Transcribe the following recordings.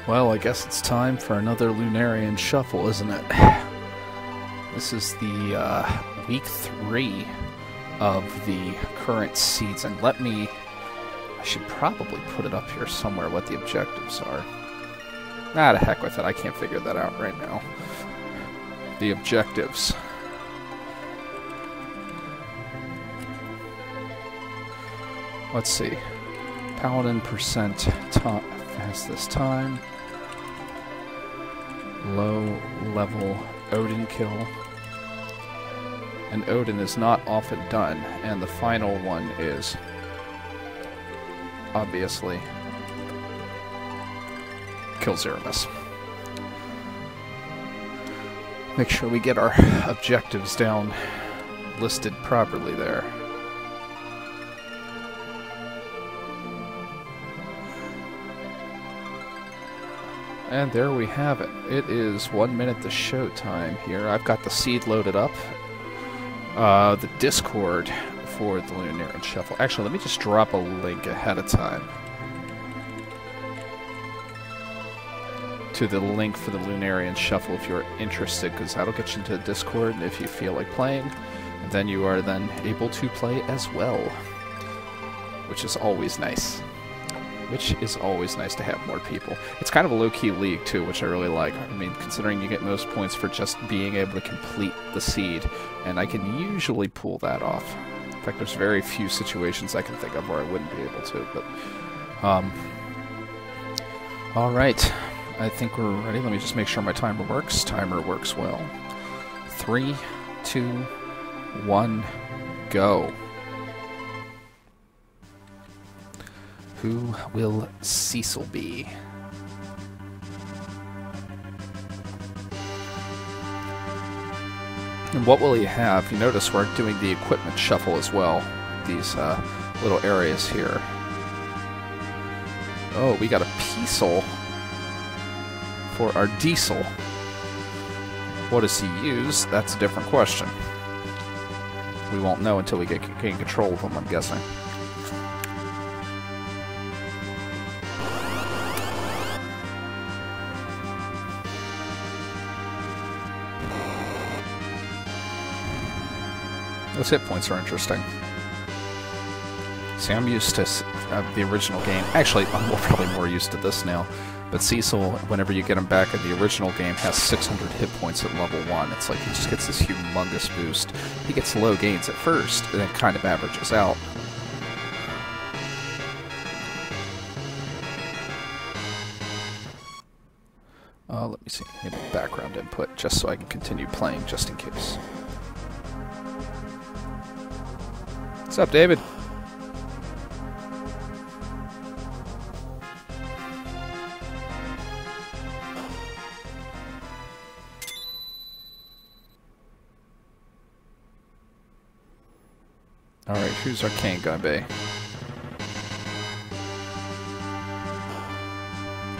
Well, I guess it's time for another Lunarian shuffle, isn't it? This is the week 3 of the current season. I should probably put it up here somewhere what the objectives are. Nah, to heck with it, I can't figure that out right now. The objectives. Let's see. Paladin percent fastest time. Low level Odin kill. And Odin is not often done, and the final one is obviously kill Zeramis. Make sure we get our objectives down listed properly there. And there we have it. It is 1 minute to show time here. I've got the seed loaded up. The Discord for the Lunarian Shuffle. Actually, let me just drop a link ahead of time to the link for the Lunarian Shuffle if you're interested, because that'll get you into Discord if you feel like playing. And then you are then able to play as well, which is always nice. Which is always nice to have more people. It's kind of a low-key league, too, which I really like. I mean, considering you get most points for just being able to complete the seed, and I can usually pull that off. In fact, there's very few situations I can think of where I wouldn't be able to, but... Alright, I think we're ready. Let me just make sure my timer works. Timer works well. 3, 2, 1, go. Who will Cecil be? And what will he have? You notice we're doing the equipment shuffle as well. These little areas here. Oh, we got a Piesel for our diesel. What does he use? That's a different question. We won't know until we gain control of him, I'm guessing. Those hit points are interesting. See, I'm used to the original game. Actually, I'm probably more used to this now. But Cecil, whenever you get him back in the original game, has 600 hit points at level 1. It's like he just gets this humongous boost. He gets low gains at first, and it kind of averages out. Let me see. Enable background input, just so I can continue playing, just in case. What's up, David? Alright, who's our king gonna be?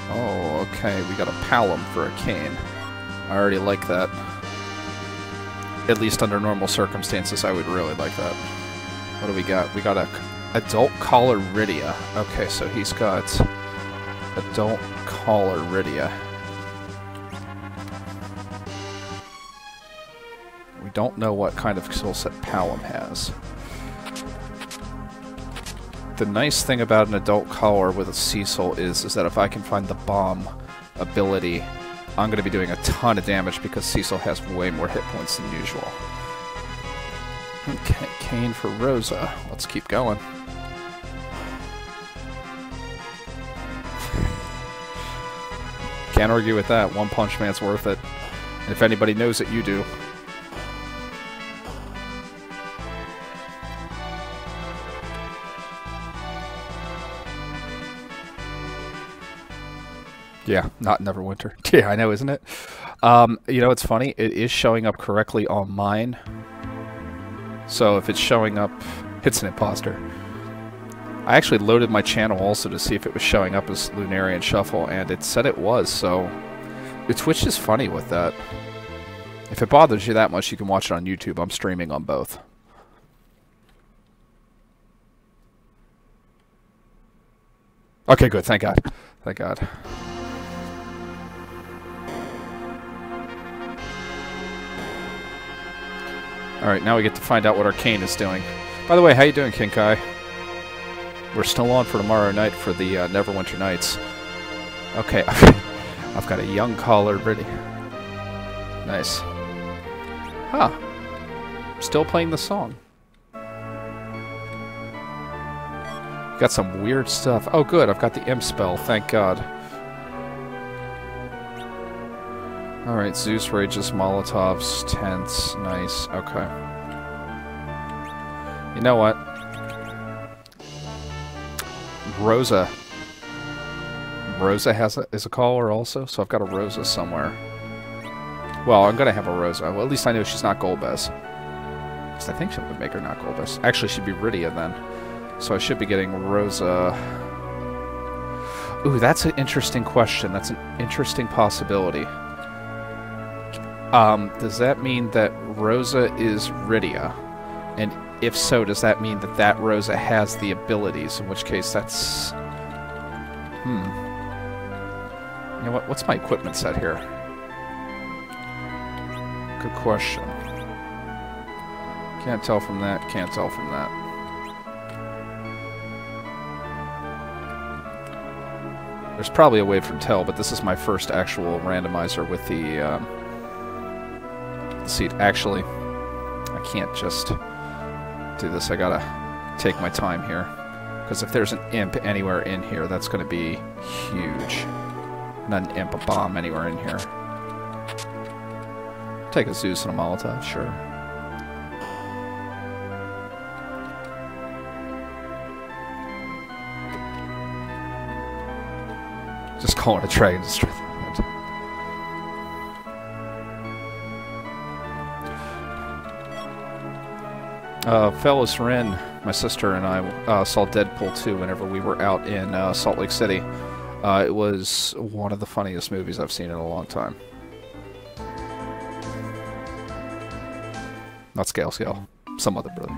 Oh, okay, we got a Palom for a cane. I already like that. At least under normal circumstances, I would really like that. What do we got? We got a Adult Coloridia. Okay, so he's got Adult Coloridia. We don't know what kind of skill set Palom has. The nice thing about an Adult Collar with a Cecil is that if I can find the bomb ability, I'm going to be doing a ton of damage because Cecil has way more hit points than usual. Okay, Kane for Rosa. Let's keep going. Can't argue with that. One Punch Man's worth it. And if anybody knows it, you do. Yeah, not Neverwinter. Yeah, I know, isn't it? You know, it's funny. It is showing up correctly on mine. So if it's showing up, it's an imposter. I actually loaded my channel also to see if it was showing up as Lunarian Shuffle, and it said it was, so... Twitch is funny with that. If it bothers you that much, you can watch it on YouTube. I'm streaming on both. Okay, good. Thank God. Thank God. Alright, now we get to find out what Arcane is doing. By the way, how you doing, Kinkai? We're still on for tomorrow night for the Neverwinter Nights. Okay, I've got a young caller ready. Nice. Huh. Still playing the song. Got some weird stuff. Oh good, I've got the imp spell, thank God. Alright, Zeus rages, Molotovs, tents, nice, okay. You know what? Rosa. Rosa is a caller also, so I've got a Rosa somewhere. Well, I'm gonna have a Rosa. Well, at least I know she's not Golbez. Because I think she would make her not Golbez. Actually, she'd be Rydia then. So I should be getting Rosa. Ooh, that's an interesting question. That's an interesting possibility. Does that mean that Rosa is Rydia? And if so, does that mean that that Rosa has the abilities? In which case, that's... You know what? What's my equipment set here? Good question. Can't tell from that. Can't tell from that. There's probably a way to tell, but this is my first actual randomizer with the seat. Actually, I can't just do this. I gotta take my time here. Because if there's an imp anywhere in here, that's going to be huge. Not an imp, a bomb anywhere in here. Take a Zeus and a Molotov, sure. Just calling a dragon to strengthen it. Fellas Rin, my sister and I saw Deadpool 2 whenever we were out in Salt Lake City. It was one of the funniest movies I've seen in a long time. Not Scale. Some other brother.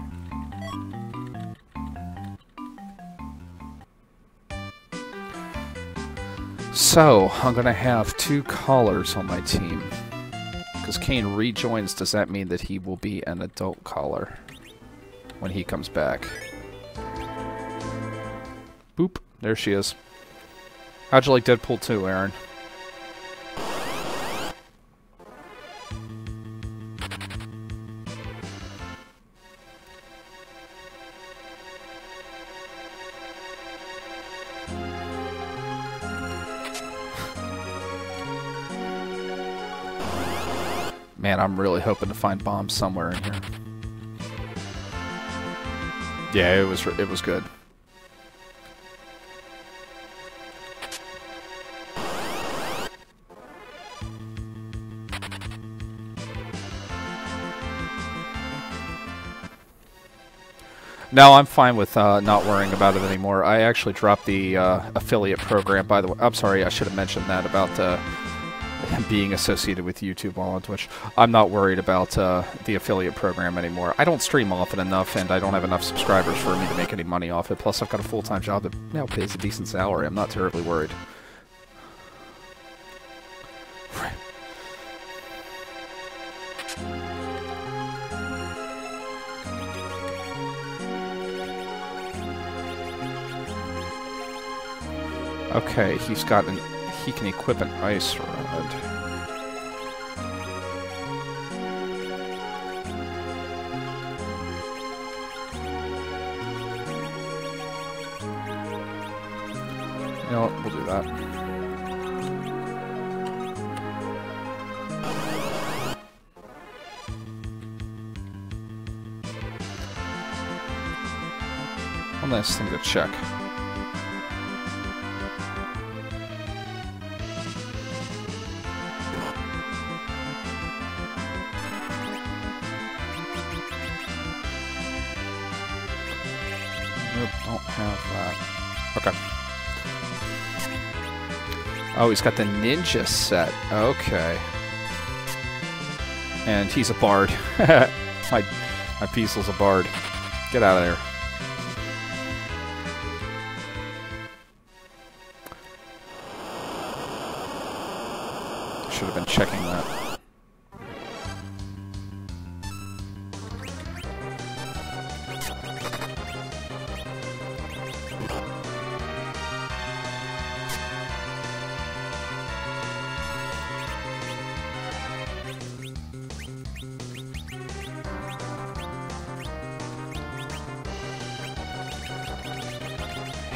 So, I'm gonna have 2 callers on my team. Because Kane rejoins, does that mean that he will be an adult caller when he comes back? Boop. There she is. How'd you like Deadpool 2, Aaron? Man, I'm really hoping to find bombs somewhere in here. Yeah, it was good. No, I'm fine with not worrying about it anymore. I actually dropped the affiliate program, by the way. I'm sorry, I should have mentioned that about being associated with YouTube while on Twitch. I'm not worried about the affiliate program anymore. I don't stream often enough, and I don't have enough subscribers for me to make any money off it. Plus, I've got a full-time job that now pays a decent salary. I'm not terribly worried. Okay, he's got an... he can equip an ice rod. You know what, we'll do that. One last thing to check. Nope, don't have that. Okay. Oh, he's got the ninja set. Okay. And he's a bard. my Peacel's a bard. Get out of there. Should have been checking that.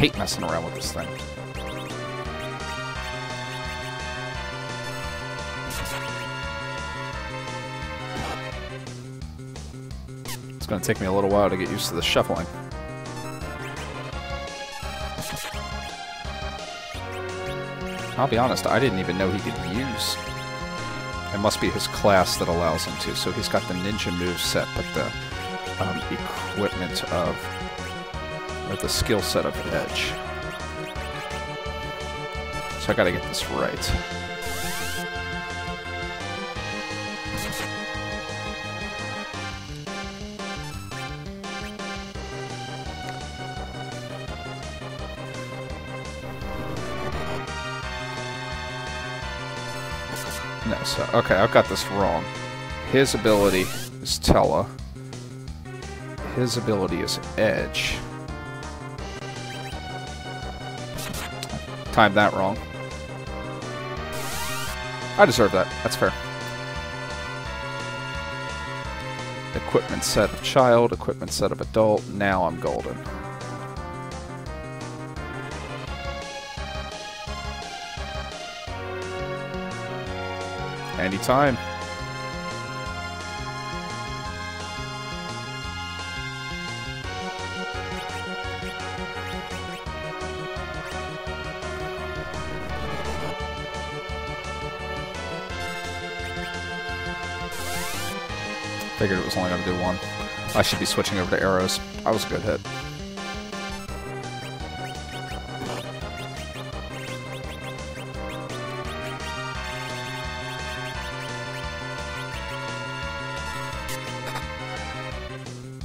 hate messing around with this thing. It's going to take me a little while to get used to the shuffling. I'll be honest, I didn't even know he could use... It must be his class that allows him to. So he's got the ninja move set, but the equipment of... or the skill set of Edge. So I gotta get this right. No, so, okay, I've got this wrong. His ability is Tela. His ability is Edge. Timed that wrong. I deserve that. That's fair. Equipment set of child, equipment set of adult. Now I'm golden. Anytime. Figured it was only going to do one. I should be switching over to arrows. I was a good hit.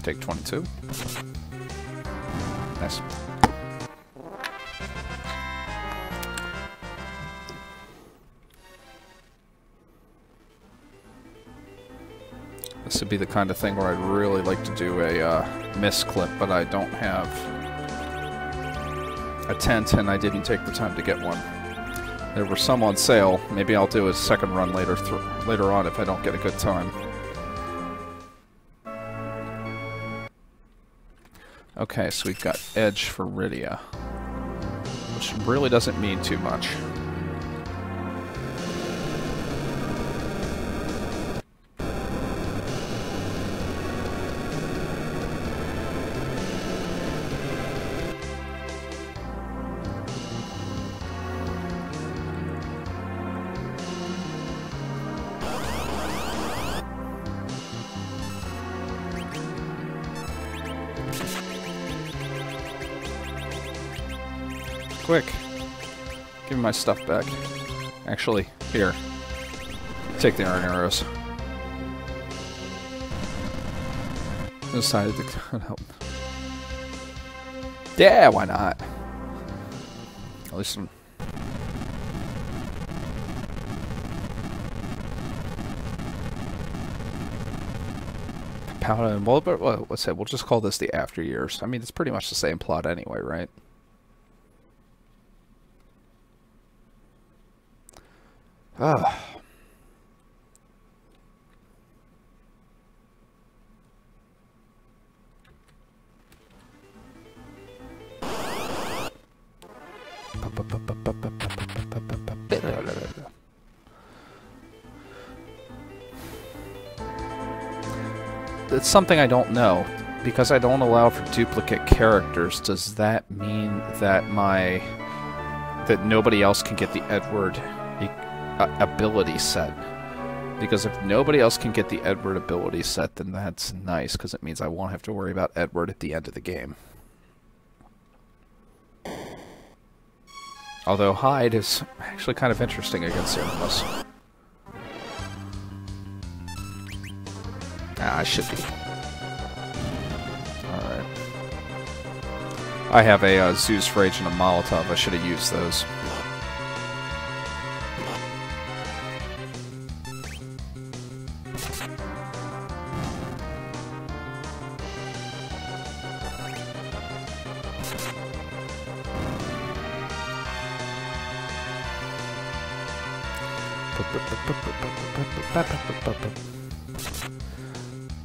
Take 22. Nice. This would be the kind of thing where I'd really like to do a miss clip, but I don't have a tent, and I didn't take the time to get one. There were some on sale. Maybe I'll do a second run later on if I don't get a good time. Okay, so we've got Edge for Rydia, which really doesn't mean too much. Quick! Give me my stuff back. Actually, here. Take the iron arrows. Decided to help. Yeah, why not? At least some. Paladin. Well, let's say we'll just call this the After Years. I mean, it's pretty much the same plot anyway, right? Ah. It's something I don't know. Because I don't allow for duplicate characters, does that mean that that nobody else can get the Edward ability set? Because if nobody else can get the Edward ability set, then that's nice, because it means I won't have to worry about Edward at the end of the game. Although Hyde is actually kind of interesting against Aramis. Ah, I should be. Alright. I have a Zeus Rage and a Molotov. I should have used those.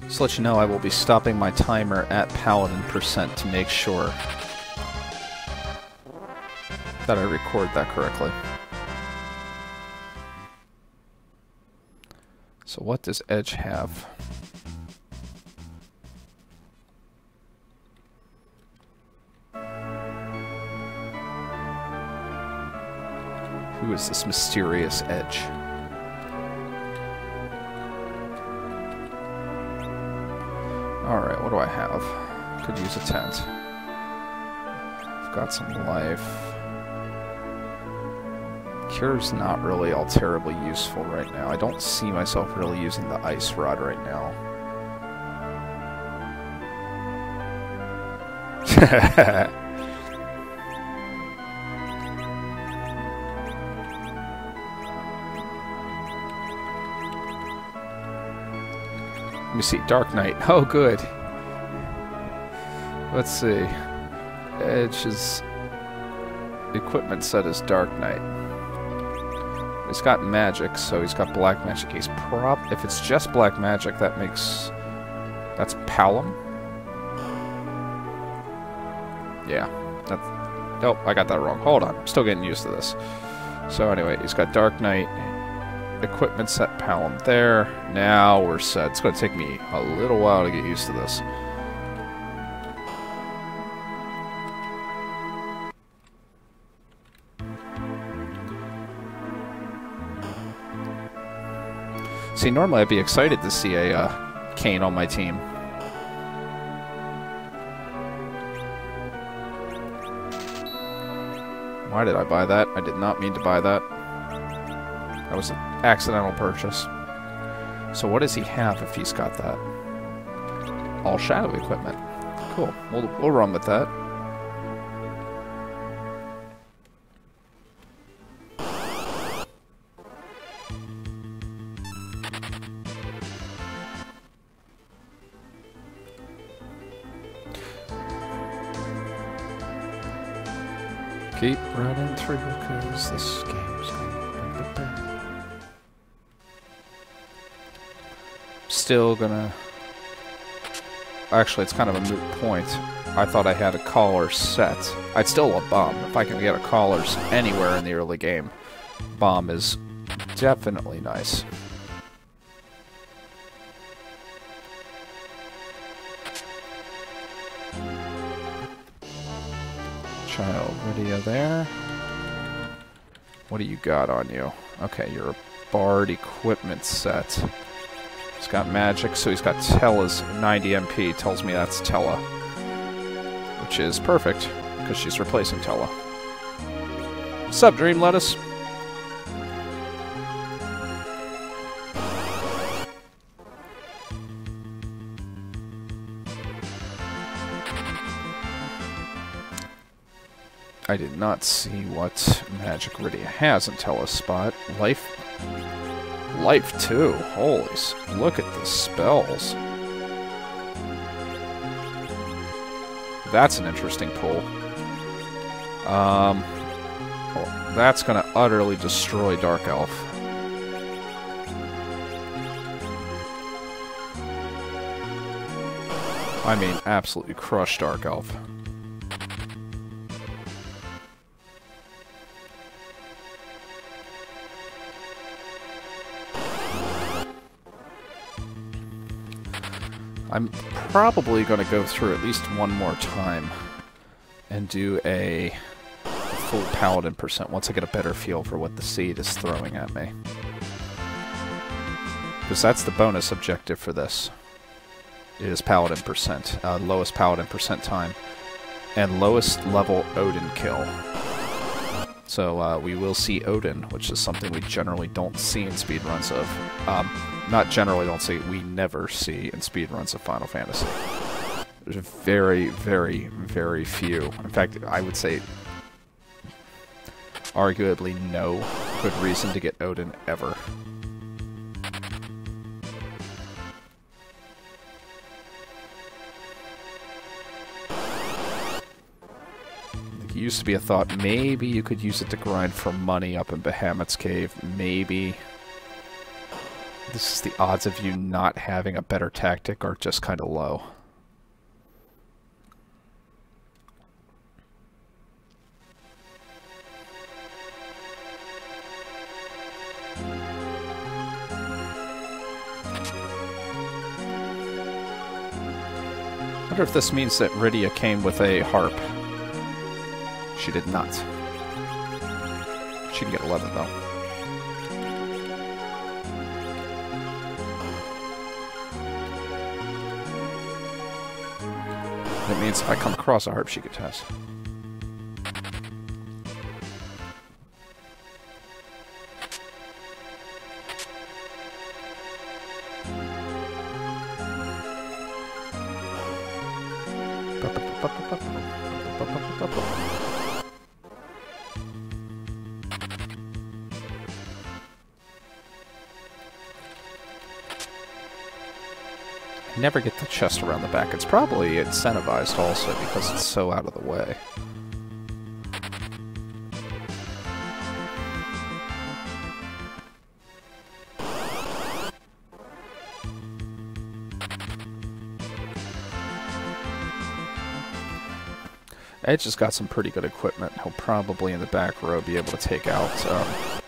Just to let you know, I will be stopping my timer at Paladin % to make sure. thought I recorded that correctly. So what does Edge have? Who is this mysterious Edge? Alright, what do I have? Could use a tent. I've got some life. Cure's not really all terribly useful right now. I don't see myself really using the ice rod right now. Let me see, Dark Knight. Oh, good. Let's see. Edge's equipment set is Dark Knight. He's got magic, so he's got black magic. He's if it's just black magic, that makes... That's Palom? Yeah. That's... Nope, I got that wrong. Hold on. I'm still getting used to this. So anyway, he's got Dark Knight. Equipment set Palom there. Now we're set. It's going to take me a little while to get used to this. See, normally I'd be excited to see a Kane on my team. Why did I buy that? I did not mean to buy that. That was an accidental purchase. So what does he have if he's got that? All shadow equipment. Cool. We'll run with that. Keep running through because this game's gonna... Still gonna... Actually, it's kind of a moot point. I thought I had a collar set. I'd still love Bomb. If I can get a collars anywhere in the early game, Bomb is definitely nice. Child video there. What do you got on you? Okay, you're a Bard equipment set. He's got magic, so he's got Tella's 90 MP. Tells me that's Tella. Which is perfect, because she's replacing Tella. What's up, Dream Lettuce? I did not see what Magic Rydia has in Tella's spot. Life 2. Holy, look at the spells. That's an interesting pull. Well, that's going to utterly destroy Dark Elf. I mean, absolutely crush Dark Elf. I'm probably going to go through at least one more time and do a full Paladin percent once I get a better feel for what the seed is throwing at me. Because that's the bonus objective for this, is Paladin percent, lowest Paladin percent time, and lowest level Odin kill. So we will see Odin, which is something we generally don't see in speedruns of. Not generally don't see, we never see in speedruns of Final Fantasy. There's very, very, very few. In fact, I would say arguably no good reason to get Odin ever. It used to be a thought, maybe you could use it to grind for money up in Bahamut's Cave, maybe. This is the odds of you not having a better tactic are just kind of low. I wonder if this means that Rydia came with a harp. She did not. She can get 11, though. That means if I come across a harp, she could test. Never get the chest around the back. It's probably incentivized also because it's so out of the way. Edge has got some pretty good equipment. He'll probably in the back row be able to take out,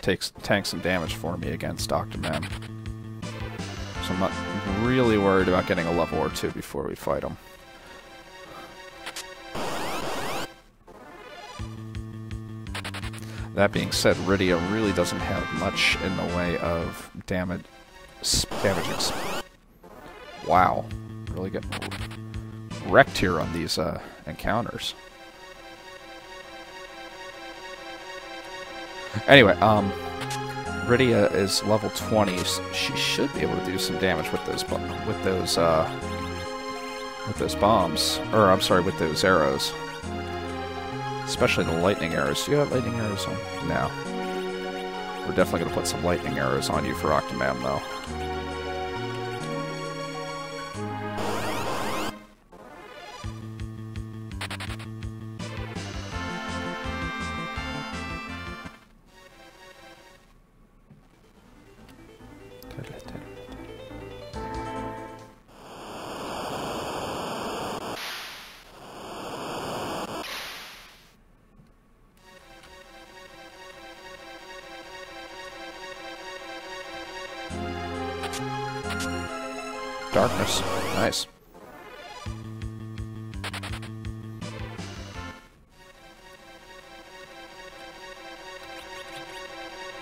tank some damage for me against Dr. Man. So I'm not really worried about getting a level or two before we fight him. That being said, Rydia really doesn't have much in the way of damage. Wow, really getting wrecked here on these encounters. Anyway, Rydia is level 20. She should be able to do some damage with those bombs, or I'm sorry, with those arrows. Especially the lightning arrows. Do you have lightning arrows on? No. We're definitely going to put some lightning arrows on you for Octomam, though. Darkness. Nice.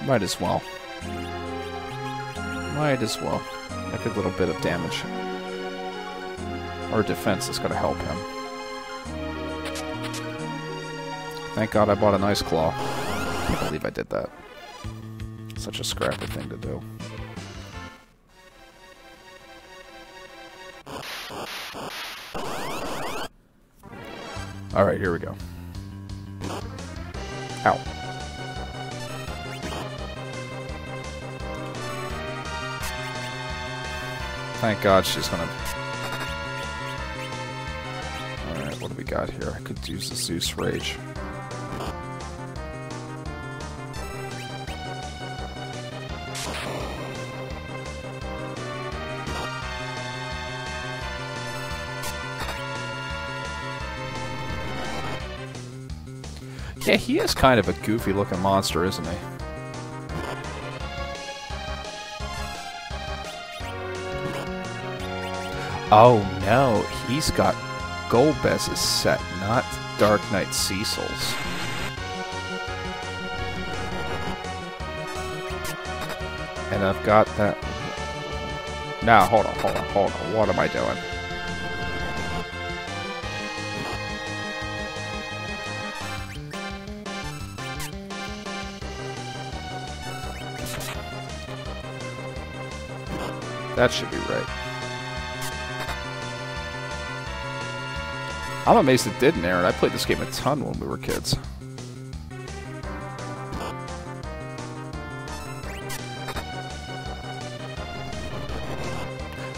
Might as well. Might as well. Make a little bit of damage. Or defense is going to help him. Thank God I bought an ice claw. I can't believe I did that. Such a scrappy thing to do. Alright, here we go. Ow. Thank God she's gonna... Alright, what do we got here? I could use the Zeus Rage. Yeah, he is kind of a goofy-looking monster, isn't he? Oh no, he's got Golbez's set, not Dark Knight Cecil's. And I've got that... Now, hold on. What am I doing? That should be right. I'm amazed it didn't, Aaron. I played this game a ton when we were kids.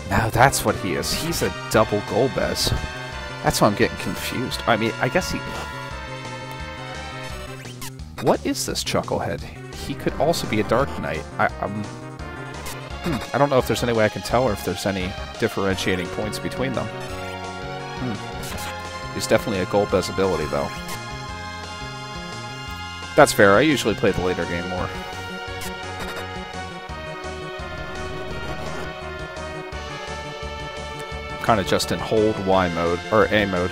Now that's what he is. He's a double Golbez. That's why I'm getting confused. I mean, I guess he... What is this Chucklehead? He could also be a Dark Knight. I don't know if there's any way I can tell or if there's any differentiating points between them. He's definitely a Golbez ability, though. That's fair. I usually play the later game more. kind of just in hold Y mode, or A mode.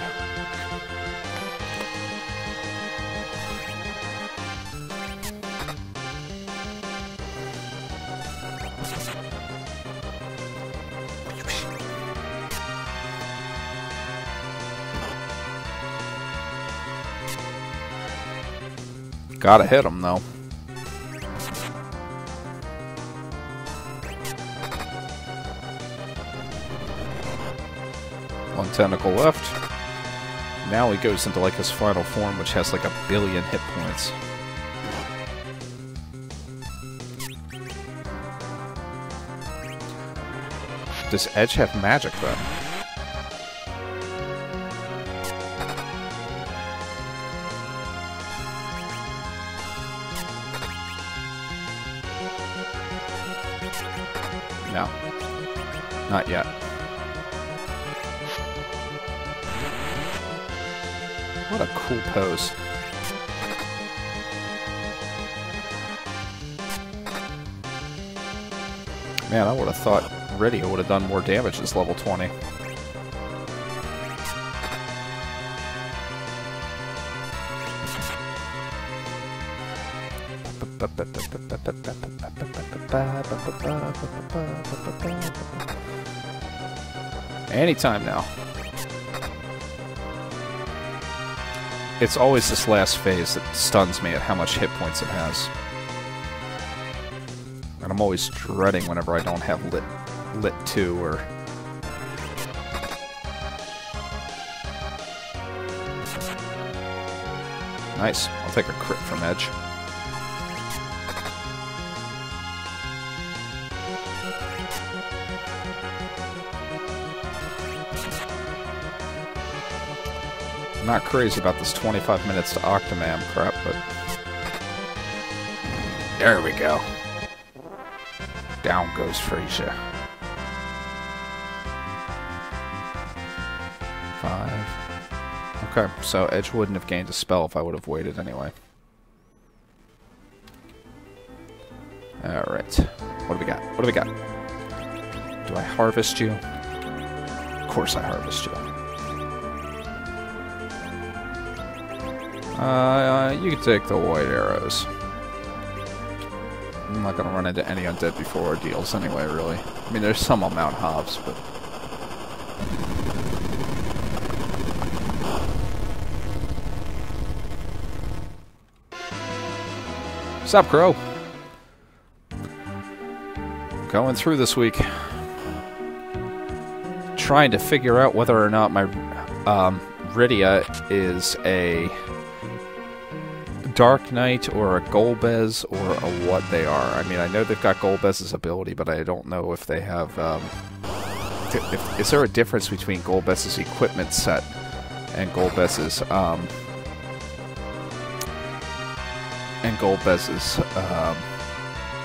Gotta hit him, though. One tentacle left. Now he goes into like his final form, which has like 1 billion hit points. Does Edge have magic, though? No. Not yet. What a cool pose. Man, I would have thought Rydia would have done more damage as level 20. Anytime now. It's always this last phase that stuns me at how much hit points it has. And I'm always dreading whenever I don't have lit 2 or... Nice. I'll take a crit from Edge. I'm not crazy about this 25 minutes to Octomam crap, but... There we go. Down goes Frasier. 5. Okay, so Edge wouldn't have gained a spell if I would have waited anyway. Alright. What do we got? What do we got? Do I harvest you? Of course I harvest you. You can take the white arrows. I'm not going to run into any undead before ordeals anyway, really. I mean, there's some on Mount Hobbs, but... What's up, Crow? Going through this week. Trying to figure out whether or not my Rydia is a Dark Knight or a Golbez or a what they are. I mean, I know they've got Golbez's ability, but I don't know if they have... is there a difference between Golbez's equipment set and Golbez's...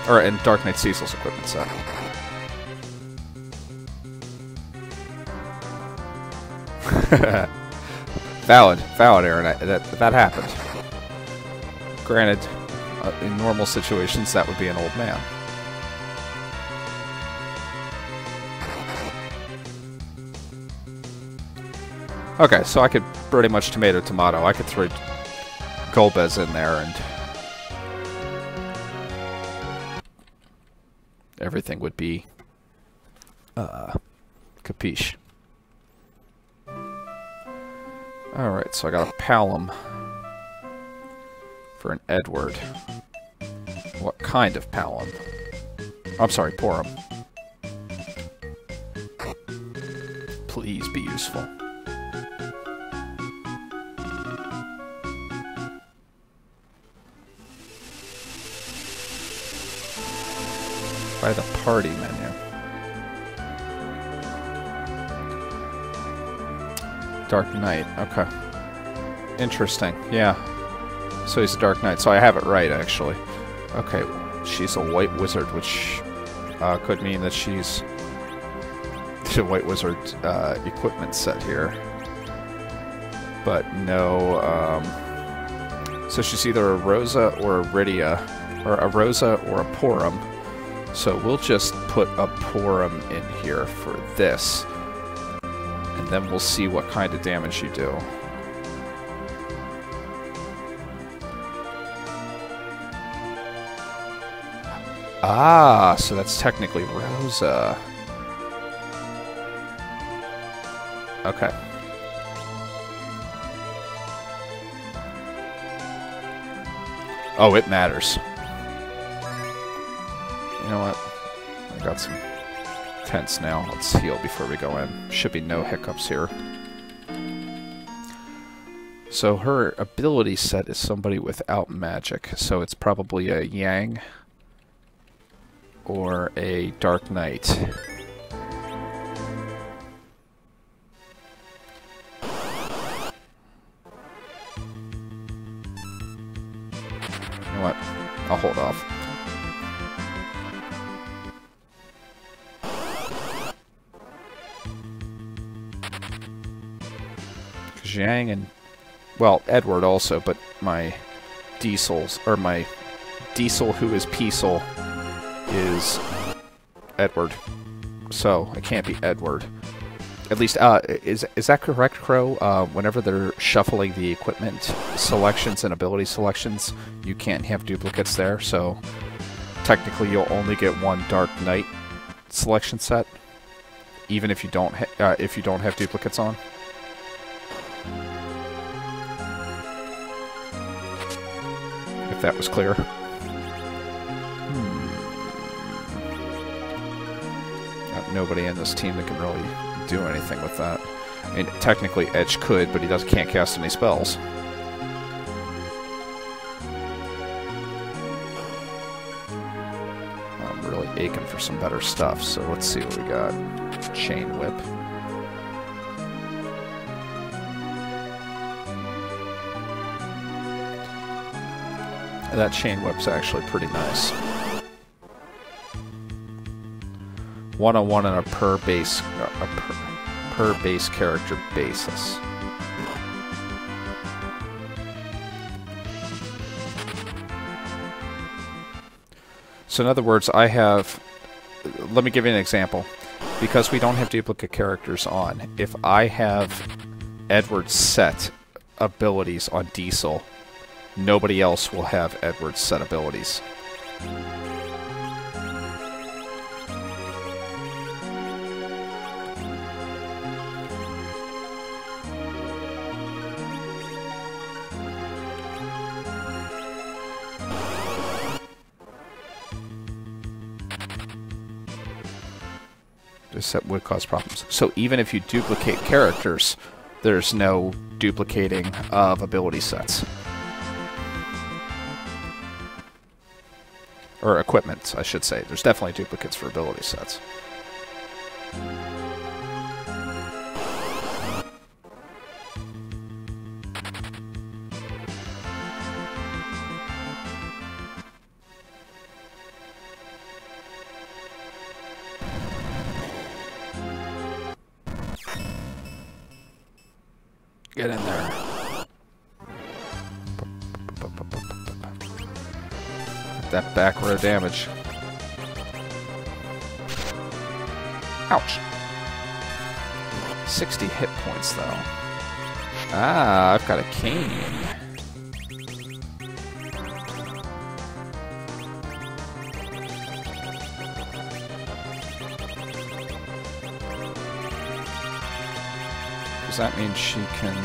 and Dark Knight Cecil's equipment set. Valid, Aaron. That happened. Granted, in normal situations, that would be an old man. Okay, so I could pretty much tomato. I could throw Golbez in there and everything would be capiche. Alright, so I got a Palom for an Edward. What kind of Palom? I'm sorry, Porum. Please be useful. By the party menu. Dark Knight, okay. Interesting, yeah. So he's a Dark Knight, so I have it right, actually. Okay, she's a White Wizard, which could mean that she's a White Wizard equipment set here. But no, so she's either a Rosa or a Rydia, or a Rosa or a Porum. So we'll just put a Porum in here for this. then we'll see what kind of damage you do. Ah, so that's technically Rosa. Okay. Oh, it matters. You know what? I got some tense now. Let's heal before we go in. Should be no hiccups here. So her ability set is somebody without magic. So it's probably a Yang or a Dark Knight. You know what? I'll hold off. Because Yang and... well, Edward also, but my Diesel's... or my Diesel who is Peacel is Edward. So, it can't be Edward. At least, is that correct, Crow? Whenever they're shuffling the equipment selections and ability selections, you can't have duplicates there, so technically you'll only get one Dark Knight selection set, even if you don't have duplicates on. If that was clear. Got nobody in this team that can really do anything with that. I mean, technically Edge could, but he can't cast any spells. I'm really aching for some better stuff, so let's see what we got. Chain Whip. That Chain Whip's actually pretty nice. 101 on a per base character basis. So in other words, I have... let me give you an example. Because we don't have duplicate characters on, if I have Edward's set abilities on Diesel, nobody else will have Edward's set abilities. That would cause problems. So even if you duplicate characters, there's no duplicating of ability sets. Or equipment, I should say. There's definitely duplicates for ability sets. Get in there. That back row damage. Ouch. 60 hit points, though. Ah, I've got a cane. Does that mean she can...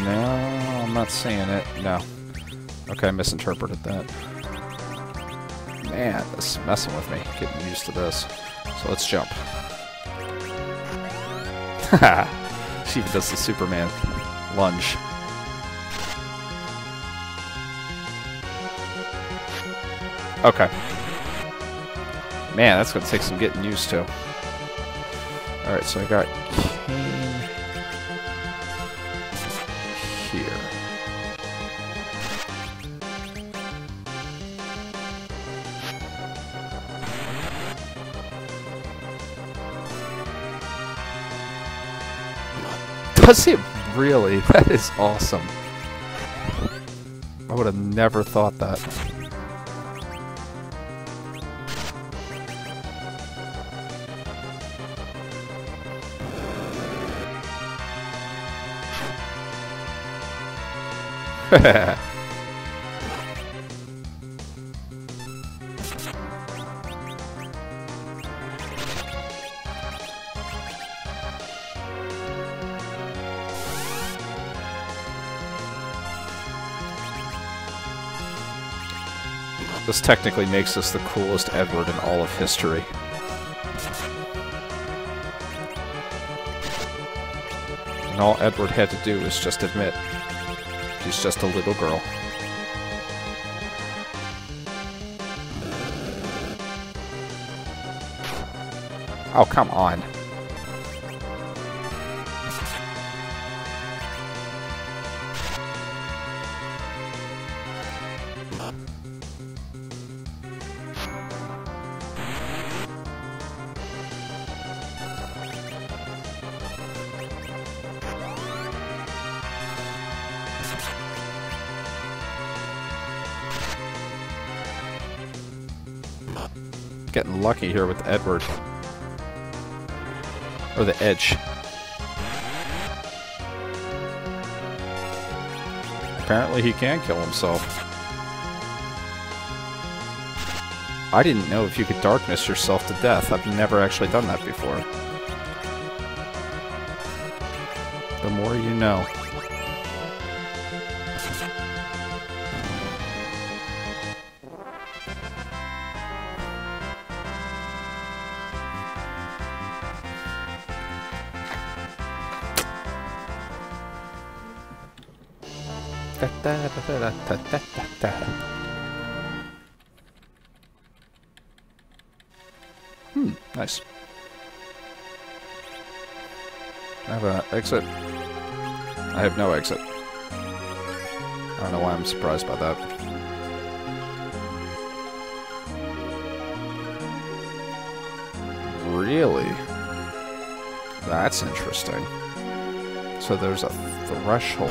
no, I'm not saying it. No. Okay, I misinterpreted that. Man, this is messing with me. Getting used to this. So let's jump. Haha! She even does the Superman lunge. Okay. Man, that's going to take some getting used to. Alright, so I got Kane here. Does it really? That is awesome. I would have never thought that. This technically makes us the coolest Edward in all of history. And all Edward had to do was just admit she's just a little girl. Oh, come on. Getting lucky here with Edward. Or the edge. Apparently he can kill himself. I didn't know if you could darkness yourself to death. I've never actually done that before. The more you know. Nice. I have an exit. I have no exit. I don't know why I'm surprised by that. Really? That's interesting. So there's a threshold.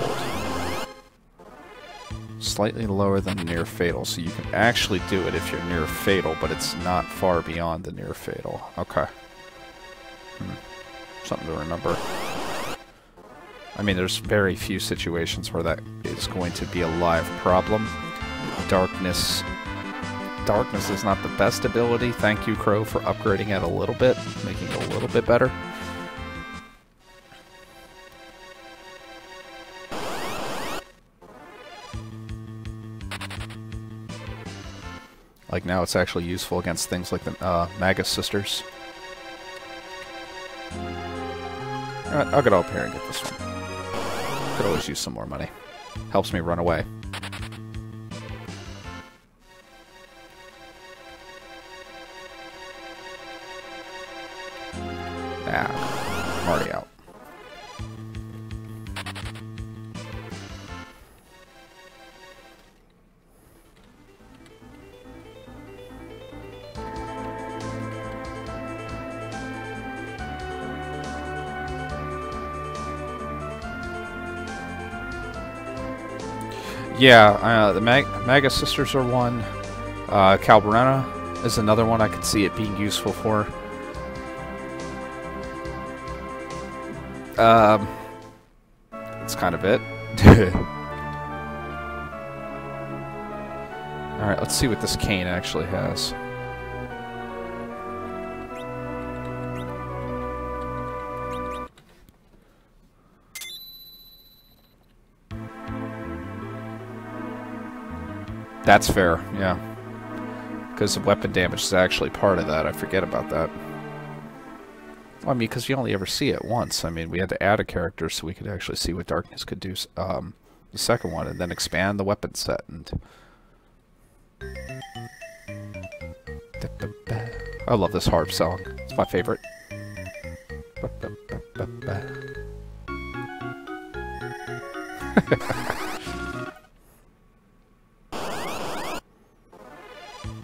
Slightly lower than near fatal, so you can actually do it if you're near fatal, but it's not far beyond the near fatal. Okay. Something to remember. I mean, there's very few situations where that is going to be a live problem. Darkness is not the best ability. Thank you, Crow, for upgrading it a little bit, making it a little bit better. Like now it's actually useful against things like the Magus Sisters. Alright, I'll get up here and get this one. Could always use some more money. Helps me run away. Ah, I'm already out. Yeah, the Magus Sisters are one. Calbrena is another one I could see it being useful for. That's kind of it. Alright, let's see what this cane actually has. That's fair, yeah. Because the weapon damage is actually part of that. I forget about that. Well, I mean, because you only ever see it once. I mean, we had to add a character so we could actually see what darkness could do. The second one, and then expand the weapon set. And I love this harp song. It's my favorite.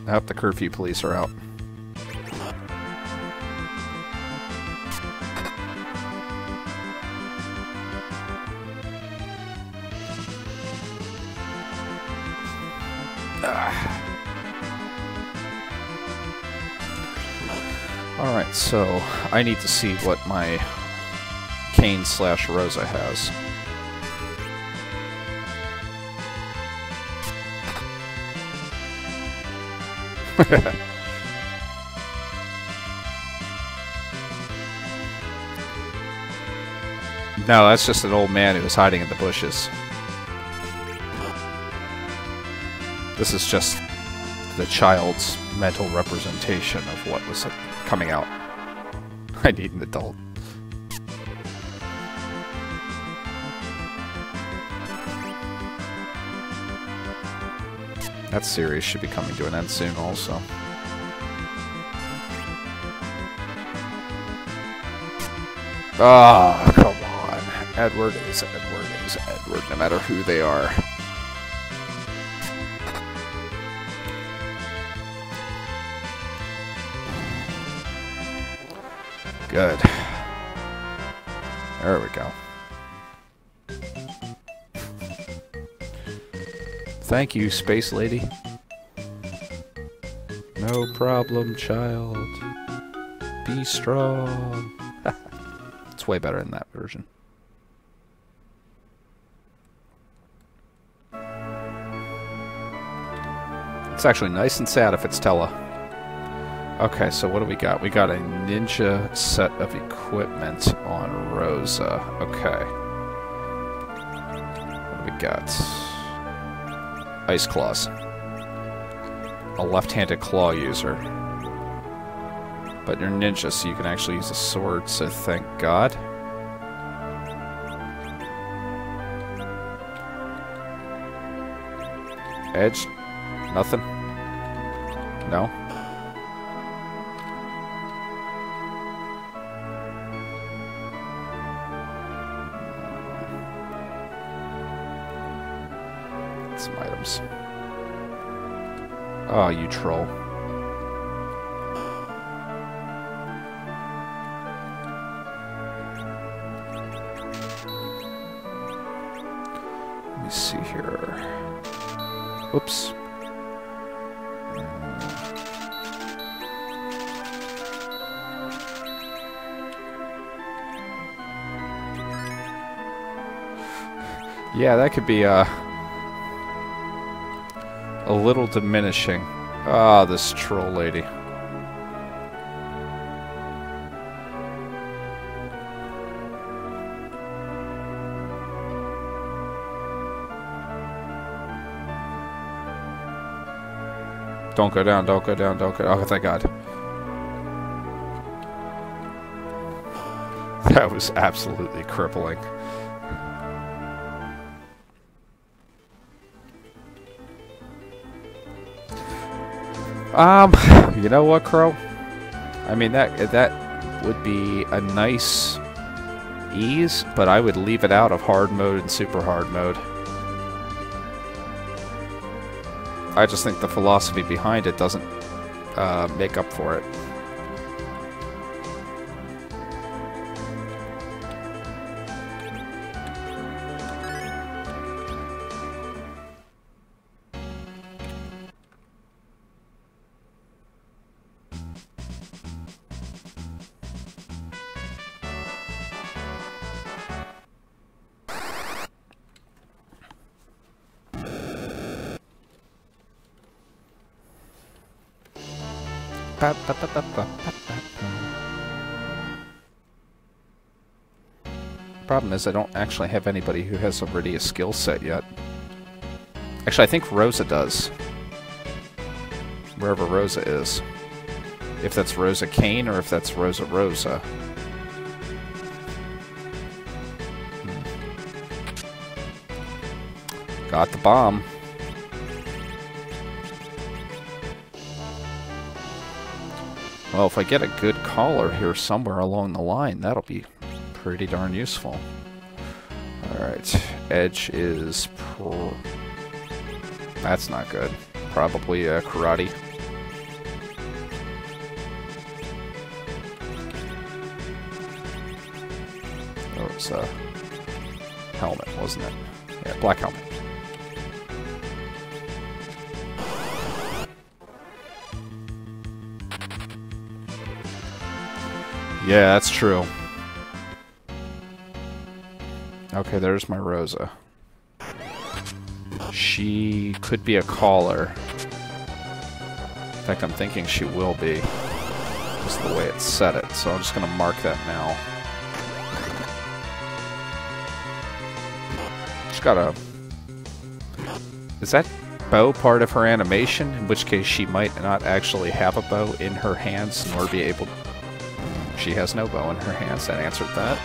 I hope the curfew police are out. Alright, so I need to see what my Cain/Rosa has. No, that's just an old man who was hiding in the bushes. This is just the child's mental representation of what was coming out. I need an adult. That series should be coming to an end soon also. Ah, come on. Edward is Edward, no matter who they are. Good. There we go. Thank you, Space Lady. No problem, child. Be strong. It's way better in that version. It's actually nice and sad if it's Tella. Okay, so what do we got? We got a ninja set of equipment on Rosa. Okay. What do we got? Ice Claws. A left-handed claw user. But you're ninja, so you can actually use a sword, so thank God. Edge? Nothing? No? Some items. Oh, you troll. Let me see here. Whoops. Yeah, that could be a little diminishing. Ah, this troll lady. Don't go down, don't go down, don't go down. Oh, thank God. That was absolutely crippling. You know what, Crow? I mean, that would be a nice ease, but I would leave it out of hard mode and super hard mode. I just think the philosophy behind it doesn't make up for it. Problem is I don't actually have anybody who has already a skill set yet. Actually, I think Rosa does. Wherever Rosa is. If that's Rosa Kane or if that's Rosa Rosa. Got the bomb. Well, if I get a good caller here somewhere along the line, that'll be pretty darn useful. Alright, Edge is that's not good. Probably karate. Oh, it was a helmet, wasn't it? Yeah, black helmet. Yeah, that's true. Okay, there's my Rosa. She could be a caller. In fact, I'm thinking she will be. Just the way it said it, so I'm just going to mark that now. She's got a... Is that bow part of her animation? In which case she might not actually have a bow in her hands, nor be able... She has no bow in her hands. That answered that.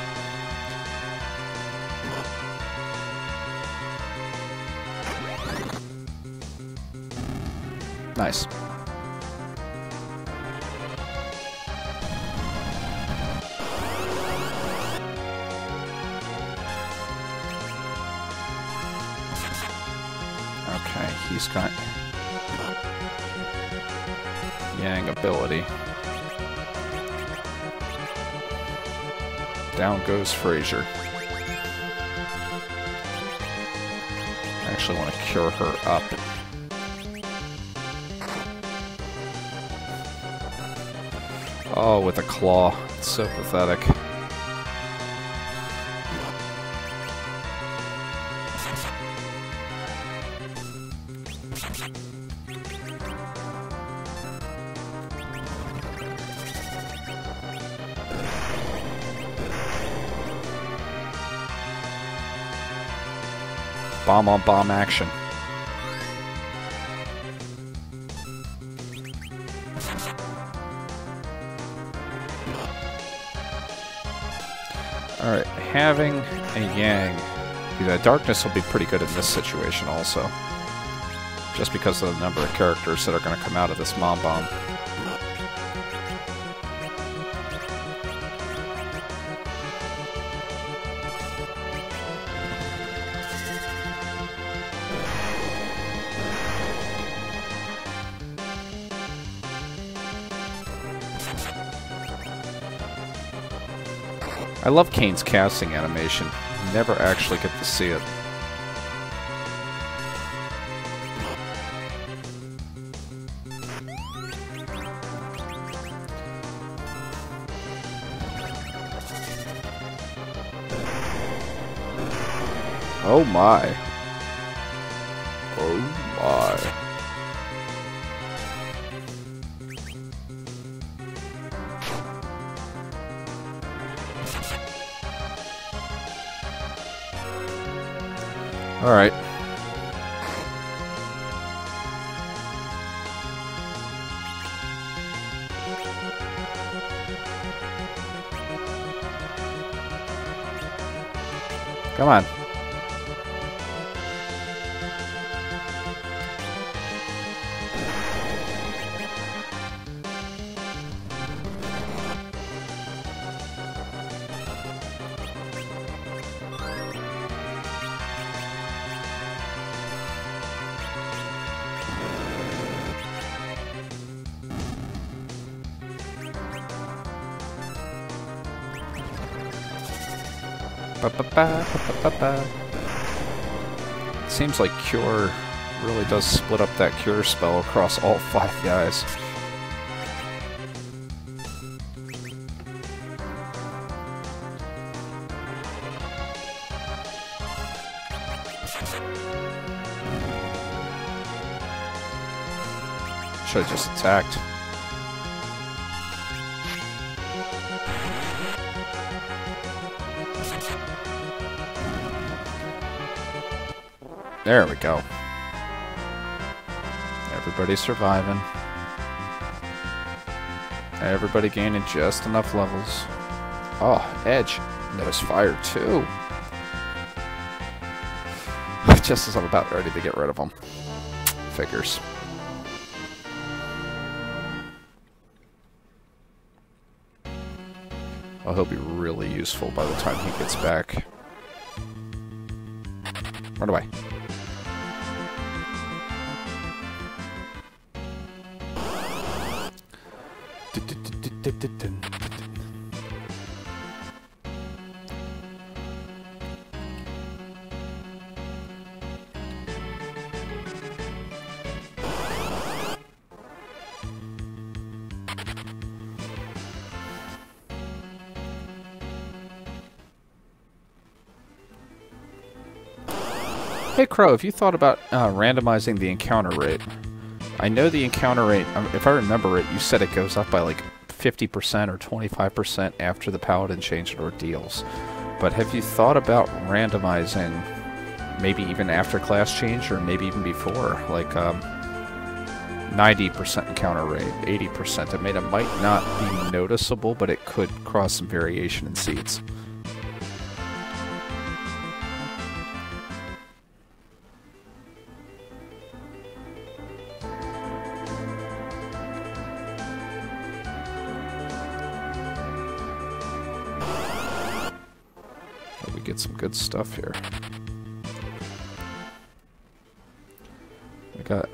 Nice. Okay, he's got Yang ability. Down goes Fraser. I actually want to cure her up. Oh, with a claw. It's so pathetic. Bomb on bomb action. Alright, having a Yang. Yeah, Darkness will be pretty good in this situation also. Just because of the number of characters that are going to come out of this Mom Bomb. I love Kane's casting animation. Never actually get to see it. Oh my. Oh my. All right. Come on. Seems like Cure really does split up that Cure spell across all 5 guys. Should have just attacked. There we go. Everybody's surviving. Everybody gaining just enough levels. Oh, Edge knows fire too. Just as I'm about ready to get rid of him. Figures. Oh, he'll be really useful by the time he gets back. Run away. Hey Crow, have you thought about randomizing the encounter rate? I know the encounter rate, if I remember it, you said it goes up by like 50% or 25% after the Paladin change and ordeals. But have you thought about randomizing, maybe even after class change, or maybe even before? Like 90% encounter rate, 80%. It might not be noticeable, but it could cause some variation in seeds. We get some good stuff here. We got...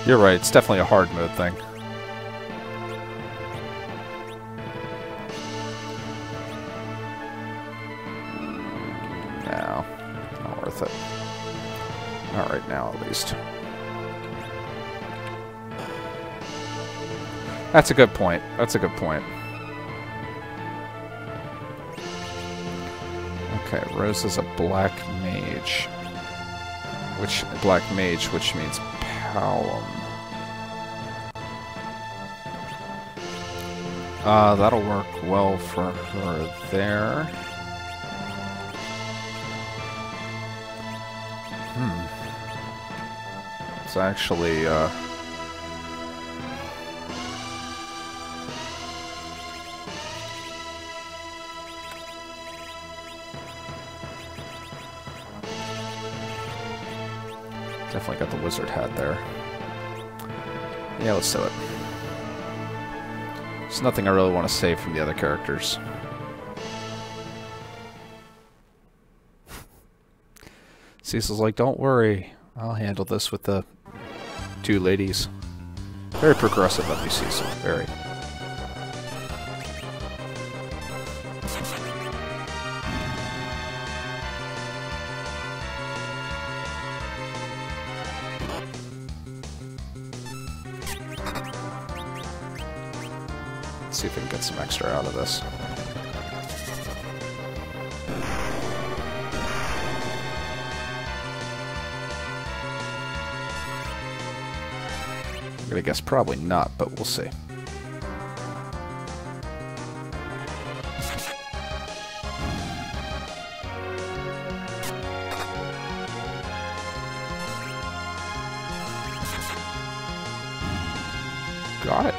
You're right, it's definitely a hard mode thing. No, not worth it. Not right now, at least. That's a good point. That's a good point. Okay, Rose is a black mage. Which means Palom. That'll work well for her there. It's actually, definitely got the wizard hat there. Yeah, let's do it. There's nothing I really want to save from the other characters. Cecil's like, don't worry, I'll handle this with the two ladies. Very progressive of you, Cecil. Very. See if we can get some extra out of this. I'm gonna guess probably not, but we'll see. Got it.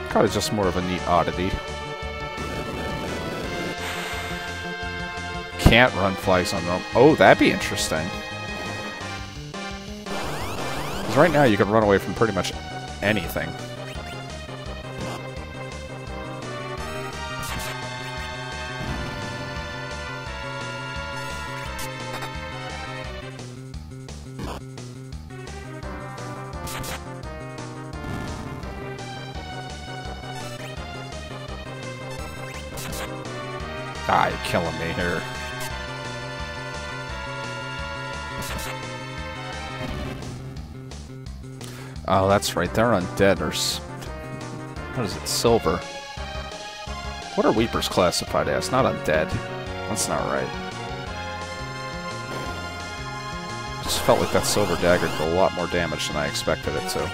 Probably just more of a neat oddity. Can't run flags on them. Oh, that'd be interesting. Because right now you can run away from pretty much anything. Ah, you're killing me here. Oh, that's right. They're undead, or... What is it? Silver. What are Weepers classified as? Not undead. That's not right. I just felt like that silver dagger did a lot more damage than I expected it to.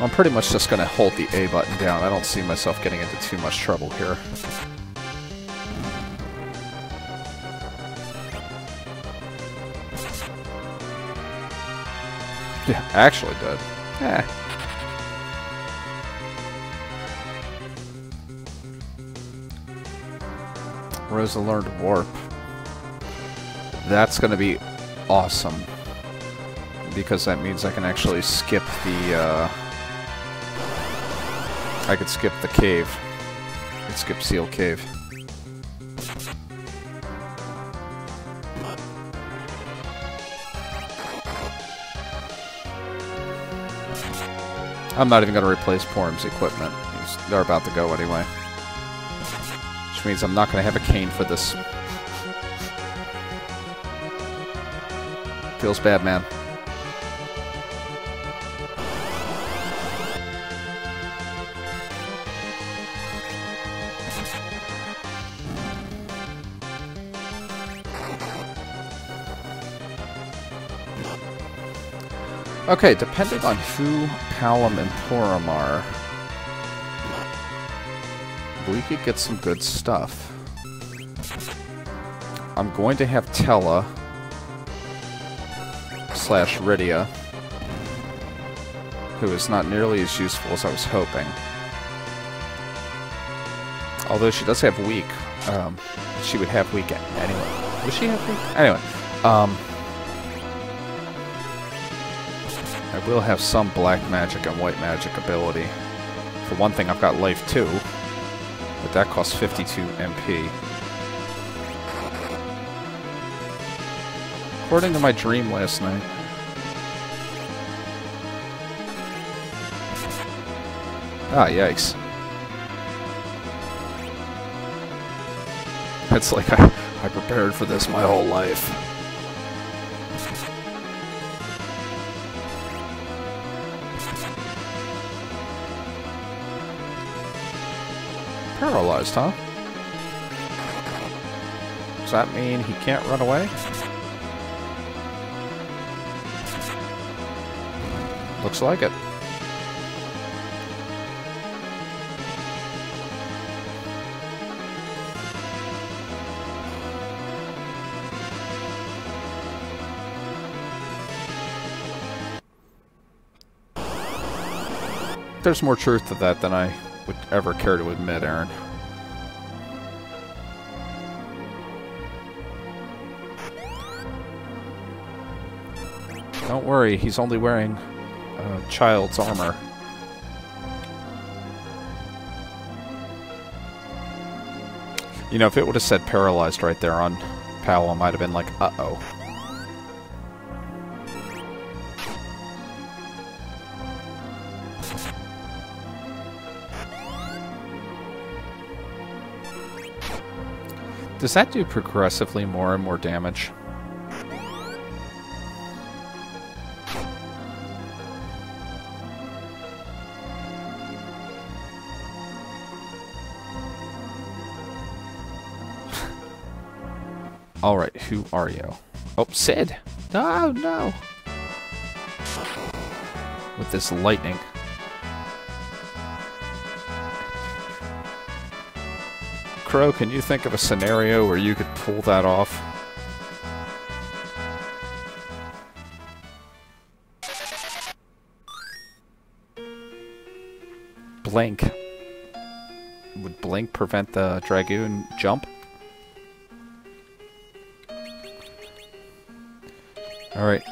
I'm pretty much just going to hold the A button down. I don't see myself getting into too much trouble here. Yeah, actually did. Eh. Rosa learned Warp. That's going to be awesome. Because that means I can actually skip the, I could skip the cave. I could skip Seal Cave. I'm not even going to replace Porum's equipment. They're about to go anyway. Which means I'm not going to have a cane for this. Feels bad, man. Okay, depending on who, Palom, and Porum are, we could get some good stuff. I'm going to have Tella / Rydia, who is not nearly as useful as I was hoping. Although she does have weak. She would have weak anyway. Would she have weak? Anyway. I will have some black magic and white magic ability. For one thing, I've got life 2, but that costs 52 MP. According to my dream last night. Ah, yikes. It's like I prepared for this my whole life. Paralyzed, huh? Does that mean he can't run away? Looks like it. There's more truth to that than I would ever care to admit, Aaron. Don't worry, he's only wearing child's armor. You know, if it would have said paralyzed right there on Powell, I might have been like, uh-oh. Does that do progressively more and more damage? Alright, who are you? Oh, Sid! Oh, no! With this lightning. Crow, can you think of a scenario where you could pull that off? Blink. Would Blink prevent the Dragoon jump? Alright.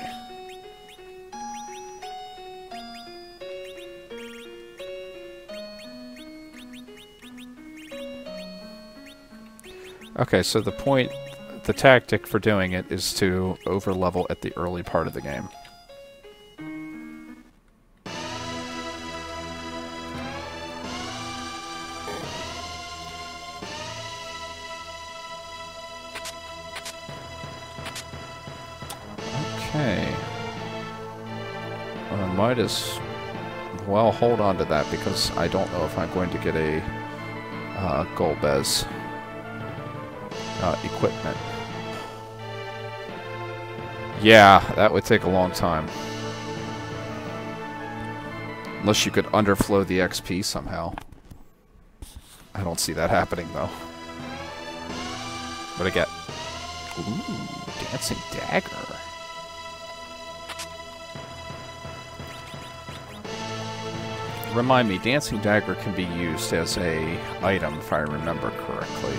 Okay, so the tactic for doing it is to overlevel at the early part of the game. Okay. I might as well hold on to that because I don't know if I'm going to get a Golbez equipment. Yeah, that would take a long time. Unless you could underflow the XP somehow. I don't see that happening, though. What'd I get? Ooh, Dancing Dagger. Remind me, Dancing Dagger can be used as a item, if I remember correctly.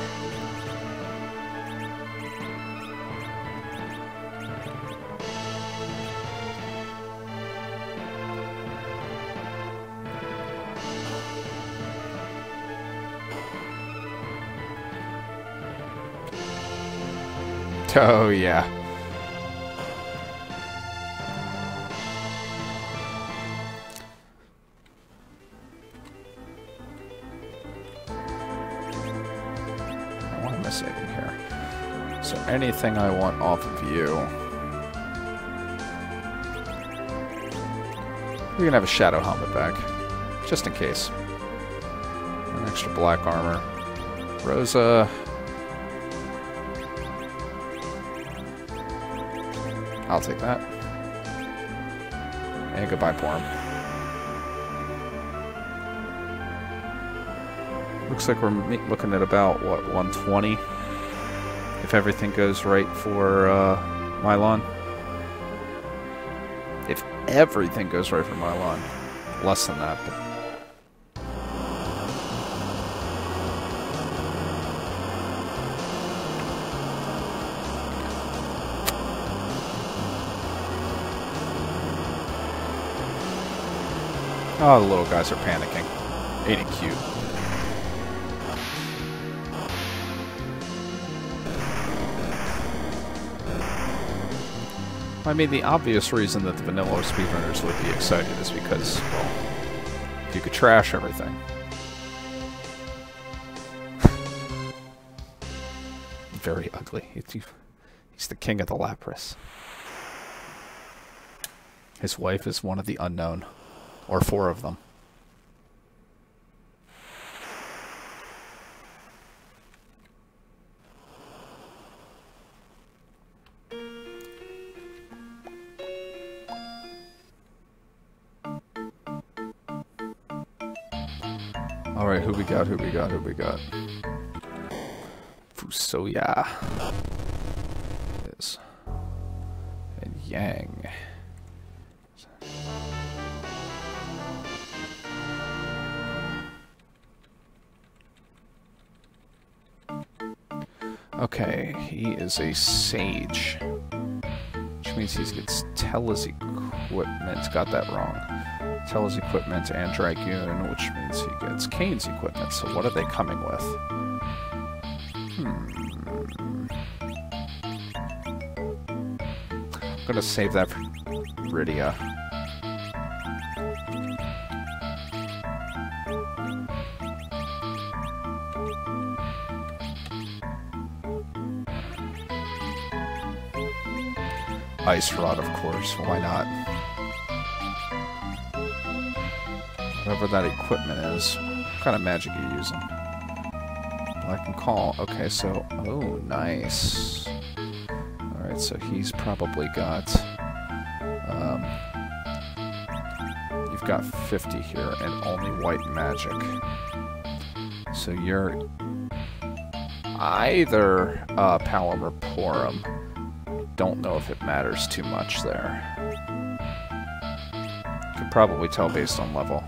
Oh, yeah. there anything I want off of you? You're gonna have a shadow helmet back, just in case. An extra black armor. Rosa. I'll take that. And goodbye, Porum. Looks like we're looking at about, what, 120? If everything goes right for Mylon. If everything goes right for Mylon. Less than that, but... Oh, the little guys are panicking. Ain't it cute? I mean, the obvious reason that the vanilla speedrunners would be excited is because, well, you could trash everything. Very ugly. He's the king of the Lapras. His wife is one of the unknown. Or 4 of them. Alright, who we got, who we got, who we got? Fusoya. Yes. And Yang. Okay, he is a sage, which means he gets Tella's equipment. Got that wrong. Tella's equipment and Dragoon, which means he gets Kane's equipment. So what are they coming with? I'm gonna save that for Rydia. Ice Rod, of course. Why not? Whatever that equipment is. What kind of magic are you using? I can call. Okay, so... Oh, nice. Alright, so he's probably got... you've got 50 here, and only white magic. So you're... either Palom or Porum. Don't know if it matters too much there. You can probably tell based on level.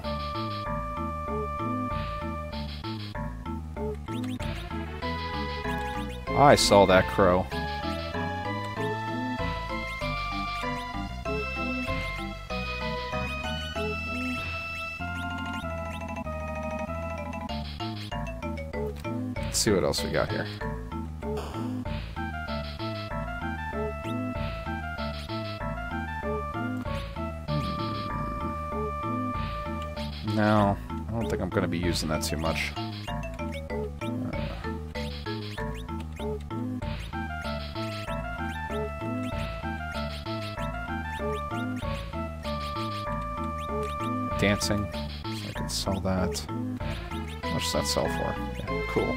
I saw that crow. Let's see what else we got here. No, I don't think I'm going to be using that too much. Dancing, so I can sell that. How much does that sell for? Yeah, cool.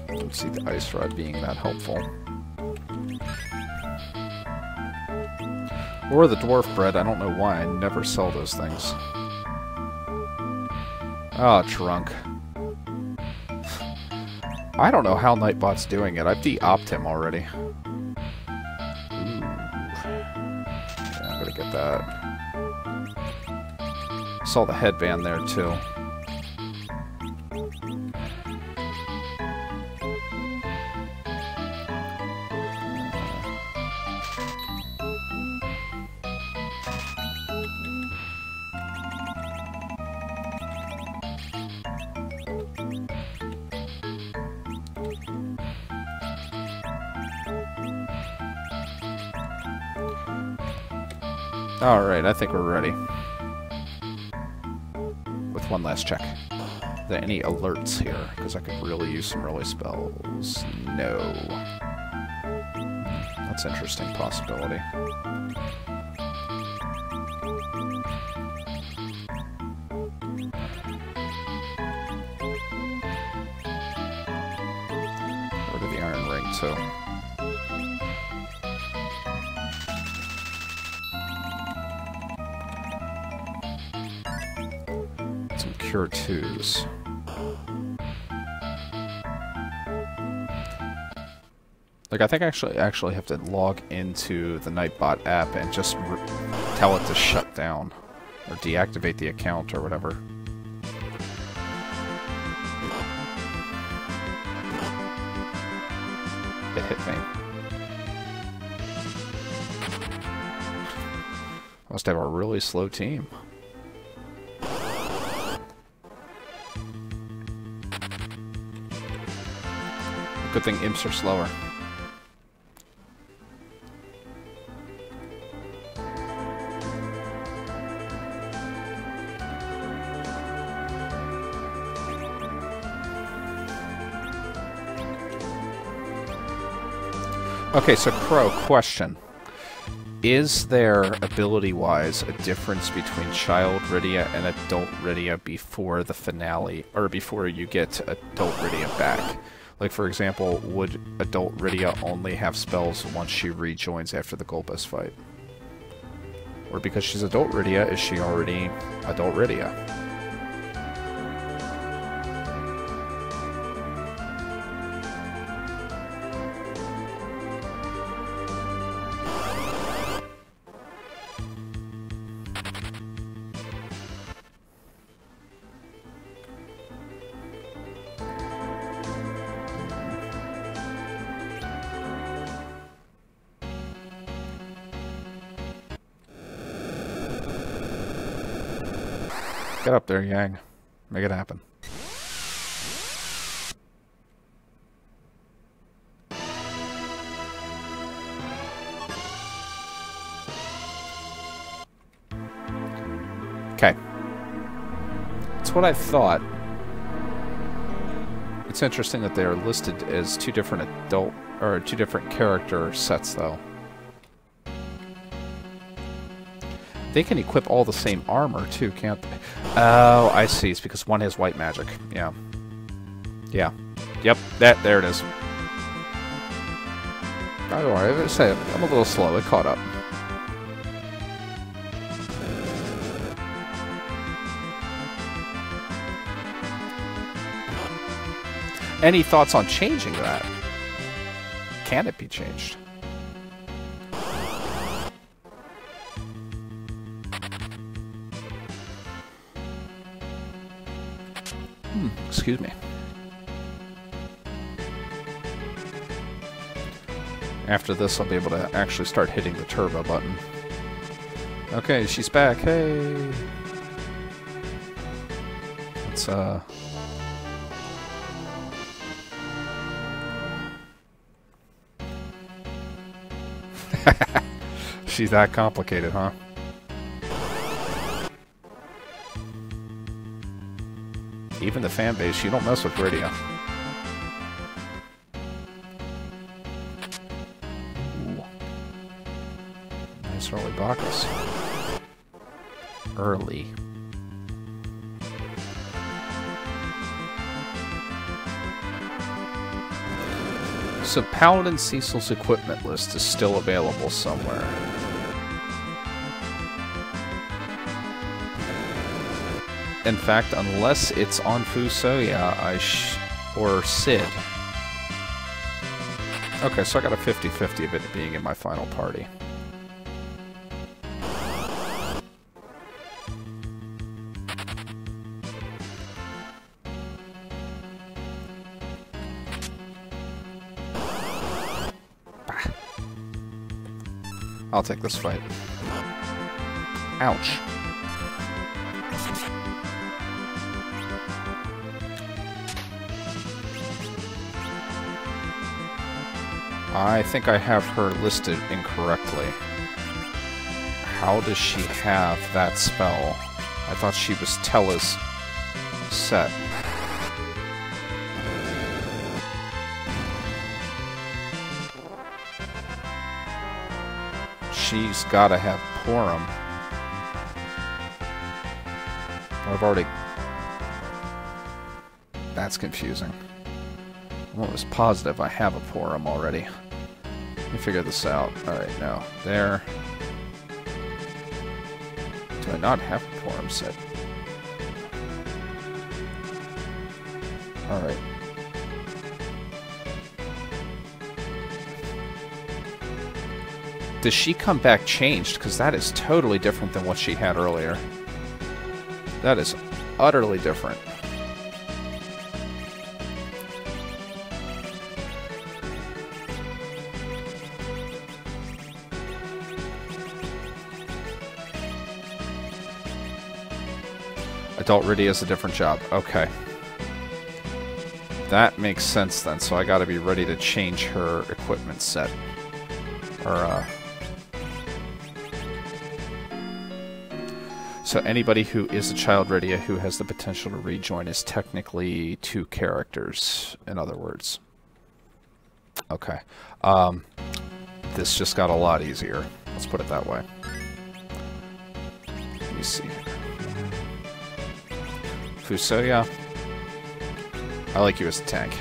Don't see the Ice Rod being that helpful. Or the Dwarf Bread, I don't know why, I never sell those things. Ah, Trunk. I don't know how Nightbot's doing it. I've de-opt him already. Ooh. Yeah, I'm gonna get that. Saw the headband there, too. Alright, I think we're ready. With one last check. Are there any alerts here? Because I could really use some early spells. No. That's an interesting possibility. Or to the Iron Ring, too. Cure 2s. Like, I think I actually have to log into the Nightbot app and just tell it to shut down. Or deactivate the account or whatever. It hit me. Must have a really slow team. Good thing imps are slower. Okay, so Crow, question. Is there, ability-wise, a difference between Child Rydia and Adult Rydia before the finale, or before you get Adult Rydia back? Like, for example, would Adult Rydia only have spells once she rejoins after the Golbez fight? Or because she's Adult Rydia, is she already Adult Rydia? Get up there, Yang. Make it happen. Okay. That's what I thought. It's interesting that they are listed as two different character sets, though. They can equip all the same armor, too, can't they? Oh, I see. It's because one has white magic. Yeah. Yeah. Yep. There it is. Don't worry. I'm a little slow. It caught up. Any thoughts on changing that? Can it be changed? Excuse me. After this, I'll be able to actually start hitting the turbo button. Okay, she's back. Hey! Let's, She's that complicated, huh? Even the fan base, you don't mess with Rydia. Ooh. Nice early Bacchus. Early. So Paladin Cecil's equipment list is still available somewhere. In fact, unless it's on Fusoya, or Sid. Okay, so I got a 50-50 of it being in my final party. Bah. I'll take this fight. Ouch. I think I have her listed incorrectly. how does she have that spell? I thought she was Tella's set. She's gotta have Porum. I've already... That's confusing. I'm almost positive I have a Porum already. Let me figure this out. Alright, now. There. Do I not have a Porum set? Alright. Does she come back changed? Because that is totally different than what she had earlier. That is utterly different. Adult Riddy has a different job. Okay. That makes sense then, so I gotta be ready to change her equipment set. Or, So anybody who is a child Rydia who has the potential to rejoin is technically 2 characters, in other words. Okay. This just got a lot easier. Let's put it that way. Let me see. Fusoya. I like you as a tank.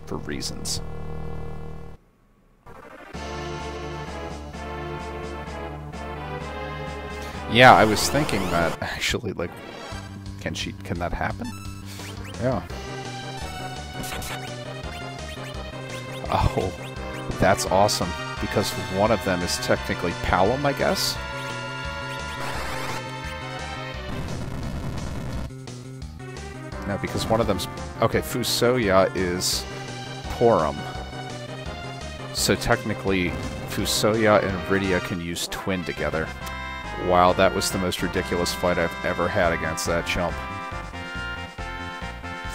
For reasons. Yeah, I was thinking that, actually, like, can that happen? Yeah. Oh, that's awesome, because one of them is technically Palom, I guess? No, because one of them's... Okay, Fusoya is Porum. So technically, Fusoya and Rydia can use Twin together. Wow, that was the most ridiculous fight I've ever had against that chump.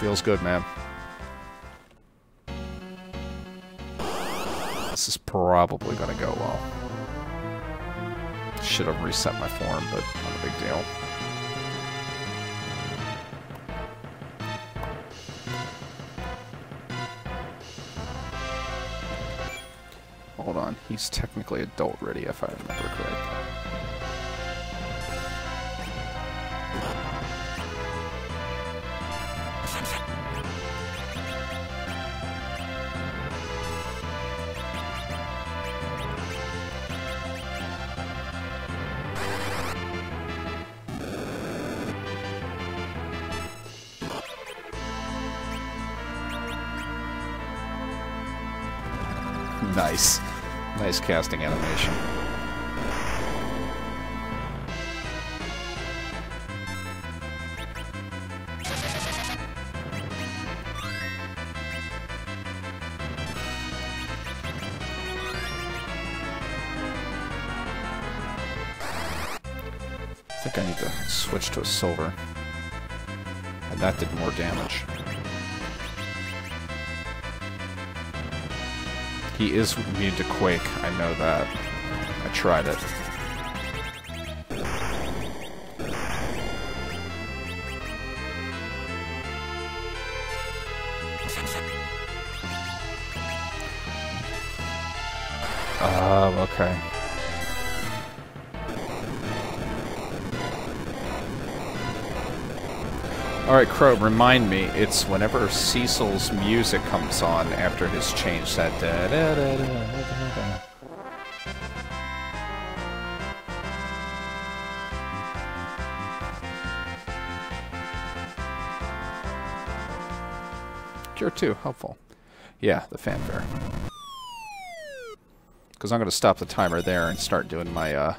Feels good, man. This is probably gonna go well. Should have reset my form, but not a big deal. Hold on, he's technically adult ready if I remember correctly. Nice. Nice casting animation. I think I need to switch to a silver. And that did more damage. He is immune to Quake, I know that. I tried it. Okay. Alright, Crow, remind me, it's whenever Cecil's music comes on after his change, that da-da-da-da-da-da. Cure 2, helpful. Yeah, the fanfare. Because I'm going to stop the timer there and start doing my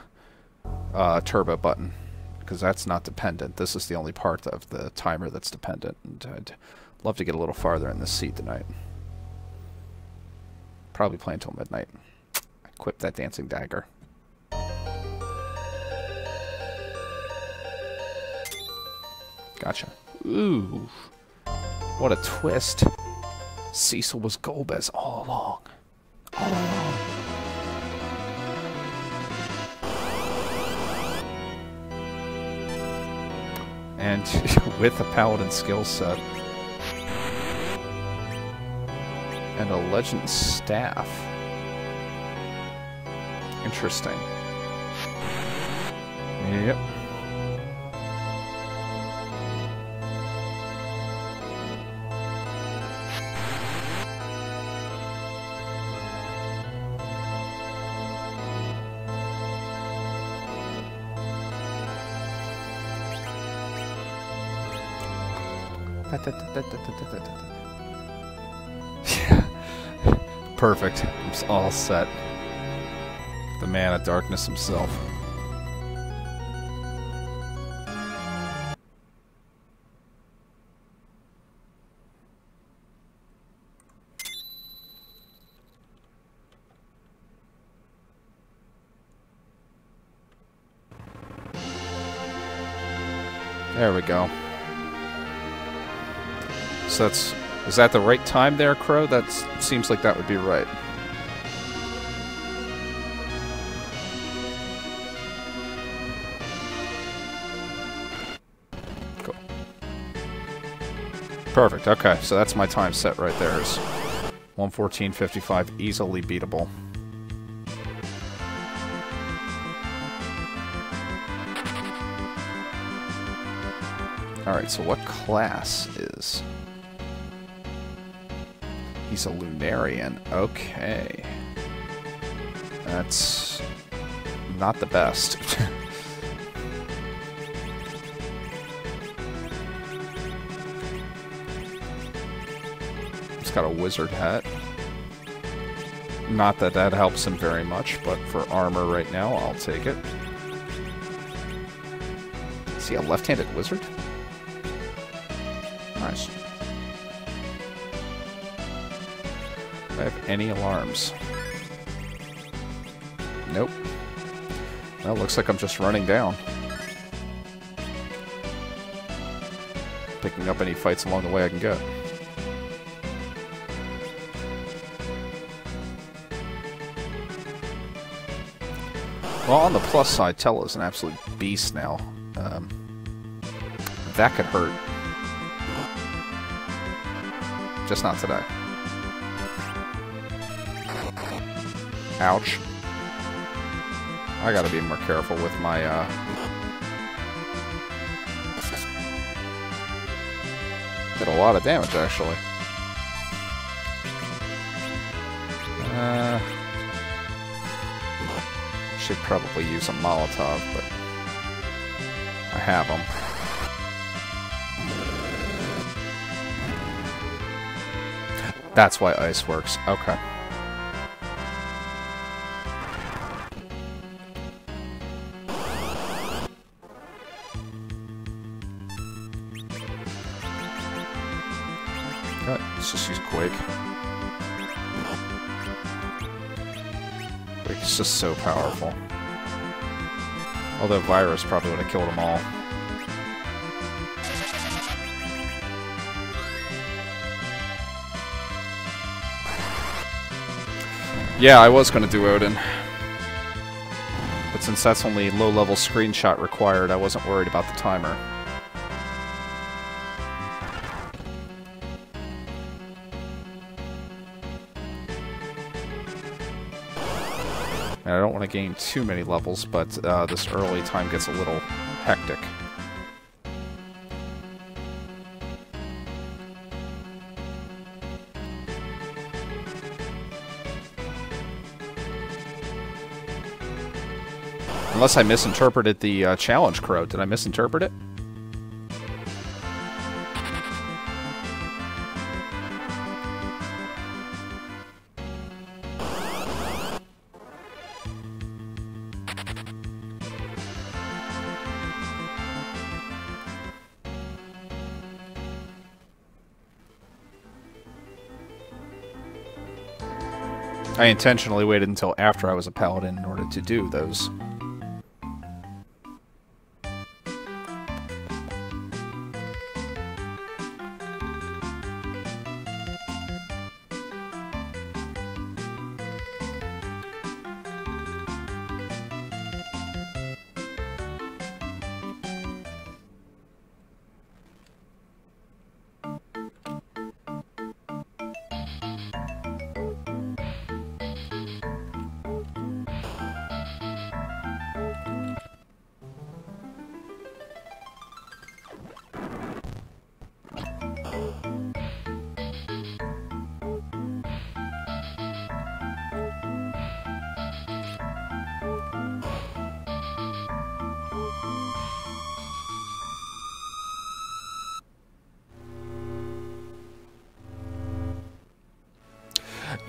turbo button. Because that's not dependent. This is the only part of the timer that's dependent. And I'd love to get a little farther in this seat tonight. Probably play until midnight. Equip that dancing dagger. Gotcha. Ooh. What a twist. Cecil was Golbez all along. All along. And with a paladin skill set. And a legend staff. Interesting. Yep. Perfect. It's all set. The man of darkness himself. There we go. So that's... Is that the right time there, Crow? That seems like that would be right. Cool. Perfect. Okay, so that's my time set right there. Is 1:14:55, easily beatable. Alright, so what class is... He's a Lunarian. Okay. That's... not the best. He's got a wizard hat. Not that that helps him very much, but for armor right now, I'll take it. Is he a left-handed wizard? Nice. Do I have any alarms? Nope. Well, looks like I'm just running down. Picking up any fights along the way I can get. Well, on the plus side, Tella's an absolute beast now. That could hurt. Just not today. Ouch. I gotta be more careful with my, did a lot of damage, actually. Should probably use a Molotov, but I have them. That's why ice works. Okay. Okay, let's just use Quake. Quake is just so powerful. Although Virus probably would have killed them all. Yeah, I was going to do Odin. But since that's only low-level screenshot required, I wasn't worried about the timer. And I don't want to gain too many levels, but this early time gets a little hectic. Unless I misinterpreted the challenge, Crow. Did I misinterpret it? I intentionally waited until after I was a paladin in order to do those.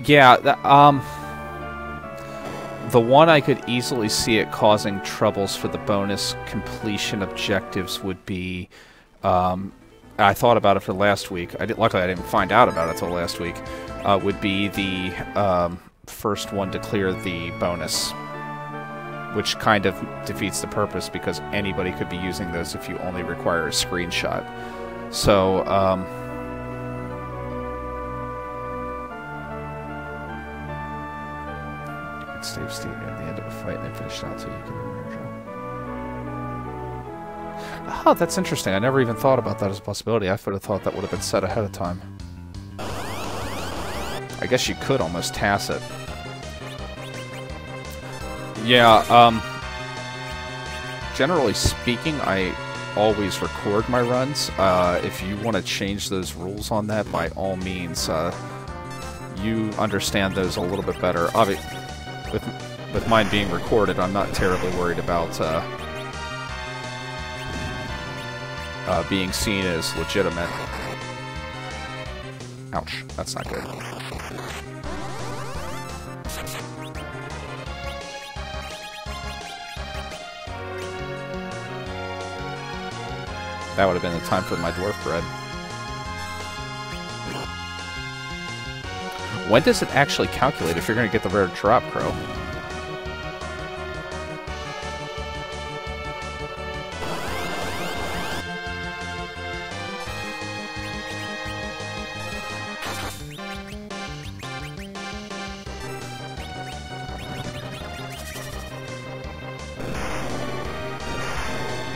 Yeah, the one I could easily see it causing troubles for the bonus completion objectives would be, I thought about it for last week. Luckily, I didn't find out about it until last week. Would be the first one to clear the bonus, which kind of defeats the purpose because anybody could be using those if you only require a screenshot. So, save Steve at the end of a fight and then finish out so you can emerge. Oh, that's interesting. I never even thought about that as a possibility. I would have thought that would have been set ahead of time. I guess you could almost TAS it. Yeah, generally speaking, I always record my runs. If you want to change those rules on that, by all means, you understand those a little bit better. Obviously, with mine being recorded, I'm not terribly worried about being seen as legitimate. Ouch, that's not good. That would have been the time for my dwarf bread. When does it actually calculate if you're going to get the rare drop, Crow?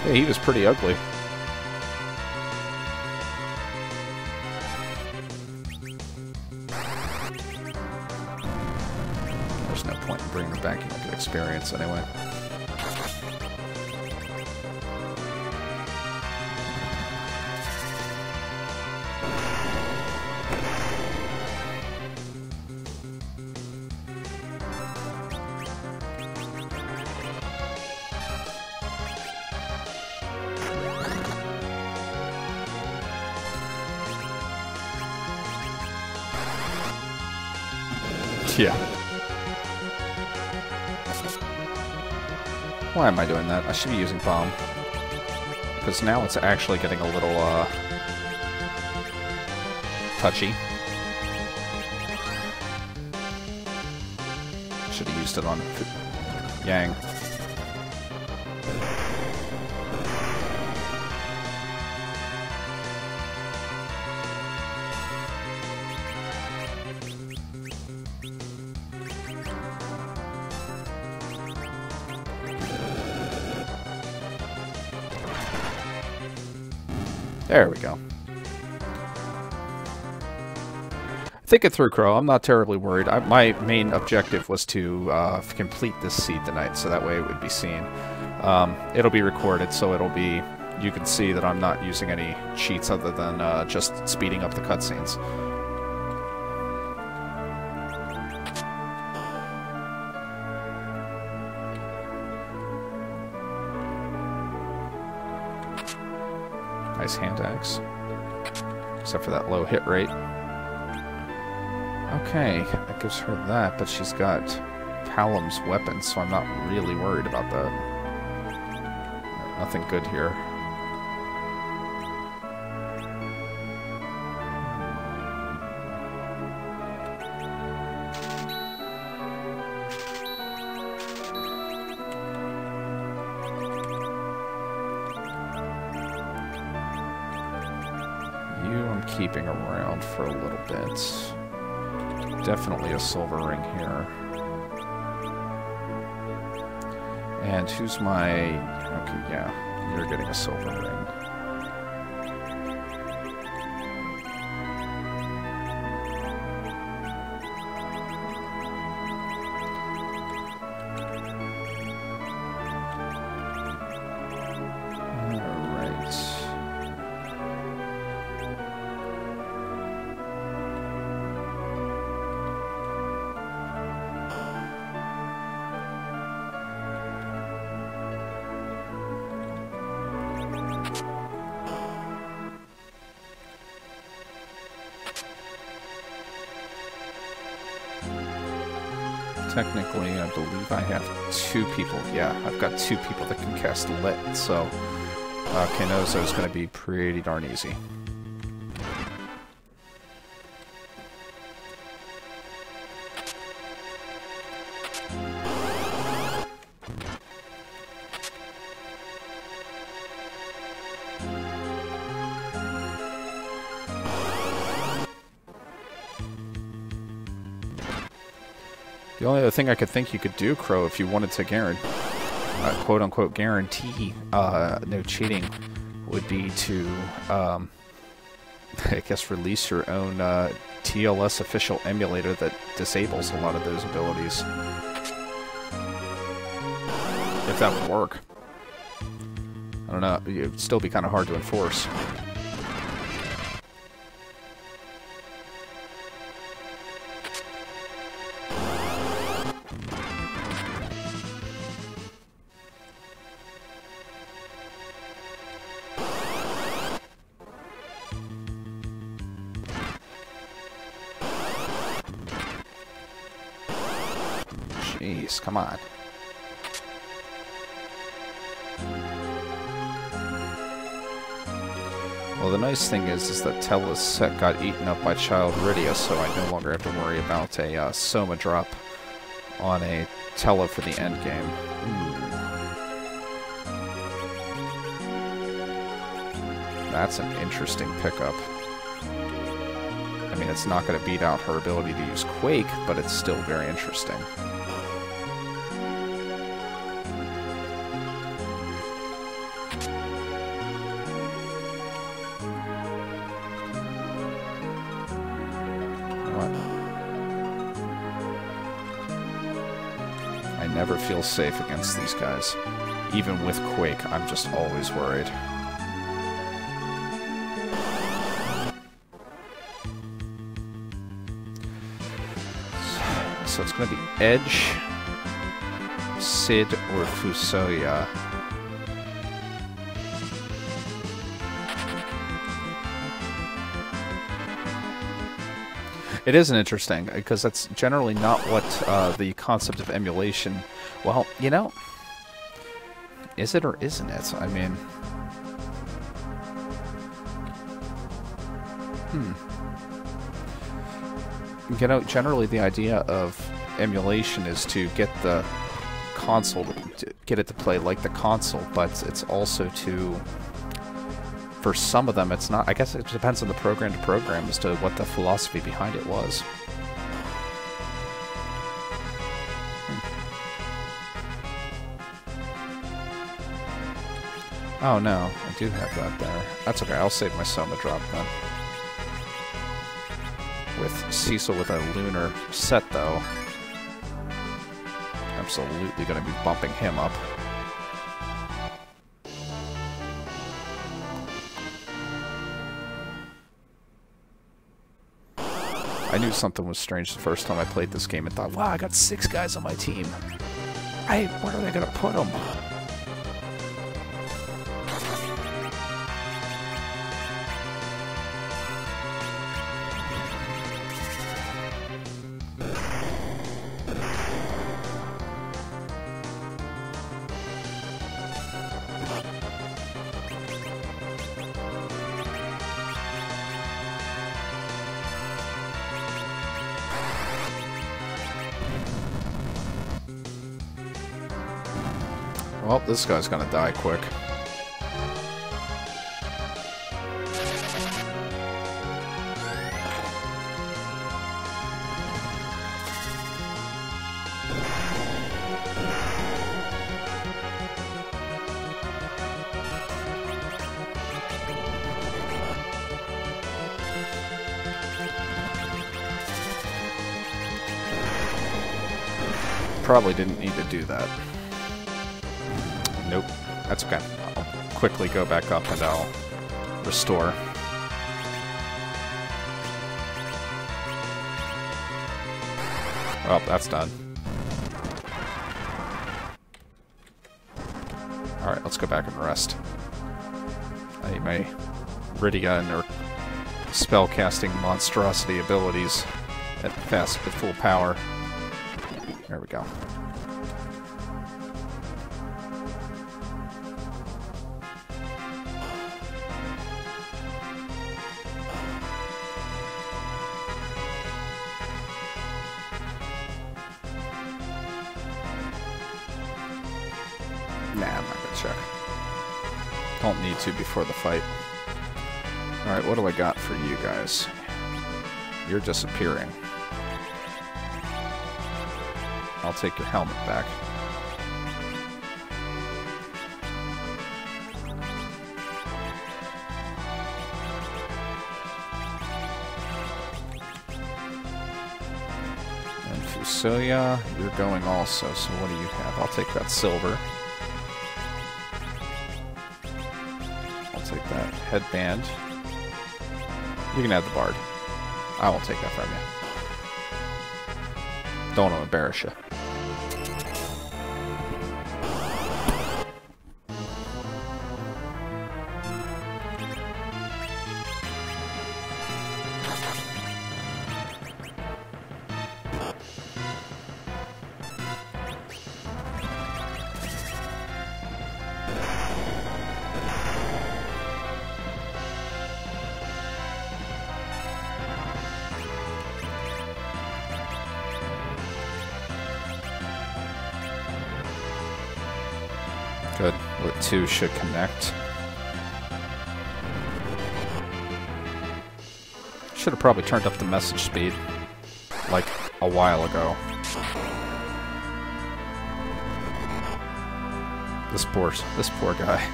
Yeah, he was pretty ugly. There's no point in bringing her back. You don't get experience anyway. Yeah. Why am I doing that? I should be using bomb. Because now it's actually getting a little, touchy. Should have used it on Yang. There we go. Think it through, Crow. I'm not terribly worried. My main objective was to complete this seed tonight, so that way it would be seen. It'll be recorded, so it'll be... You can see that I'm not using any cheats other than just speeding up the cutscenes. Nice hand axe. Except for that low hit rate. Okay, that gives her that, but she's got Callum's weapon, so I'm not really worried about that. Nothing good here. Keeping around for a little bit. Definitely a silver ring here. And who's my... Okay, yeah, you're getting a silver ring. technically, I believe I have 2 people. Yeah, I've got 2 people that can cast Lit, so Kenozo is going to be pretty darn easy. The only other thing I could think you could do, Crow, if you wanted to quote-unquote guarantee no cheating, would be to, I guess, release your own TLS official emulator that disables a lot of those abilities. If that would work. I don't know, it would still be kind of hard to enforce. Jeez, come on. Well, the nice thing is that Tella's set got eaten up by Child Rydia, so I no longer have to worry about a Soma drop on a Tella for the endgame. That's an interesting pickup. I mean, it's not going to beat out her ability to use Quake, but it's still very interesting. I never feel safe against these guys. Even with Quake, I'm just always worried. So it's going to be Edge, Sid, or Fusoya. It isn't interesting, because that's generally not what the concept of emulation... Well, you know, is it or isn't it? I mean... You know, generally the idea of emulation is to get the console, to get it to play like the console, but it's also to... For some of them, it's not... I guess it depends on the program to program as to what the philosophy behind it was. Oh no, I do have that there. That's okay, I'll save my Soma drop then. With Cecil with a lunar set, though, absolutely going to be bumping him up. I knew something was strange the first time I played this game and thought, wow, I got 6 guys on my team. Where are they going to put them? Well, this guy's gonna die quick. Probably didn't need to do that. Nope, that's okay. I'll quickly go back up and I'll restore. Well, that's done. Alright, let's go back and rest. I need my Rydia or spellcasting monstrosity abilities at full power. There we go. Nah, I'm not gonna check. Don't need to before the fight. Alright, what do I got for you guys? You're disappearing. I'll take your helmet back. And Fusoya, you're going also, so what do you have? I'll take that silver. I'll take that headband. You can have the bard. I won't take that from you. Don't want to embarrass you. Good. The two should connect. Should have probably turned up the message speed, like a while ago. This poor guy.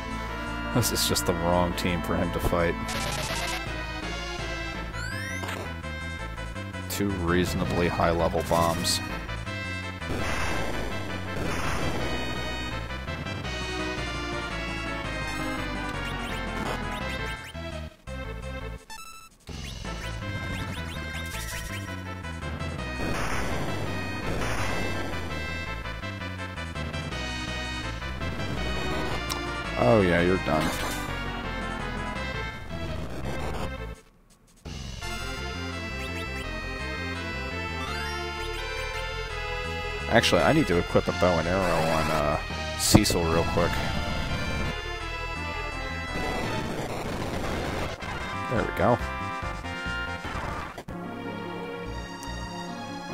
This is just the wrong team for him to fight. Two reasonably high-level bombs. Oh yeah, you're done. Actually, I need to equip a bow and arrow on Cecil real quick. There we go.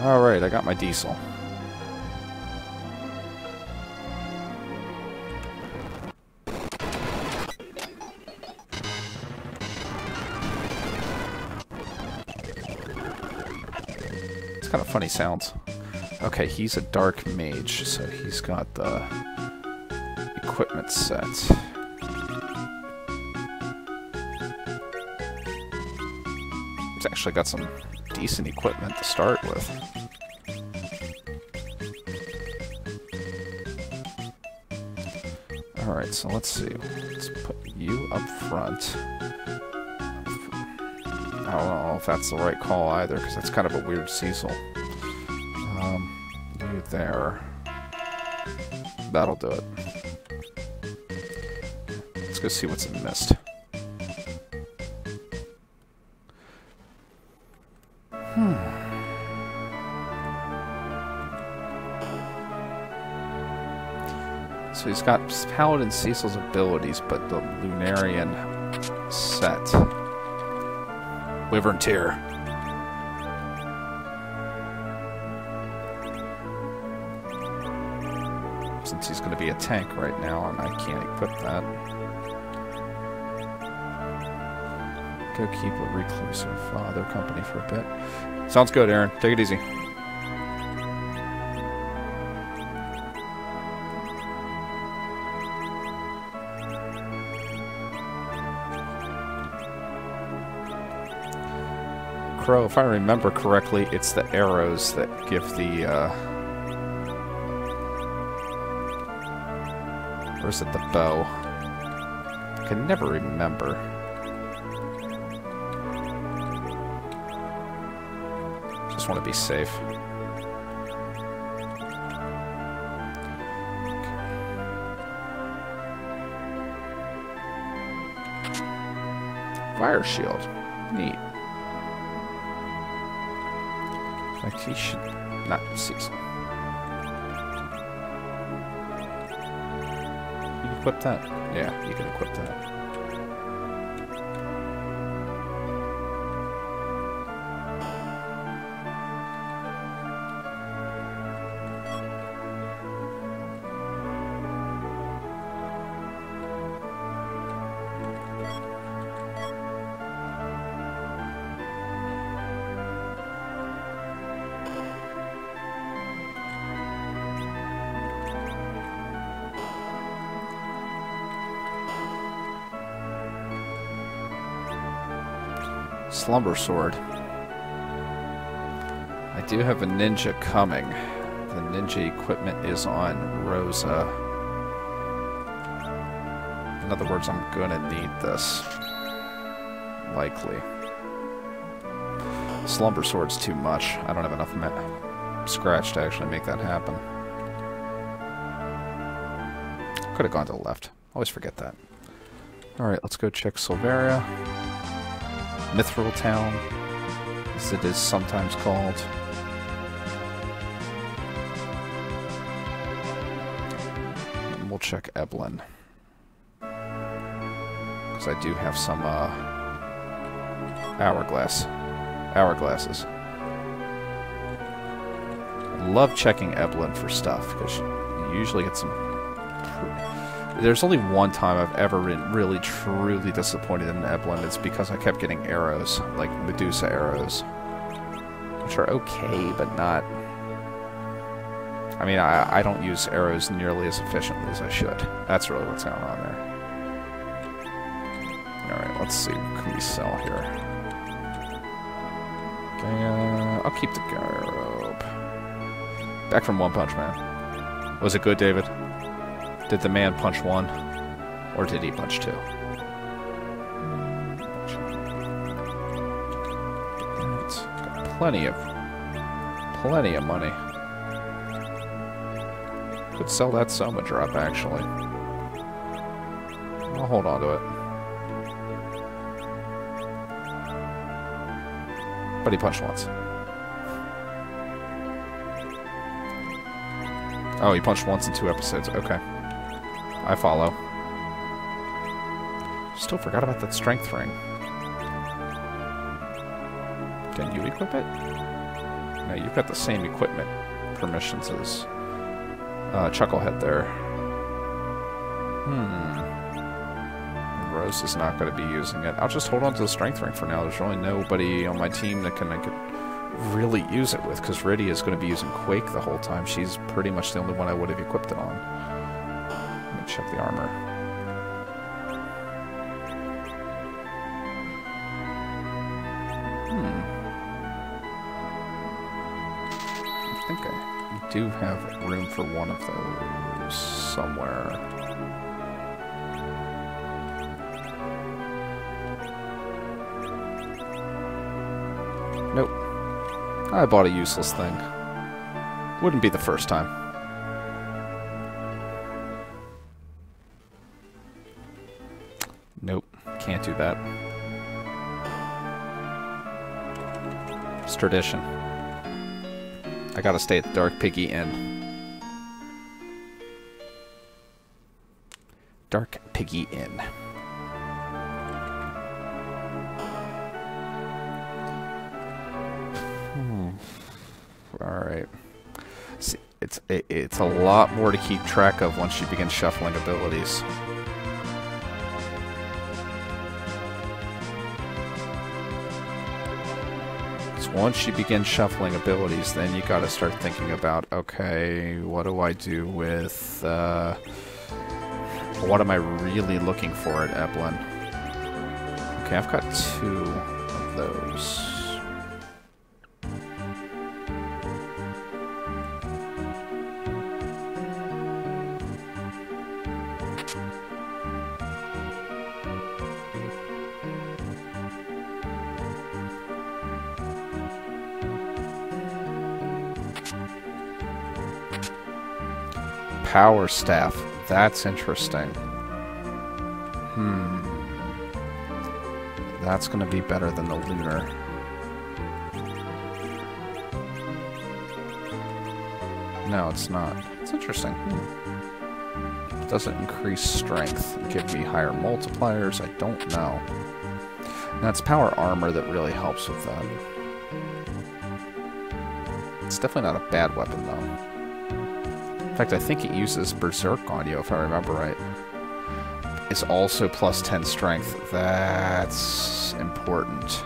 Alright, I got my diesel. Kind of funny sounds. Okay, he's a dark mage, so he's got the equipment set. He's actually got some decent equipment to start with. Alright, so let's see. Let's put you up front. I don't know if that's the right call either, because that's kind of a weird Cecil. You there. That'll do it. Let's go see what's in the mist. So he's got Paladin Cecil's abilities, but the Lunarian set. Wyvern Tear. Since he's going to be a tank right now, and I can't equip that. Go keep a reclusive father company for a bit. Sounds good, Aaron. Take it easy. Crow, if I remember correctly, it's the arrows that give the, or is it the bow? I can never remember. Just want to be safe. Fire shield. Neat. In fact, he should not see some. equip that? Yeah, you can equip that. Slumber Sword. I do have a ninja coming. The ninja equipment is on Rosa. In other words, I'm gonna need this. Likely. Slumber Sword's too much. I don't have enough scratch to actually make that happen. Could have gone to the left. Always forget that. Alright, let's go check Silveria. Mithril Town, as it is sometimes called. And we'll check Eblin. Because I do have some hourglasses. Love checking Eblin for stuff, because you usually get some... There's only one time I've ever been really, truly disappointed in Eblin. It's because I kept getting arrows, like Medusa arrows. Which are okay, but not... I mean, I don't use arrows nearly as efficiently as I should. That's really what's going on there. Alright, let's see. What can we sell here? Okay, I'll keep the garrobe. Back from One Punch Man. Was it good, David? Did the man punch one? Or did he punch two? It's got plenty of money. Could sell that Soma drop, actually. I'll hold on to it. But he punched once. Oh, he punched once in 2 episodes. Okay. I follow. Still forgot about that strength ring. Can you equip it? No, you've got the same equipment permissions as Chucklehead there. Rose is not going to be using it. I'll just hold on to the strength ring for now. There's really nobody on my team that can really use it with, because Rydia is going to be using Quake the whole time. She's pretty much the only one I would have equipped it on. Check the armor. I think I do have room for one of those somewhere. Nope. I bought a useless thing. Wouldn't be the first time. Nope, can't do that. It's tradition. I gotta stay at the Dark Piggy Inn. Dark Piggy Inn. Alright. See, it's a lot more to keep track of once you begin shuffling abilities. Once you begin shuffling abilities, then you gotta start thinking about, okay, what do I do with, what am I really looking for at Eblin? Okay, I've got 2 of those. Power Staff. That's interesting. That's going to be better than the Lunar. No, it's not. It's interesting. Does it increase strength? Give me higher multipliers? I don't know. Now, it's power armor that really helps with that. It's definitely not a bad weapon, though. In fact, I think it uses Berserk on you, if I remember right. It's also plus 10 strength. That's important.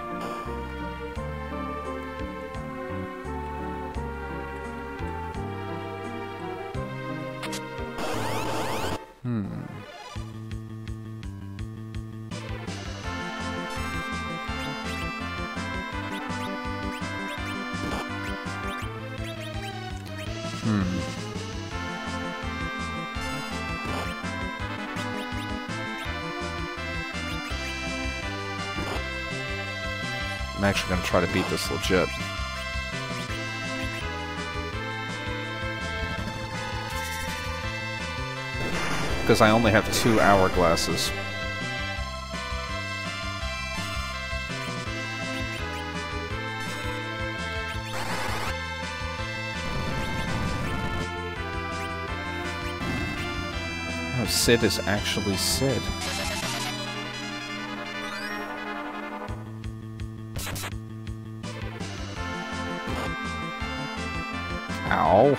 I'm actually going to try to beat this legit. Because I only have 2 hourglasses. Oh, Sid is actually Sid. Ow.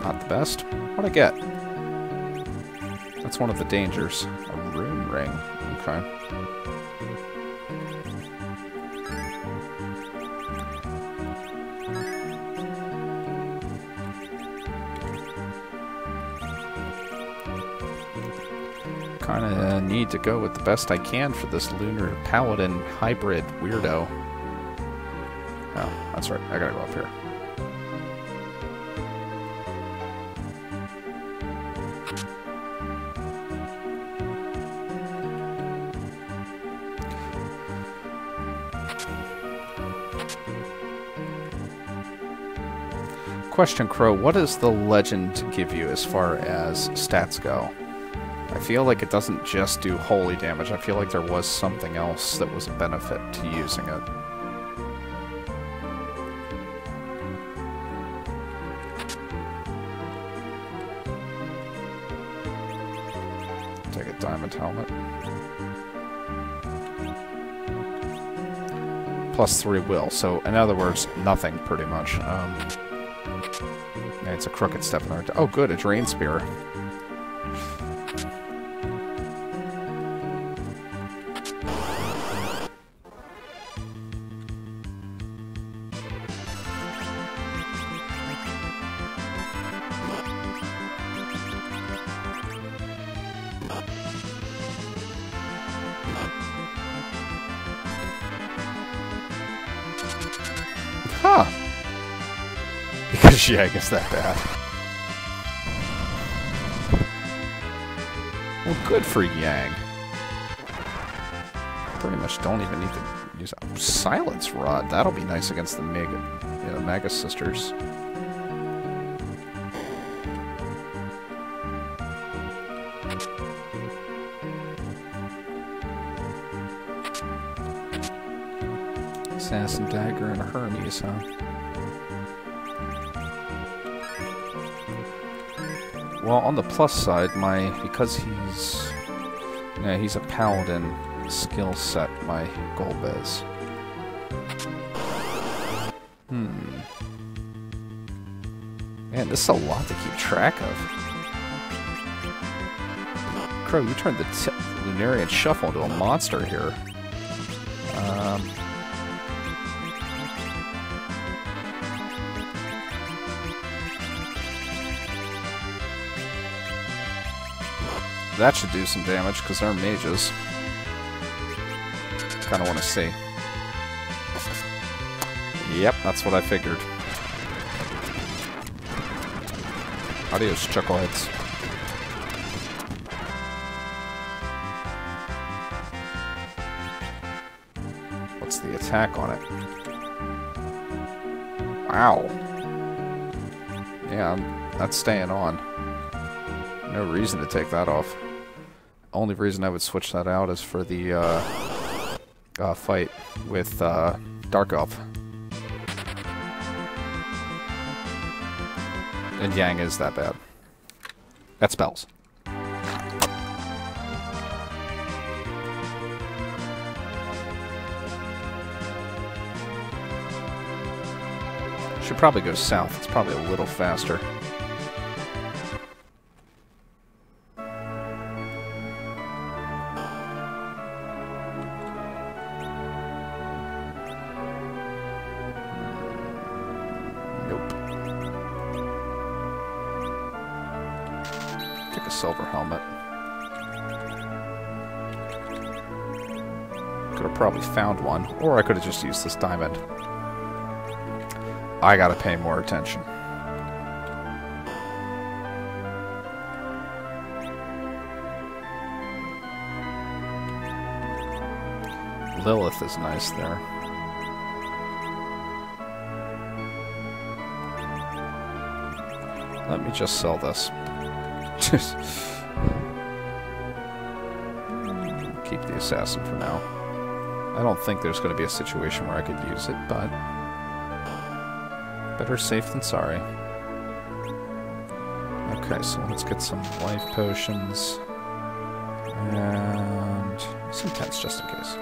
Not the best. What'd I get? That's one of the dangers. A rune ring. Okay. Kinda need to go with the best I can for this Lunar Paladin hybrid weirdo. Oh, that's right. I gotta go up here. Question, Crow, what does the legend give you as far as stats go? I feel like it doesn't just do holy damage. I feel like there was something else that was a benefit to using it. Take a diamond helmet. +3 will, so in other words, nothing pretty much. Yeah, it's a crooked step in our... Oh good, a drain spear. Huh. Because Yang is that bad. Well, good for Yang. Pretty much don't even need to use a silence rod. That'll be nice against the Mega Sisters. Assassin Dagger and a Hermes, huh? Well, on the plus side, because he's a paladin skill set, my Golbez. Man, this is a lot to keep track of. Crow, you turned the Lunarian Shuffle into a monster here. That should do some damage, because they're mages. Kind of want to see. Yep, that's what I figured. Adios, chuckleheads. What's the attack on it? Wow. Yeah, that's staying on. No reason to take that off. Only reason I would switch that out is for the fight with Dark Elf. And Yang is that bad. At spells. Should probably go south. It's probably a little faster. Nope. Take a silver helmet. Could have probably found one, or I could have just used this diamond. I gotta pay more attention. Lilith is nice there. Let me just sell this. Keep the assassin for now. I don't think there's going to be a situation where I could use it, but better safe than sorry. Okay, so let's get some life potions. And some tents just in case.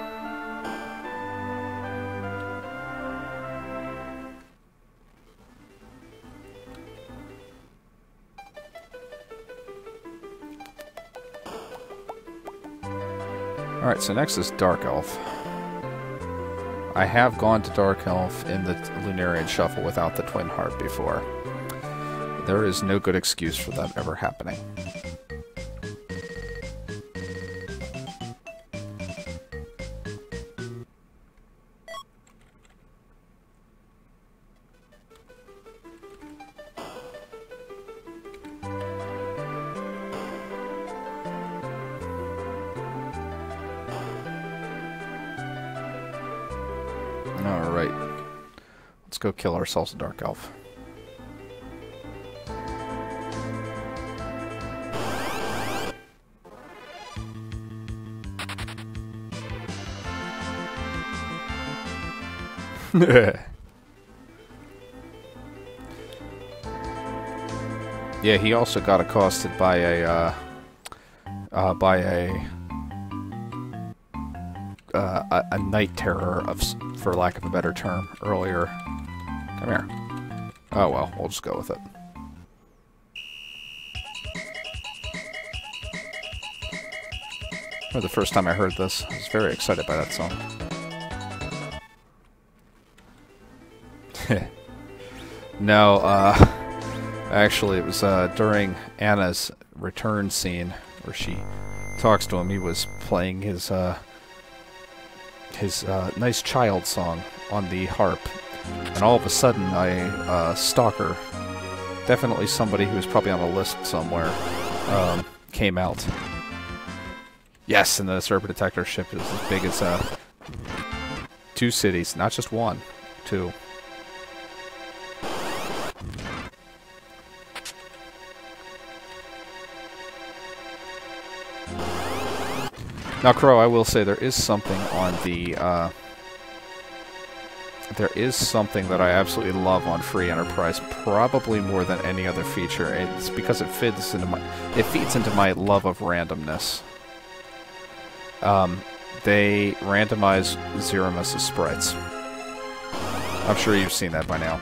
Alright, so next is Dark Elf. I have gone to Dark Elf in the Lunarian Shuffle without the Twin Heart before. There is no good excuse for that ever happening. Alright. Let's go kill ourselves a Dark Elf. Yeah, he also got accosted by a night terror, for lack of a better term, earlier. Come here. Oh well, we'll just go with it. For the first time I heard this, I was very excited by that song. No, actually it was during Anna's return scene where she talks to him. He was playing his nice child song on the harp, and all of a sudden a stalker, definitely somebody who was probably on a list somewhere, came out. Yes, and the Serpent Detector ship is as big as 2 cities, not just 1, 2. Now, Crow, I will say there is something on the, there is something that I absolutely love on Free Enterprise, probably more than any other feature. It's because it feeds into my love of randomness. They randomize Zeramus' sprites. I'm sure you've seen that by now.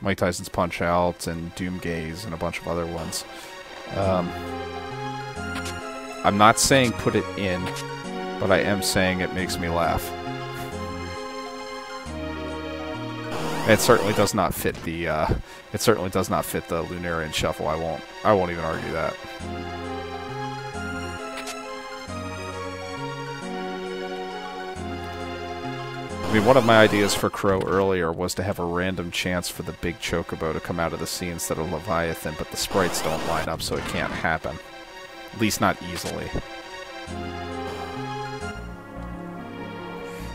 Mike Tyson's Punch-Out and Doomgaze and a bunch of other ones. I'm not saying put it in, but I am saying it makes me laugh. It certainly does not fit the Lunarian Shuffle. I won't even argue that. I mean, one of my ideas for Crow earlier was to have a random chance for the big Chocobo to come out of the sea instead of Leviathan, but the sprites don't line up, so it can't happen. At least not easily.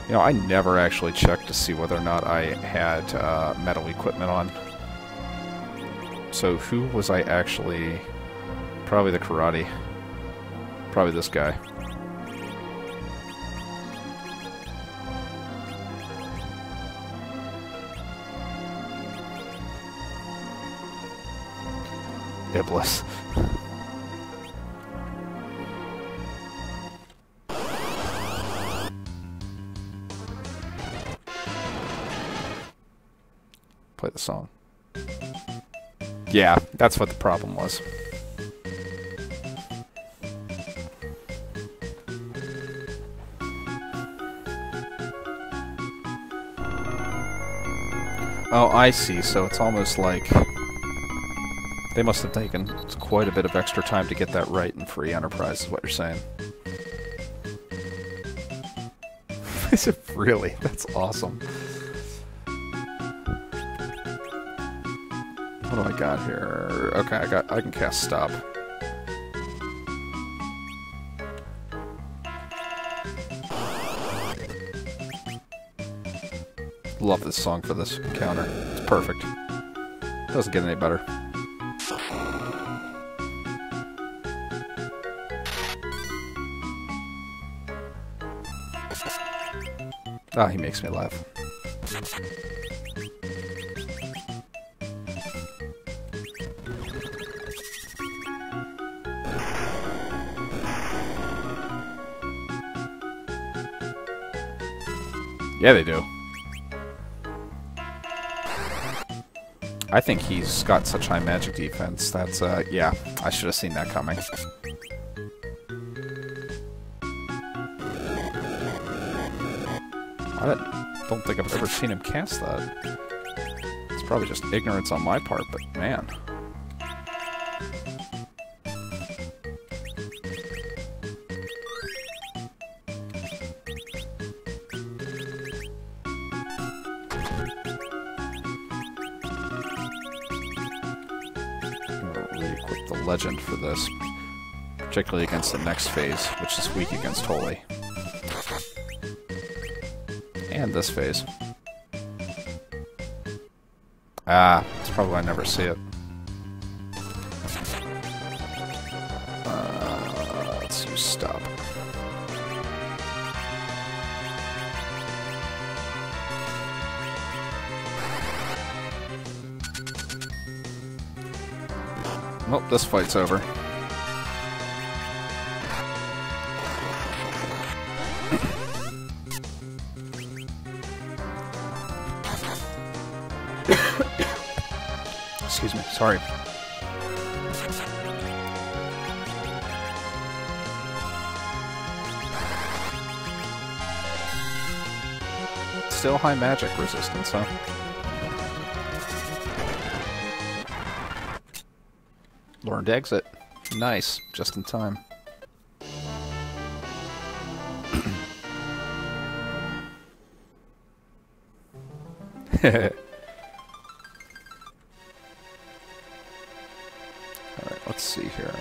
You know, I never actually checked to see whether or not I had metal equipment on. So who was I actually... Probably the karate. Probably this guy. Iblis. Play the song. Yeah, that's what the problem was. Oh, I see. So it's almost like they must have taken quite a bit of extra time to get that right in free enterprise, is what you're saying. Is it really? That's awesome. What do I got here? Okay, I can cast stop. Love this song for this encounter. It's perfect. Doesn't get any better. Ah, he makes me laugh. Yeah, they do. I think he's got such high magic defense. That's, yeah, I should have seen that coming. I don't think I've ever seen him cast that. It's probably just ignorance on my part, but man. Re-equip the legend for this, particularly against the next phase, which is weak against Holy. And this phase. Ah, that's probably why I never see it. Let's use stop. Well, this fight's over. Excuse me, sorry. Still high magic resistance, huh? Learned exit. Nice, just in time. Alright, let's see here.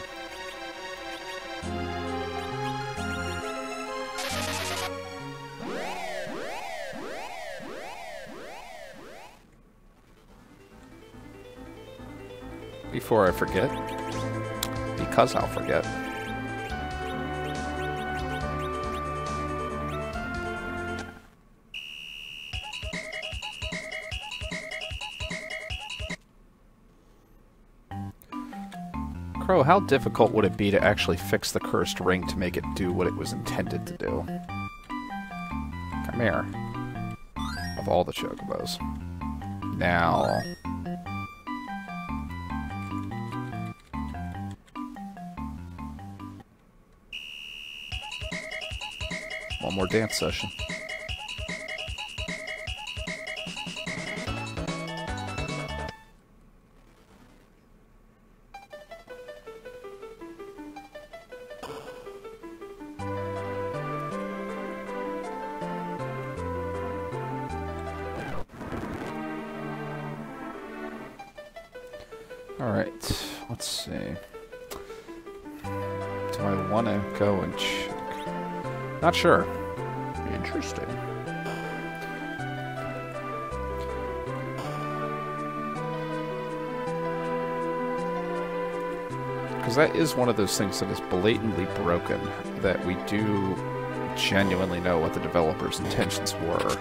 Before I forget, because I'll forget. Crow, how difficult would it be to actually fix the cursed ring to make it do what it was intended to do? Come here. Of all the chocobos. Now... one more dance session. Alright, let's see. Do I want to go and check? Not sure. Interesting. Because that is one of those things that is blatantly broken, that we do genuinely know what the developers' intentions were.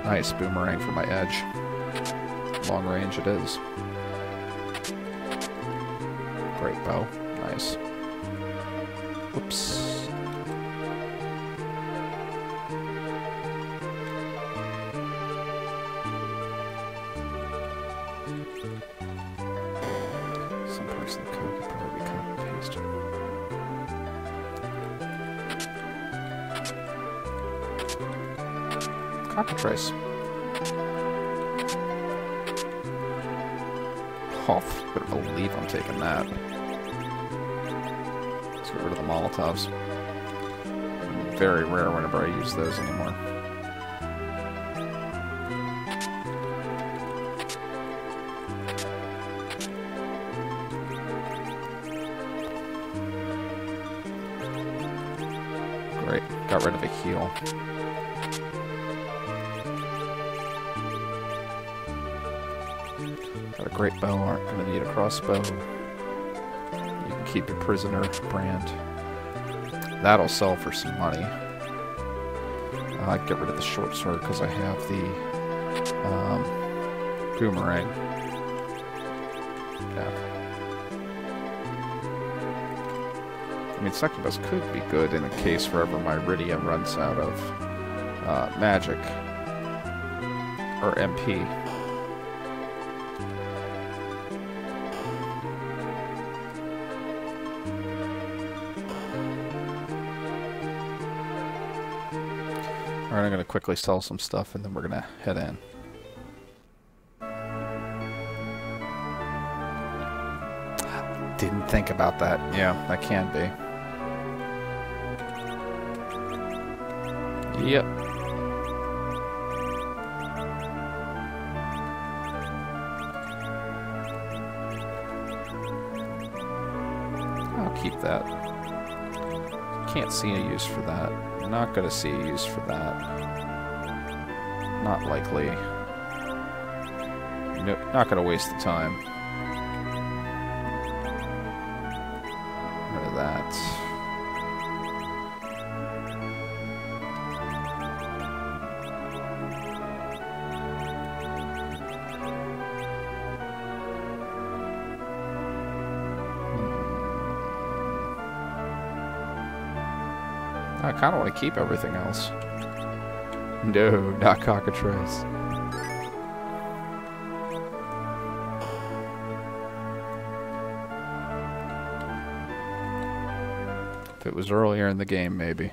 Nice boomerang for my edge. long range it is. Great bow. Nice. Whoops. Some parts of the code could probably be cut and pasted. Cockatrice. Oh, I better believe I'm taking that. Let's get rid of the Molotovs. Very rare whenever I use those anymore. Great, got rid of a heal. Got a great bow, aren't gonna need a crossbow. You can keep your prisoner brand. That'll sell for some money. I'd get rid of the short sword because I have the boomerang. Yeah. I mean, succubus could be good in a case wherever my Iridium runs out of magic or MP. Alright, I'm going to quickly sell some stuff and then we're going to head in. Didn't think about that. Yeah, that can be. Yep. I'll keep that. Can't see a use for that. Not gonna see a use for that. Not likely. Nope, not gonna waste the time. Rid of that. I kind of want to keep everything else. No, not cockatrice. If it was earlier in the game, maybe.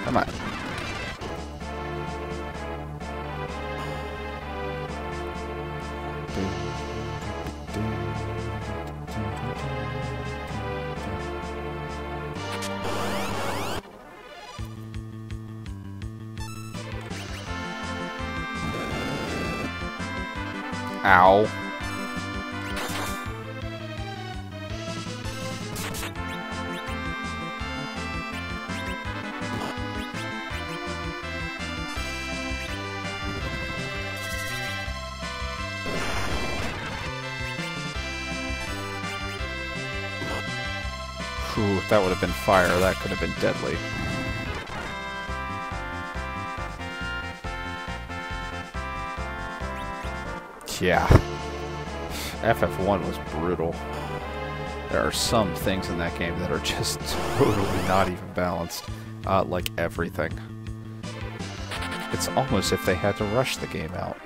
Come on. Ow. Ooh, if that would have been fire, that could have been deadly. Yeah. FF1 was brutal. There are some things in that game that are just totally not even balanced. Like everything. It's almost if they had to rush the game out.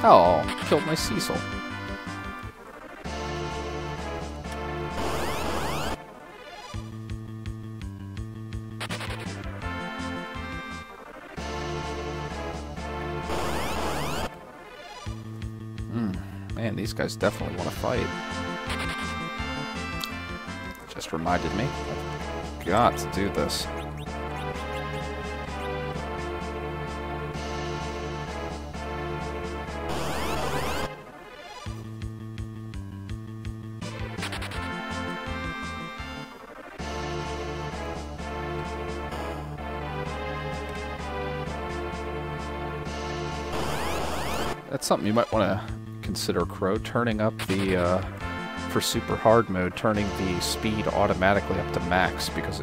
Oh, killed my Cecil. Man, these guys definitely want to fight. Just reminded me, I've got to do this. That's something you might want to consider, Crow, turning up the, for super hard mode, turning the speed automatically up to max, because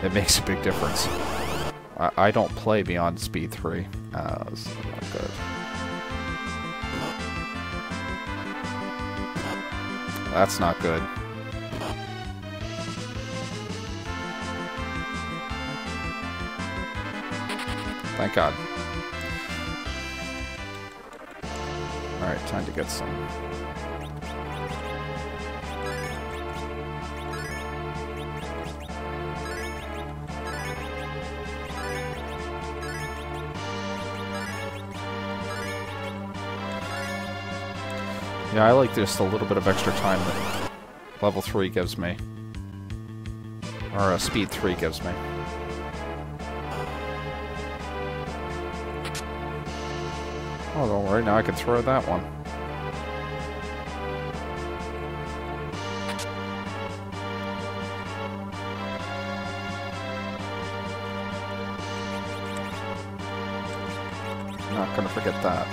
it makes a big difference. I don't play beyond speed 3. This is not good. That's not good. Thank God. Alright, time to get some. Yeah, I like just a little bit of extra time that level 3 gives me. Or speed 3 gives me. Oh, don't worry, now I can throw that one. Not gonna forget that.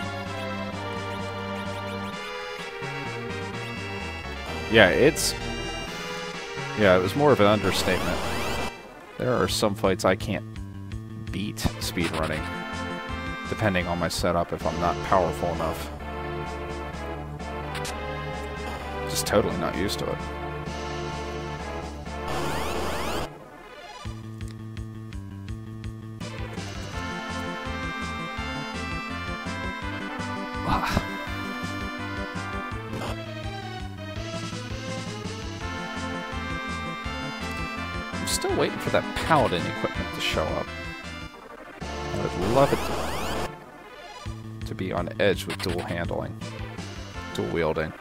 Yeah, it was more of an understatement. There are some fights I can't beat speedrunning, depending on my setup, if I'm not powerful enough. Just totally not used to it. I'm still waiting for that paladin equipment to show up. I would love it to be on edge with dual handling, dual wielding.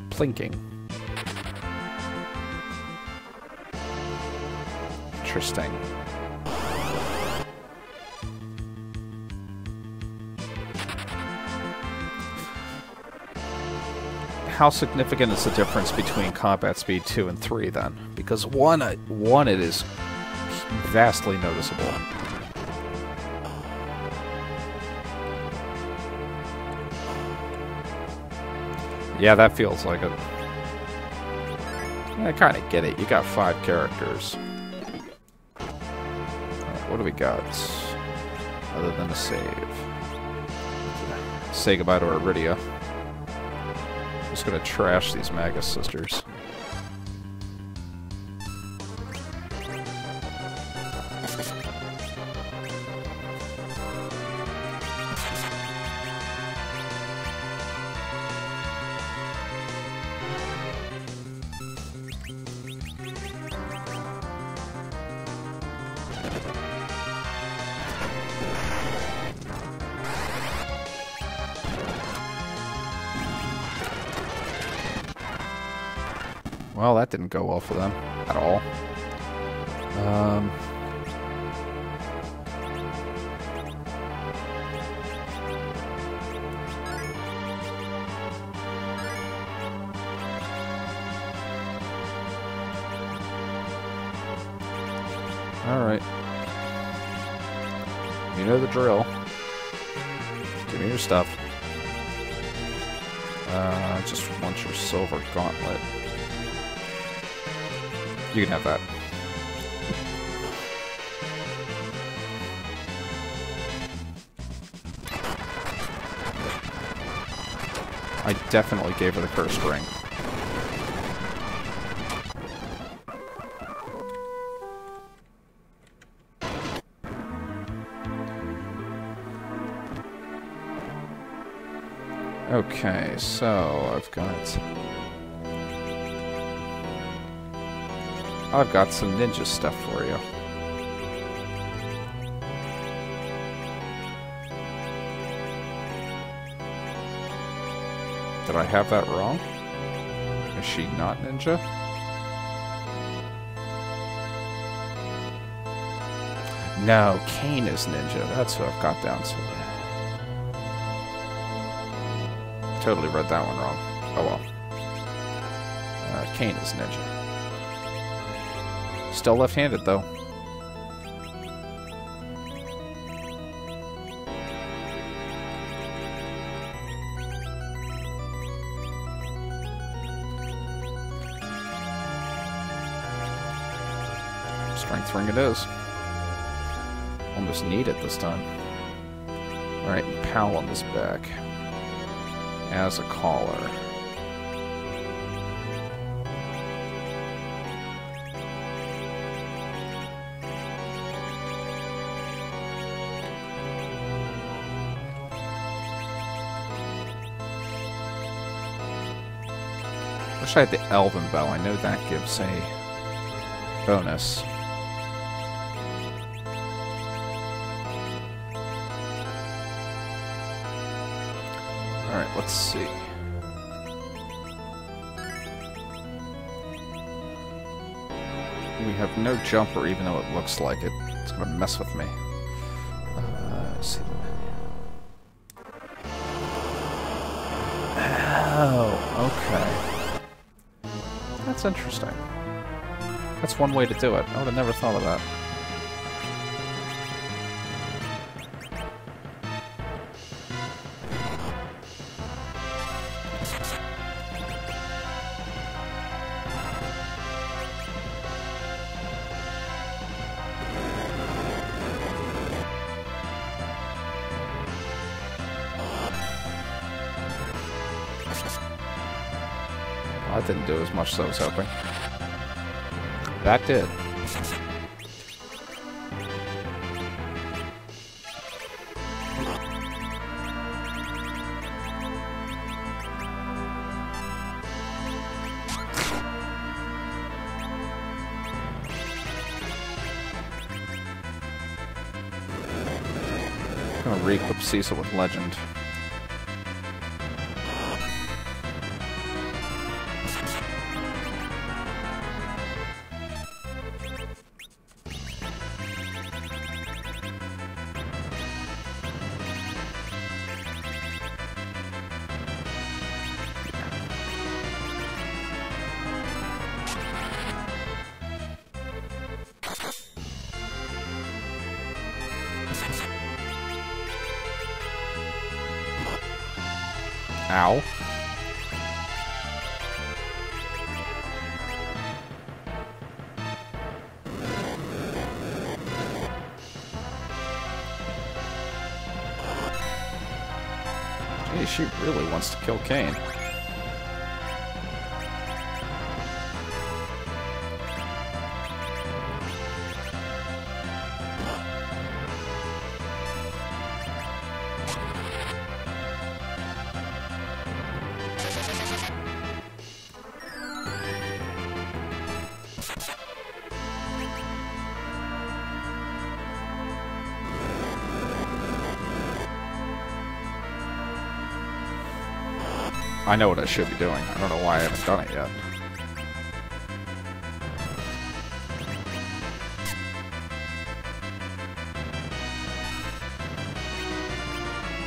Plinking. Interesting. How significant is the difference between combat speed 2 and 3 then? Because one it is vastly noticeable. Yeah, that feels like it. I kind of get it. You got 5 characters. What do we got? Other than a save. Say goodbye to Iridia. Just gonna trash these Magus sisters. Well, that didn't go well for them at all. Alright. You know the drill. Give me your stuff. I just want your silver gauntlet. You can have that. I definitely gave her the cursed ring. Okay, so I've got some ninja stuff for you. Did I have that wrong? Is she not ninja? No, Kane is ninja. That's what I've got down to. Totally read that one wrong. Oh well. Kane is ninja. Still left-handed, though. Strength ring it is. Almost need it this time. Alright, Pal on his back. As a caller. Wish I had the Elven Bow. I know that gives a bonus. Alright, let's see. We have no jumper, even though it looks like it. It's going to mess with me. Let's see. Oh, okay. That's interesting. That's one way to do it. I would have never thought of that. That didn't do as much as I was hoping. That did. I'm gonna re-equip Cecil with Legend. Ow. Gee, she really wants to kill Kane. I know what I should be doing. I don't know why I haven't done it yet.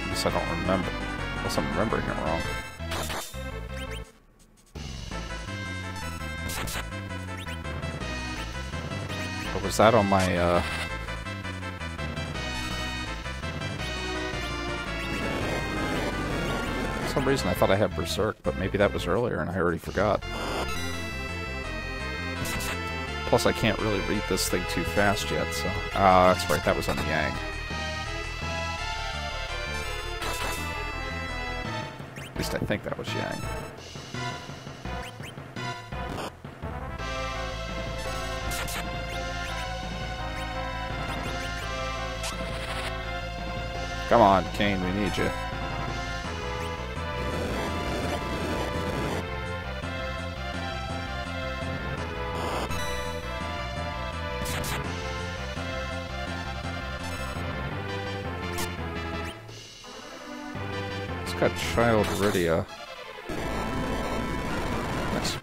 At least I don't remember. Unless I'm remembering it wrong. Or was that on my, For some reason I thought I had Berserk, but maybe that was earlier and I already forgot. Plus I can't really read this thing too fast yet, so... that's right, that was on the Yang. At least I think that was Yang. Come on, Kane, we need you. Got Child Rydia. Nice.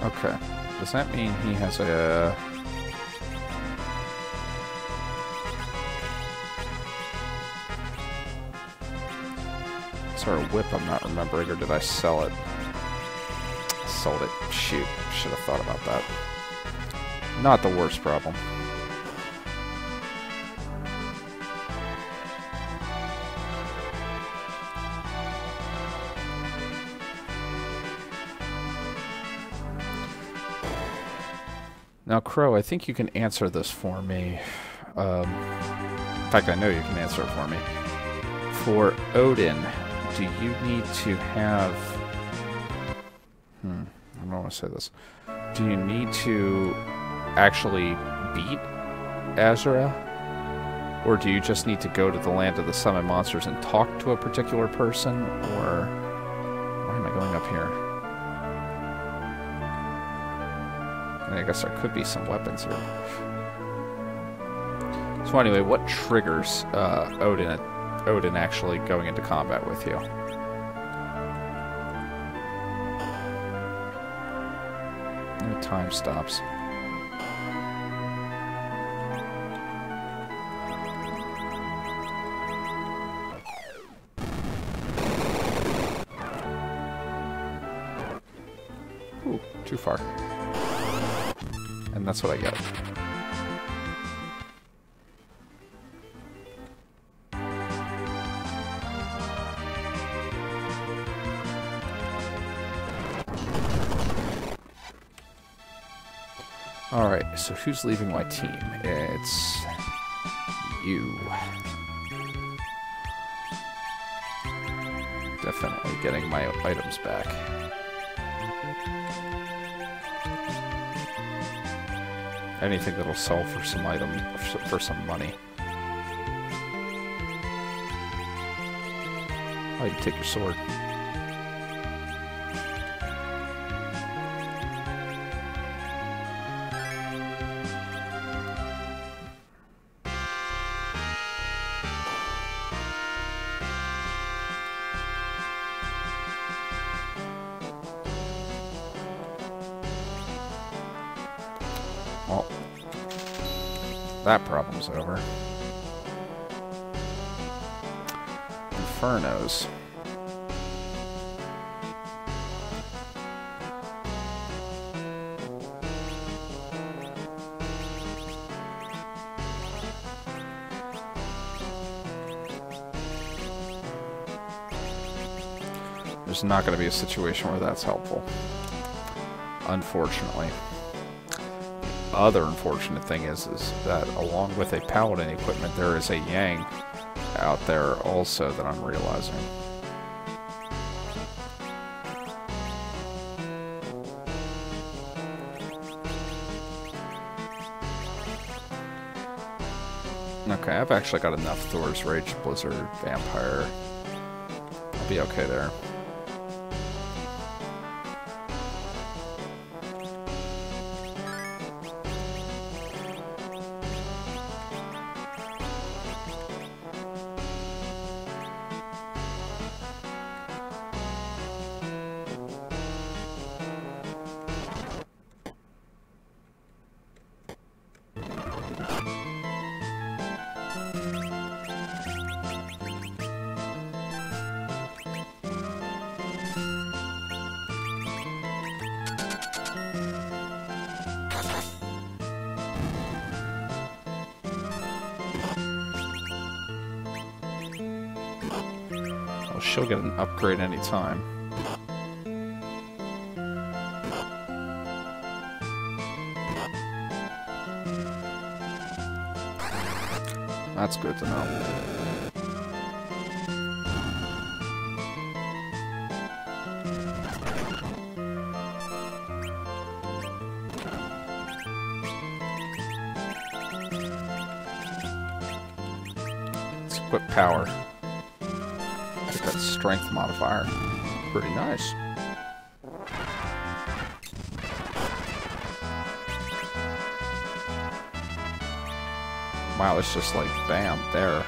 Okay. Does that mean he has a... Is there a whip I'm not remembering, or did I sell it? Sold it. Shoot. Should have thought about that. Not the worst problem. Now, Crow, I think you can answer this for me. In fact, I know you can answer it for me. For Odin, do you need to have... I don't want to say this. Do you need to actually beat Azura? Or do you just need to go to the land of the summon monsters and talk to a particular person? Or... why am I going up here? I guess there could be some weapons here. So anyway, what triggers Odin actually going into combat with you? No time stops. Ooh, too far. And that's what I get. Alright, so who's leaving my team? It's... you. Definitely getting my items back. Anything that'll sell for some item, for some money. Oh, you can take your sword. Well, that problem's over. Infernos. There's not going to be a situation where that's helpful. Unfortunately. Other unfortunate thing is that along with a paladin equipment, there is a Yang out there also that I'm realizing. Okay, I've actually got enough Thor's Rage, Blizzard, Vampire. I'll be okay there. She'll get an upgrade anytime. That's good to know. Let's equip power. That strength modifier. Pretty nice. Wow, it's just like, bam, there.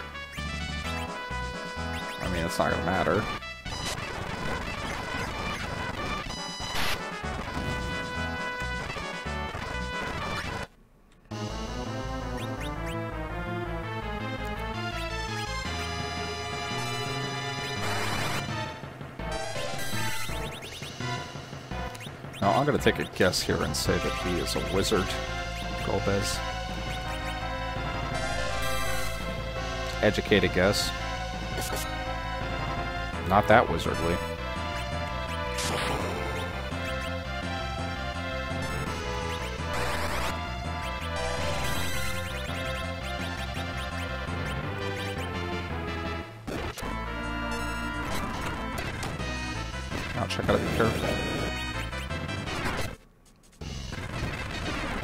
I mean, it's not gonna matter. Now, I'm going to take a guess here and say that he is a wizard, Golbez. Educated guess. Not that wizardly. Now, check out, be careful.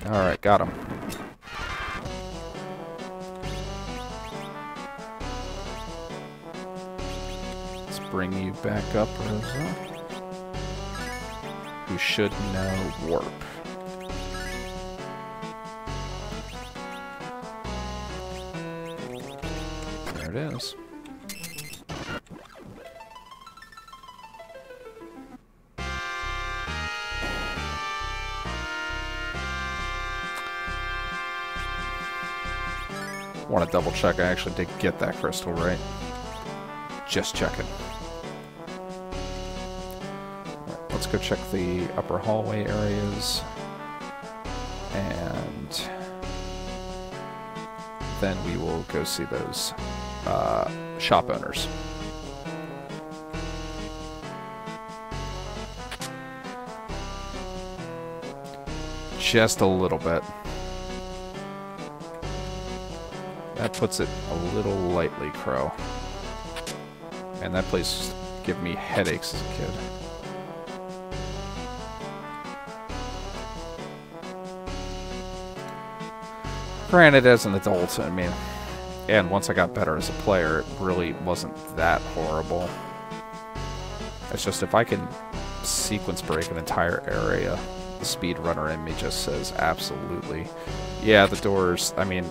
Alright, got him. Let's bring you back up, Rosa. Who should know warp. There it is. Want to double check I actually did get that crystal right. Just checking. Right, let's go check the upper hallway areas. And then we will go see those shop owners. Just a little bit. That puts it a little lightly, Crow. And that place used to give me headaches as a kid. Granted, as an adult, I mean, and once I got better as a player, it really wasn't that horrible. It's just if I can sequence break an entire area, the speedrunner in me just says, absolutely. Yeah, the doors, I mean,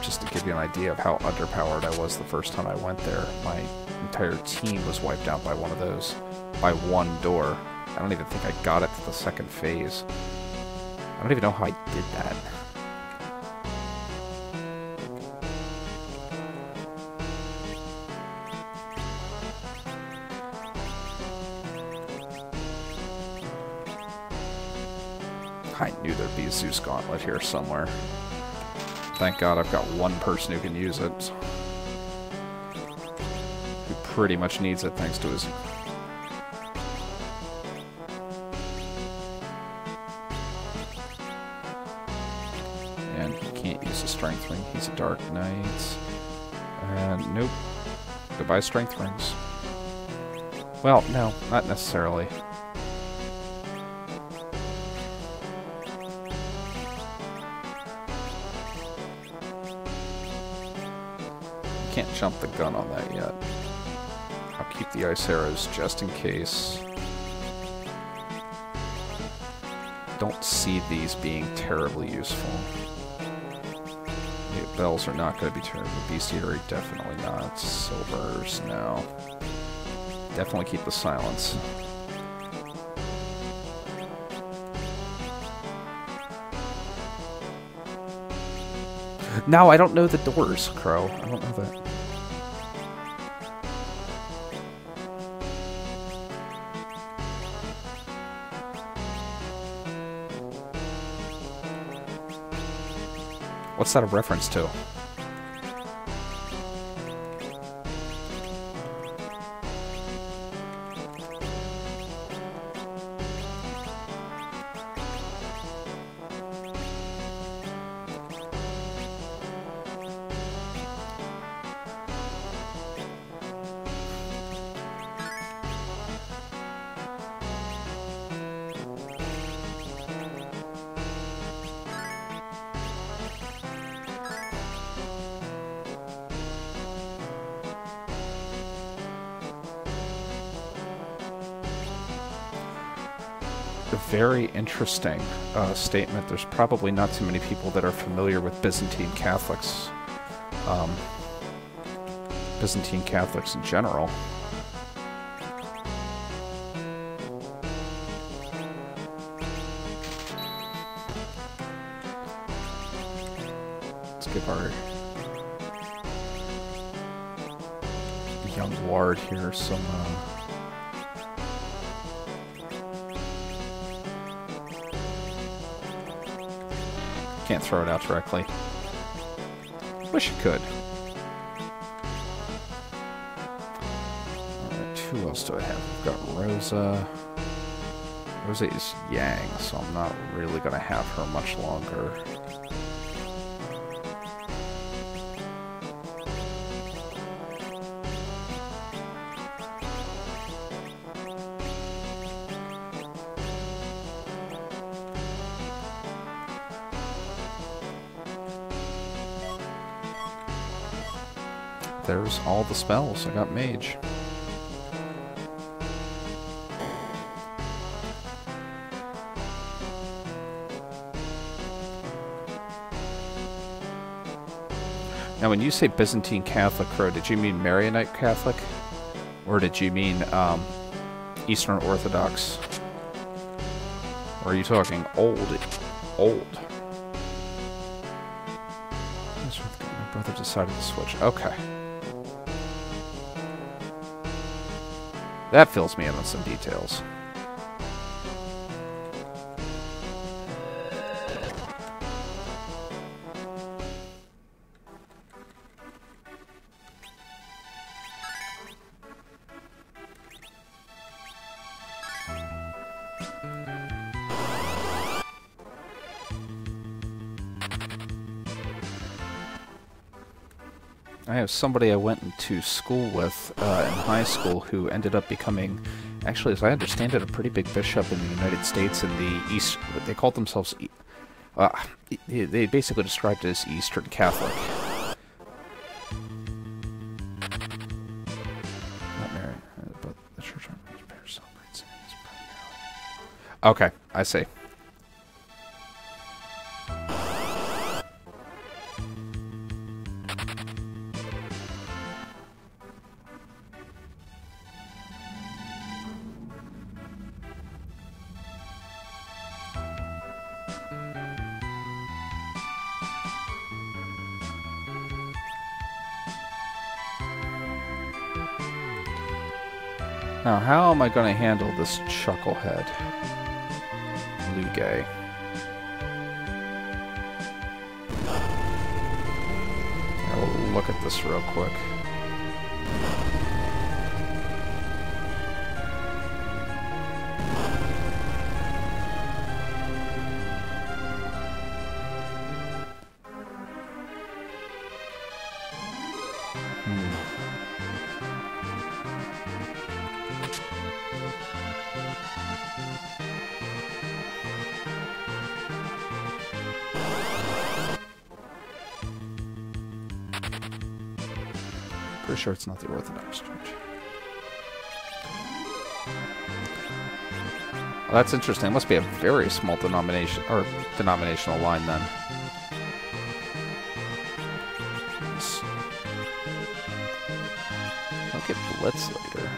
just to give you an idea of how underpowered I was the first time I went there, my entire team was wiped out by one of those. By one door. I don't even think I got it to the second phase. I don't even know how I did that. I knew there'd be a Zeus Gauntlet here somewhere. Thank God I've got one person who can use it. Who pretty much needs it thanks to his... And he can't use a Strength Ring. He's a Dark Knight. And nope. Goodbye Strength Rings. Well, no, not necessarily. Can't jump the gun on that yet. I'll keep the ice arrows just in case. Don't see these being terribly useful. The bells are not going to be terrible. Bestiary, definitely not. Silvers, no. Definitely keep the silence. No, I don't know the doors, Crow. I don't know that. What's that a reference to? Very interesting statement. There's probably not too many people that are familiar with Byzantine Catholics. Byzantine Catholics in general. Let's give our young ward here some can't throw it out directly. Wish you could. Alright, who else do I have? We've got Rosa. Rosa is Yang, so I'm not really going to have her much longer. There's all the spells. I got Mage. Now, when you say Byzantine Catholic, Crow, did you mean Maronite Catholic? Or did you mean Eastern Orthodox? Or are you talking old? Old. My brother decided to switch. Okay. That fills me in on some details. I have somebody I went to school with in high school who ended up becoming, actually, as I understand it, a pretty big bishop in the United States in the East. They called themselves, they basically described it as Eastern Catholic. Not Mary, but the church celebrates it primarily. Okay, I see. Now, how am I going to handle this chucklehead? Lugay. I'll look at this real quick. Pretty sure it's not the Orthodox Church. Well, that's interesting. It must be a very small denomination or denominational line then. I'll get Blitz later.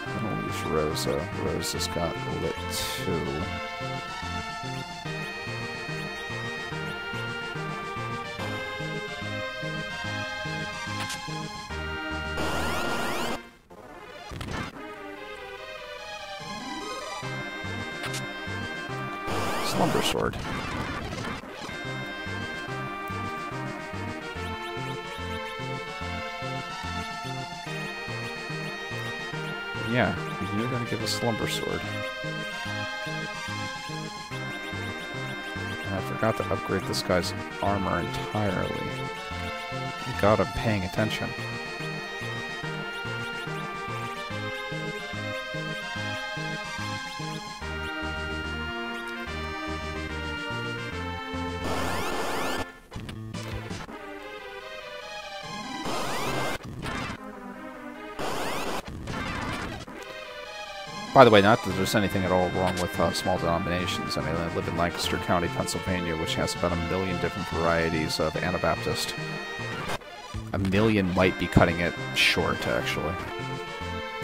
I'm gonna use Rosa. Rosa's got Lit too. Slumber Sword. Yeah, you're gonna give a Slumber Sword. And I forgot to upgrade this guy's armor entirely. Thank God I'm paying attention. By the way, not that there's anything at all wrong with small denominations. I mean, I live in Lancaster County, Pennsylvania, which has about 1 million different varieties of Anabaptist. 1 million might be cutting it short, actually.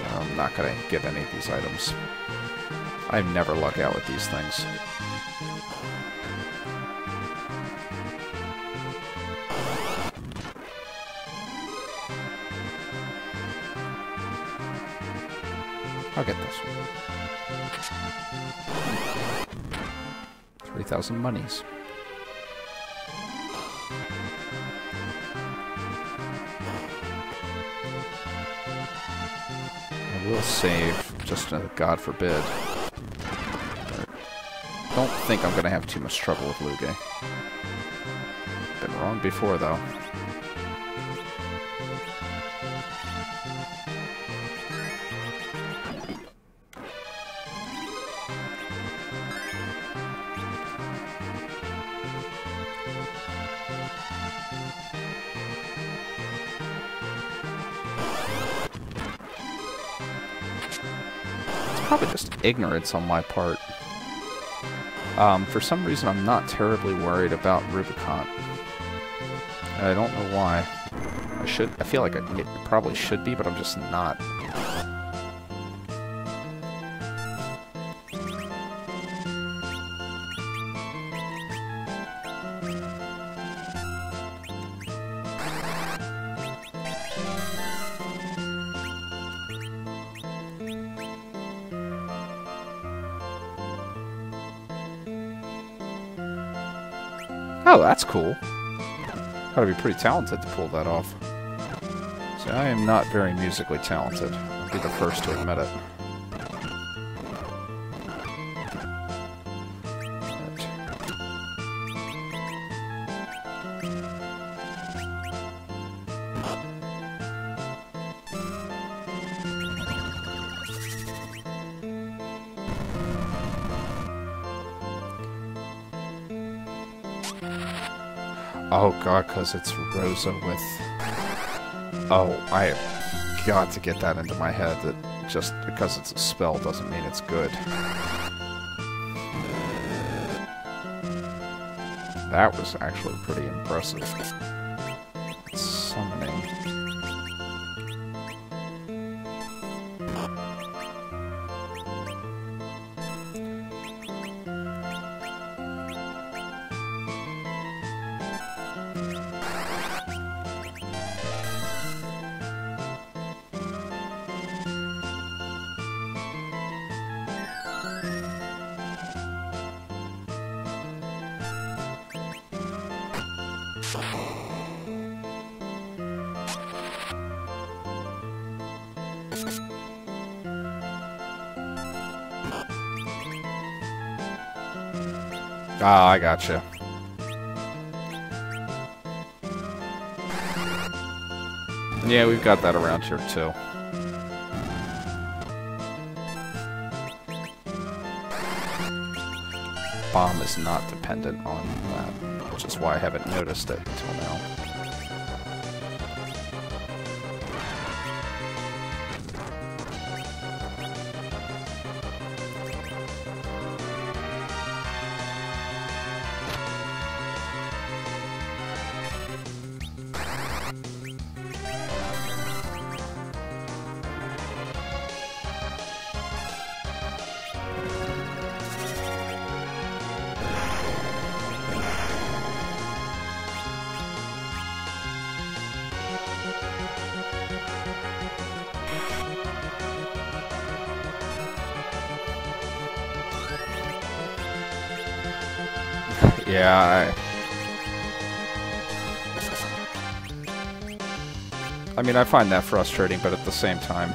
I'm not going to give any of these items. I never luck out with these things. I'll get this one. 3,000 monies. I will save, just God forbid. Don't think I'm going to have too much trouble with Luge. Been wrong before, though. Probably just ignorance on my part. For some reason, I'm not terribly worried about Rubicon. I don't know why. I feel like it probably should be, but I'm just not. Oh, that's cool. Gotta be pretty talented to pull that off. See, I am not very musically talented. I'll be the first to admit it. Oh god, because it's Rosa with... Oh, I have got to get that into my head, that just because it's a spell doesn't mean it's good. That was actually pretty impressive. Summoning. Ah, I gotcha. Yeah, we've got that around here too. Bomb is not dependent on that, which is why I haven't noticed it until now. Yeah, I mean, I find that frustrating, but at the same time,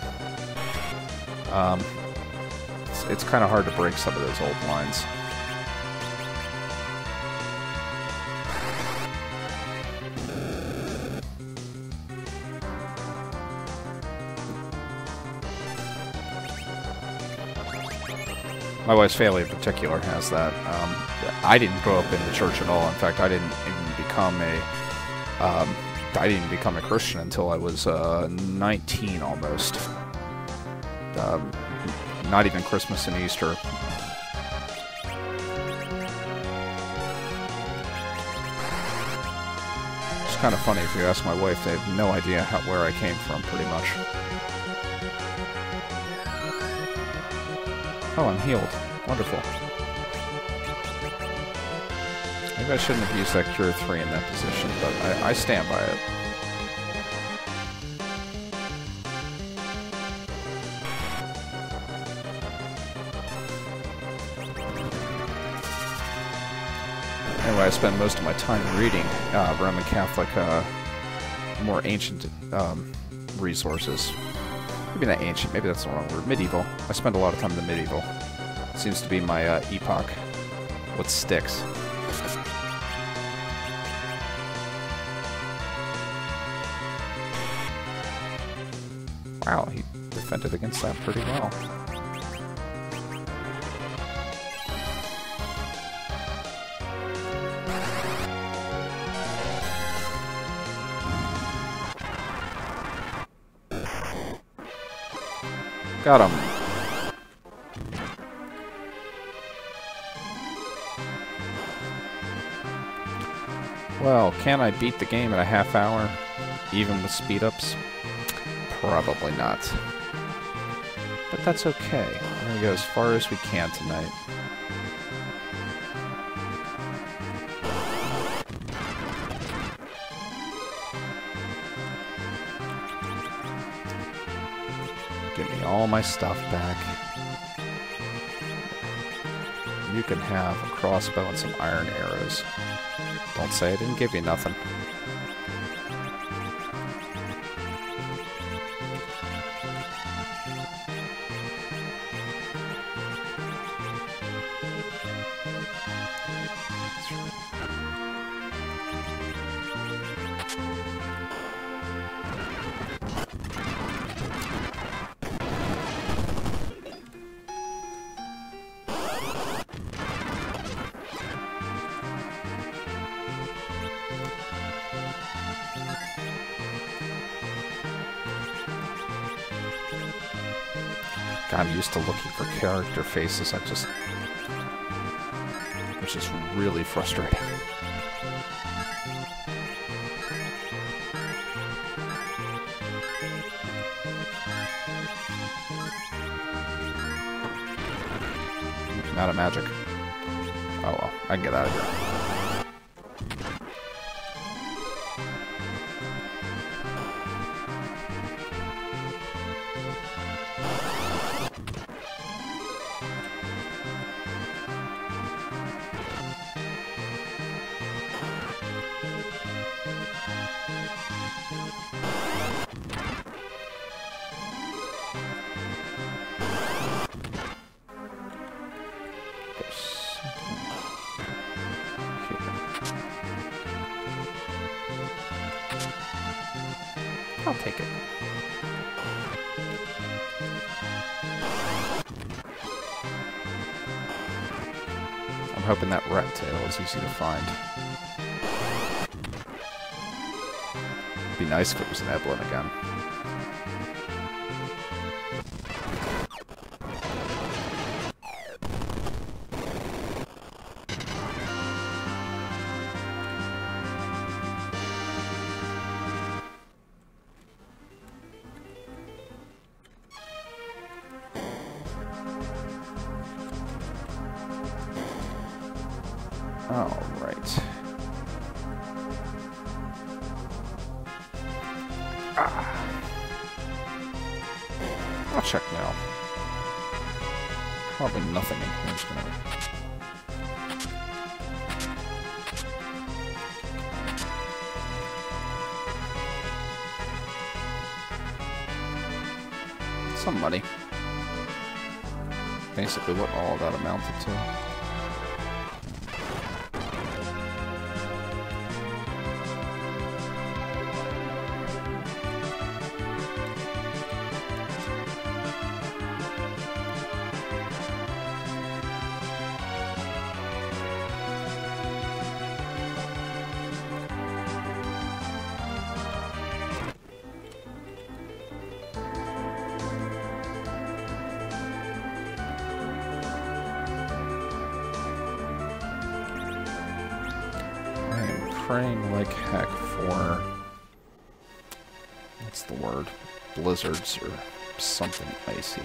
it's kind of hard to break some of those old lines. My wife's family in particular has that. I didn't grow up in the church at all. In fact, I didn't even become a Christian until I was 19 almost. Not even Christmas and Easter. It's kind of funny if you ask my wife; they have no idea where I came from, pretty much. Oh, I'm healed. Wonderful. Maybe I shouldn't have used that Cure 3 in that position, but I stand by it. Anyway, I spend most of my time reading Roman Catholic, more ancient resources. Maybe not ancient, maybe that's the wrong word. Medieval. I spend a lot of time in the medieval. Seems to be my epoch. What sticks. Wow, he defended against that pretty well. Got him. Well, can I beat the game in a half hour, even with speed-ups? Probably not. But that's okay. We're gonna go as far as we can tonight. Give me all my stuff back. You can have a crossbow and some iron arrows. Don't say I didn't give you nothing. I'm used to looking for character faces. Which is really frustrating. I'm out of magic. Oh well, I can get out of here. I'll take it. I'm hoping that rat tail is easy to find. It'd be nice if it was an Evelyn again. All right. I'll check now. Probably nothing in here is gonna... Some money. Basically what all that amounted to. Praying like heck for, what's the word, blizzards or something icy.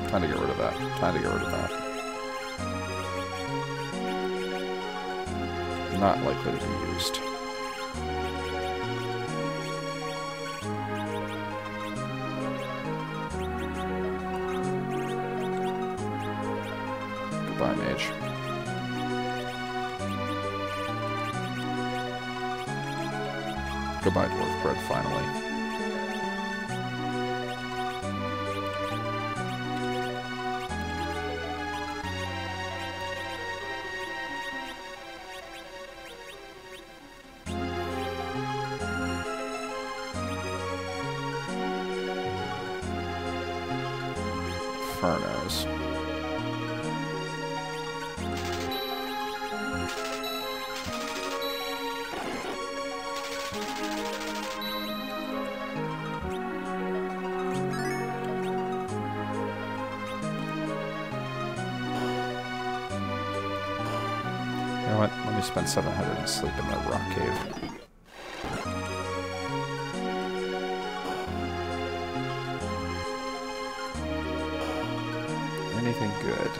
Time to get rid of that. Time to get rid of that. Not likely to be used. Goodbye, mage. Goodbye, dwarf bread, finally. Infernos. You know what? Let me spend 700 and sleep in the rock cave. Anything good?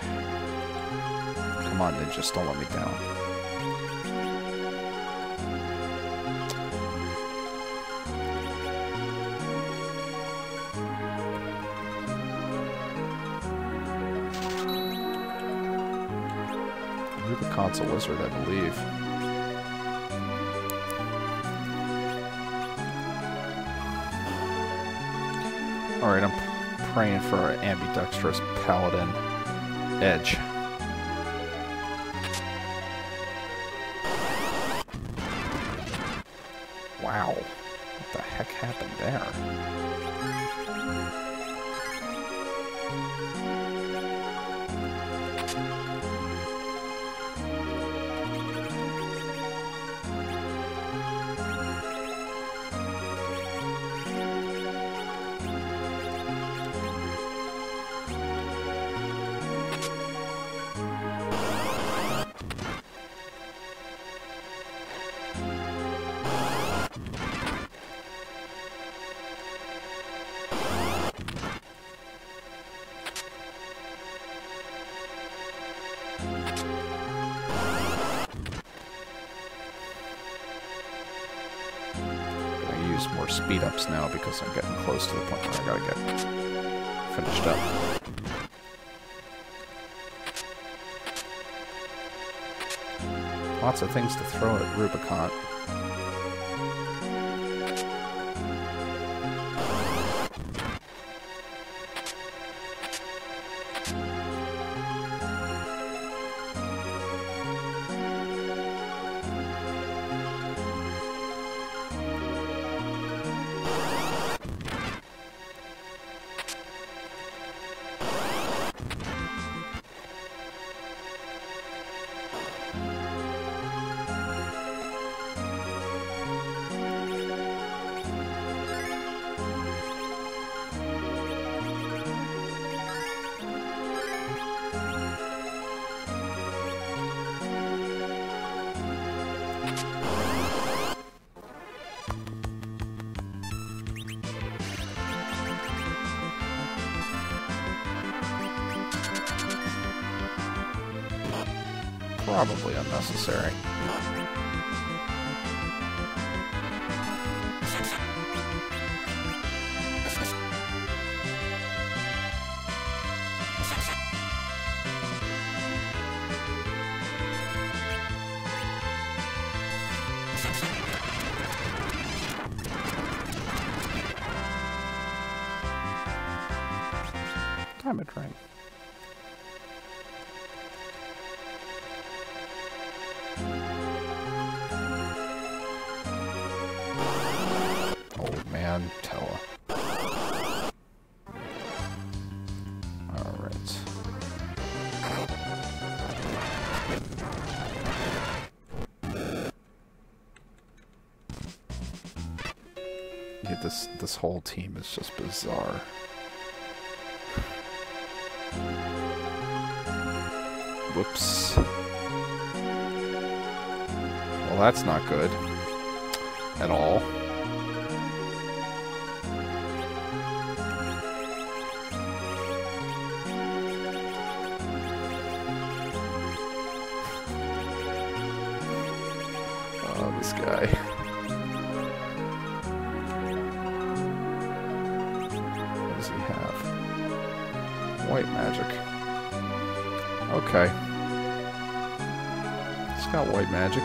Come on, ninjas, don't let me down. Rubicon's a wizard, I believe. Alright, I'm praying for an ambidextrous paladin edge. Wow. What the heck happened there? More speed ups now because I'm getting close to the point where I gotta get finished up. Lots of things to throw at Rubicon. Probably unnecessary. Diamond ring. Old man Tella. Alright. Yeah, this whole team is just bizarre. Whoops. Well, that's not good. At all. This guy. What does he have? White magic. Okay. He's got white magic.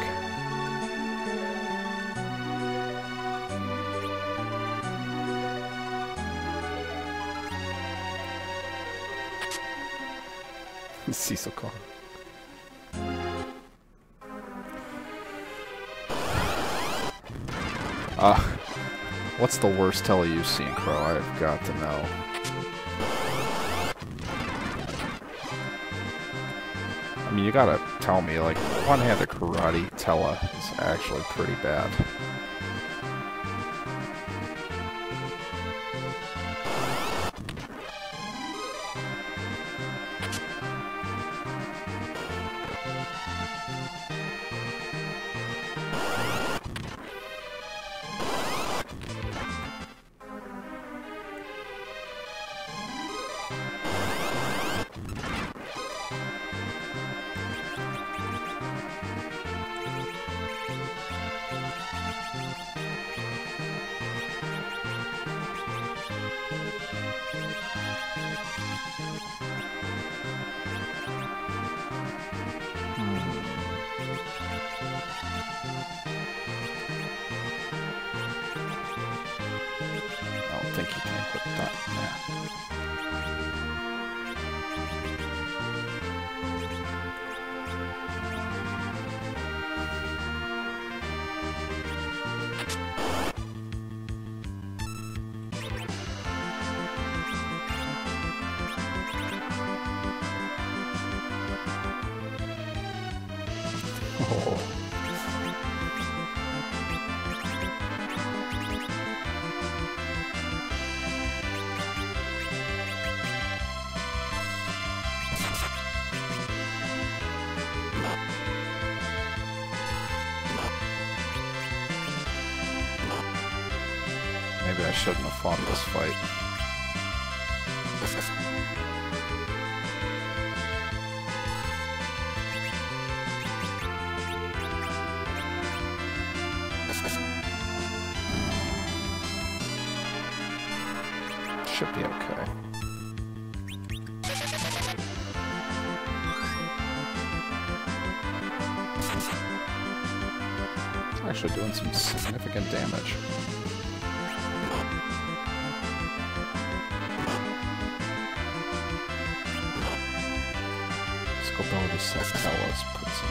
Cecil Kong. What's the worst tele you've seen, Crow? I've got to know. I mean, you gotta tell me, like, one-handed karate tele is actually pretty bad. I think you can put that in there. Oh. Maybe I shouldn't have fought this fight. Should be okay. It's actually doing some significant damage. Ability set Tella's puts in.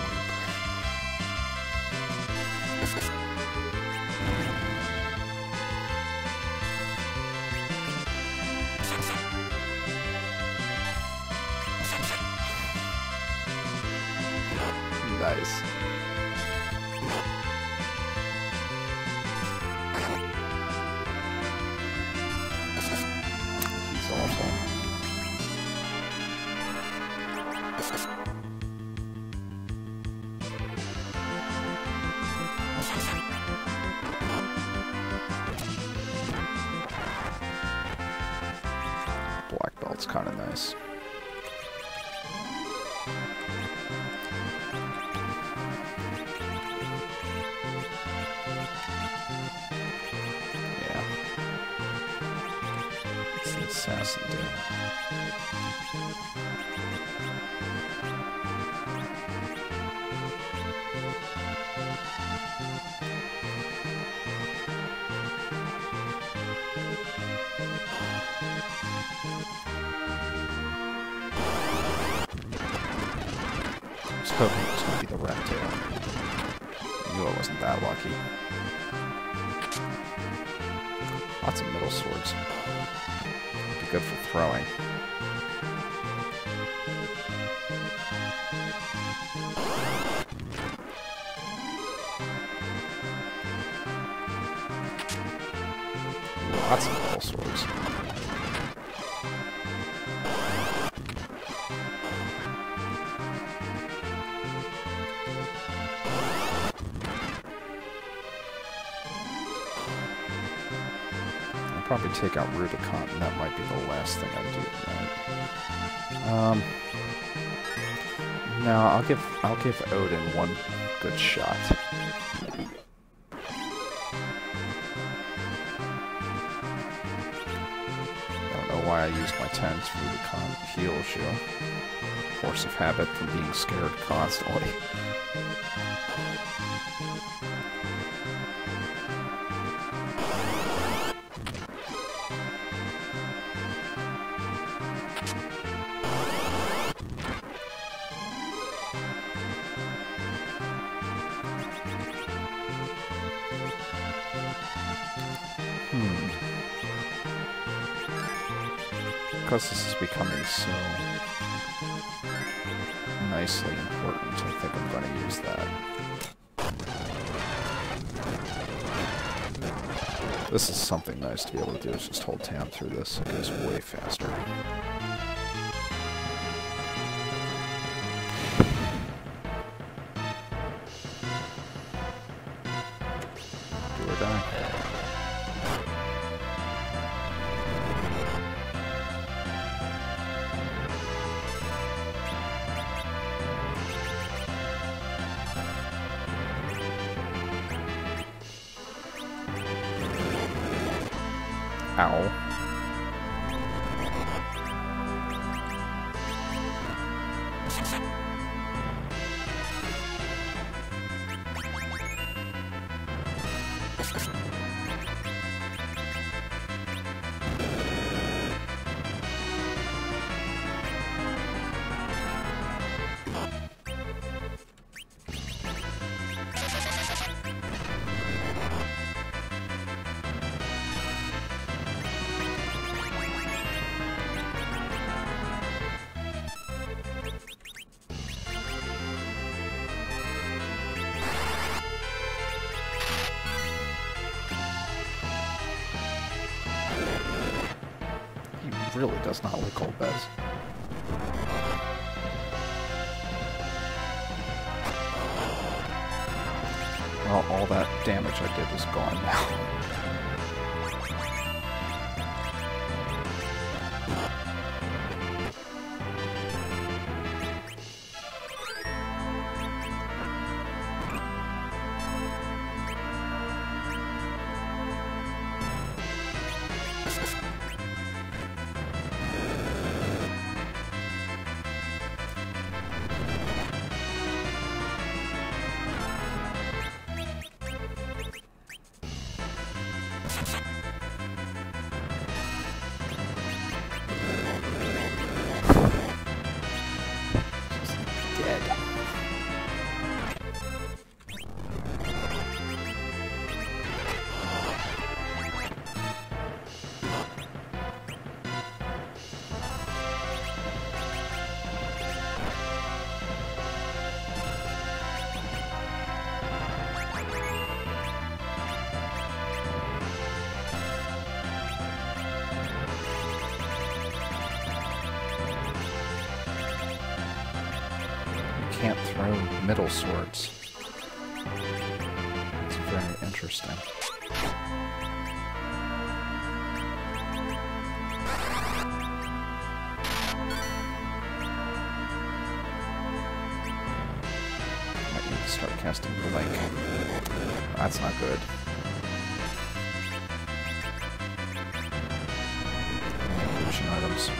Nice. He's awful. Black belt's kind of nice. Yeah. It's the assassin dude. I was hoping it was going to be the rat tail. I knew I wasn't that lucky. Lots of middle swords. Be good for throwing. Lots of middle swords. Probably take out Rubicon, and that might be the last thing I do tonight. No, I'll give Odin one good shot. why I used my 10s for the heal shield. Force of habit from being scared constantly. Because this is becoming so nicely important, I think I'm going to use that. This is something nice to be able to do, is just hold tab through this. It goes way faster. Do or die. Ow. Really does not like old Bez. Well, all that damage I did is gone now. Can't throw middle swords. It's very interesting. Might need to start casting the link. That's not good. Illusion items.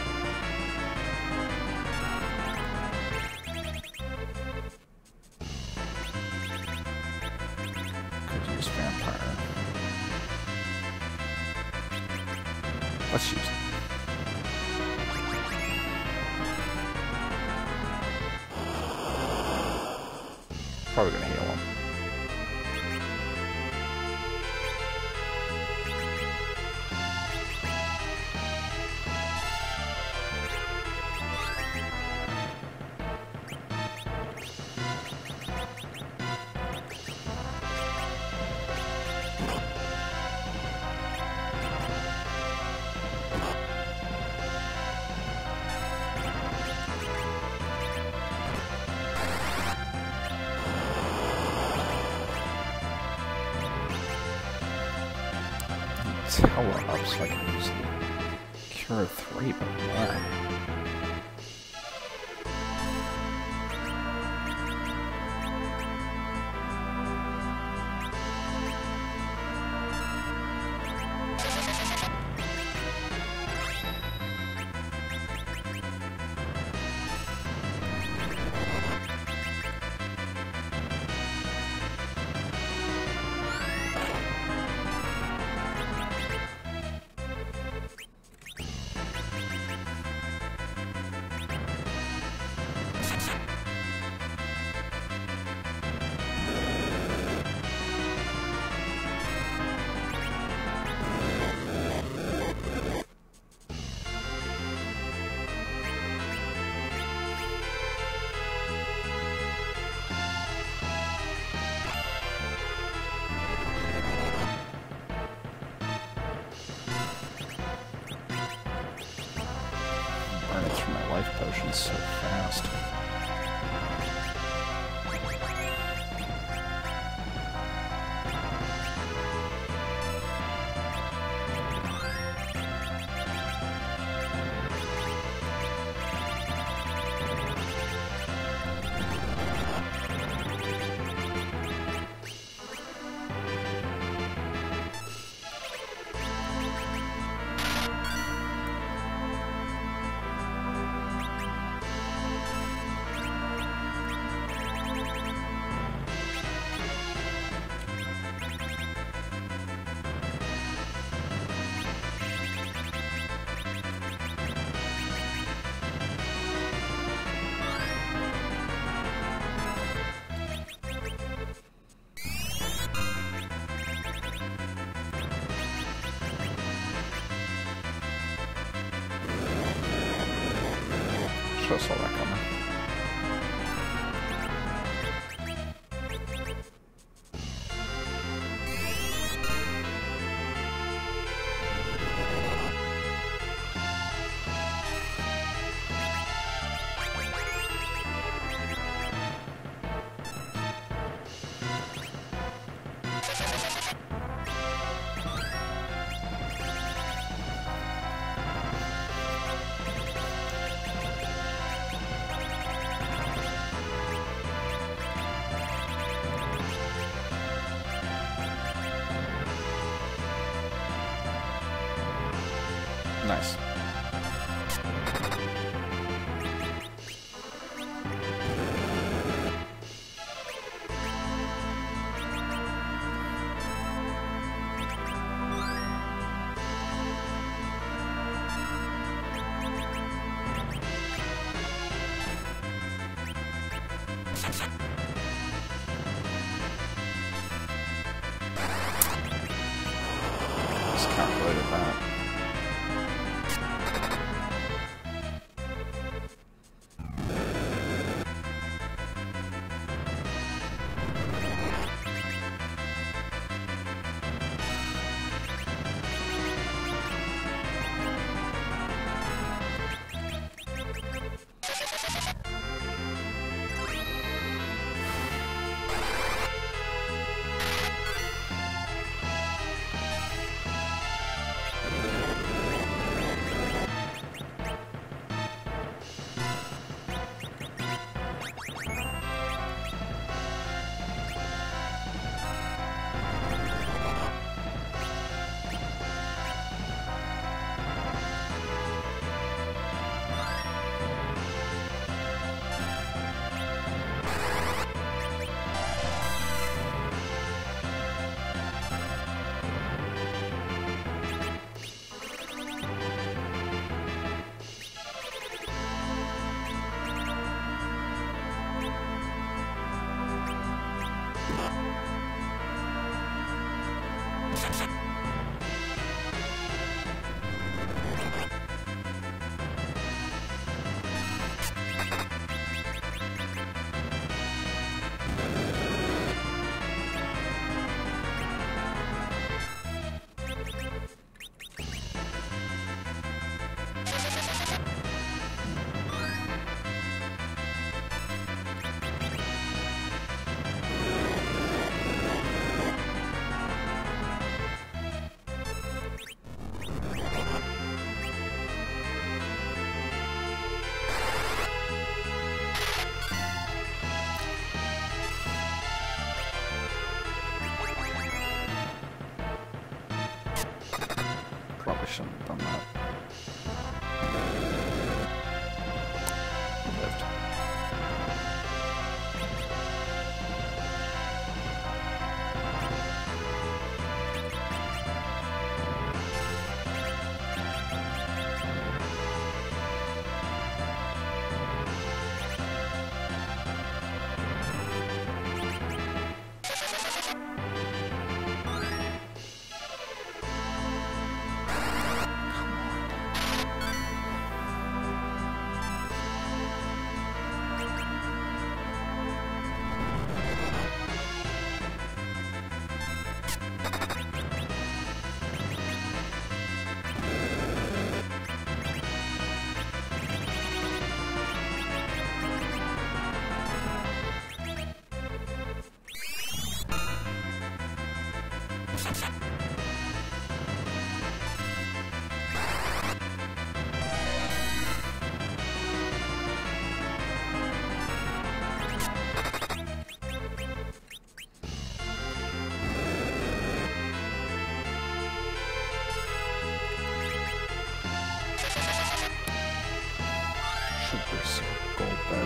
Let's use it. Probably gonna heal him. Tower up so I can use the Cure 3, but man. life potions so fast. Should have saw that coming. Nice. Just calculated that. Probably shouldn't have done that. Lived. Come on.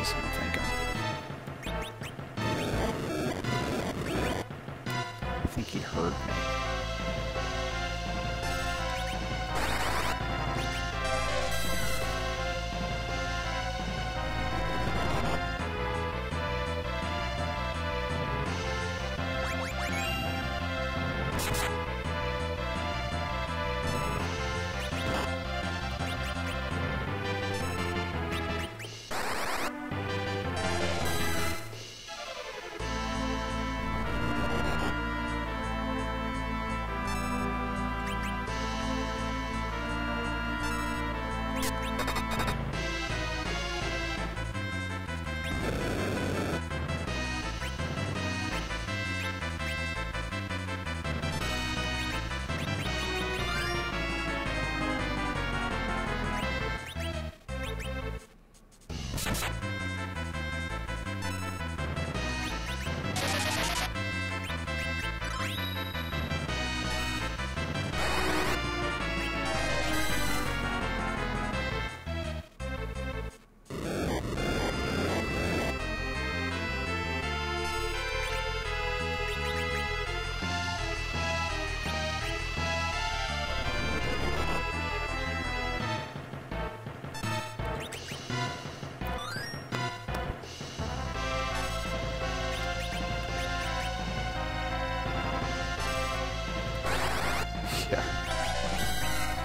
I'm thinking. I think he heard me.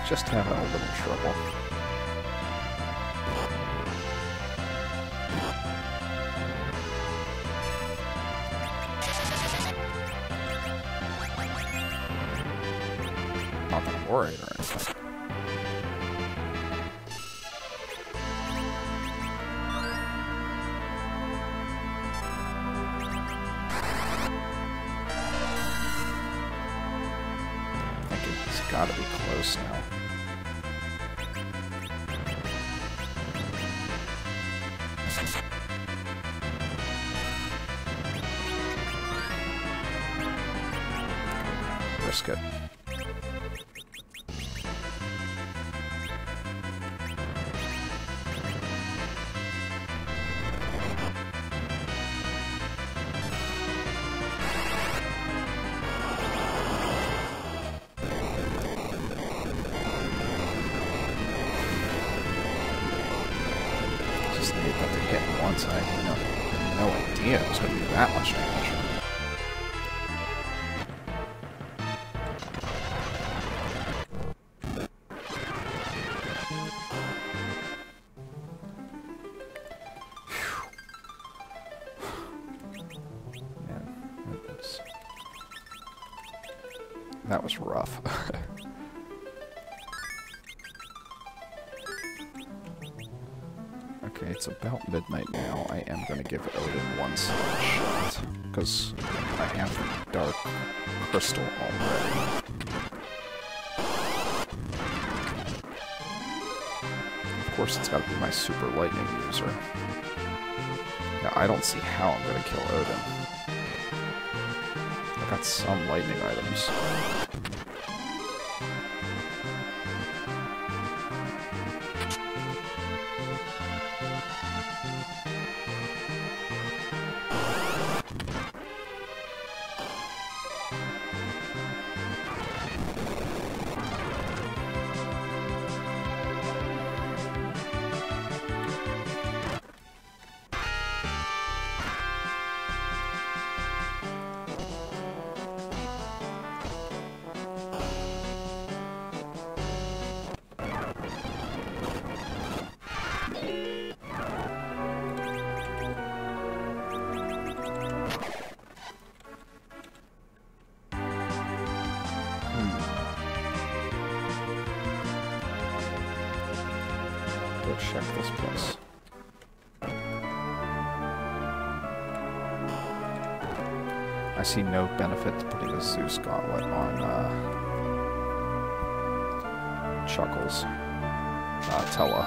Just having a little trouble. Not that I'm worried or anything. I think it's gotta be close now. Risk it. Just need that to hit once. I had no idea it was going to be that much damage. That was rough. Okay, it's about midnight now. I am going to give Odin one shot, because I have the Dark Crystal already. Of course, it's got to be my Super Lightning user. Now, I don't see how I'm going to kill Odin. I got some lightning items. I see no benefit to putting the Zeus Gauntlet on Chuckles. Tella.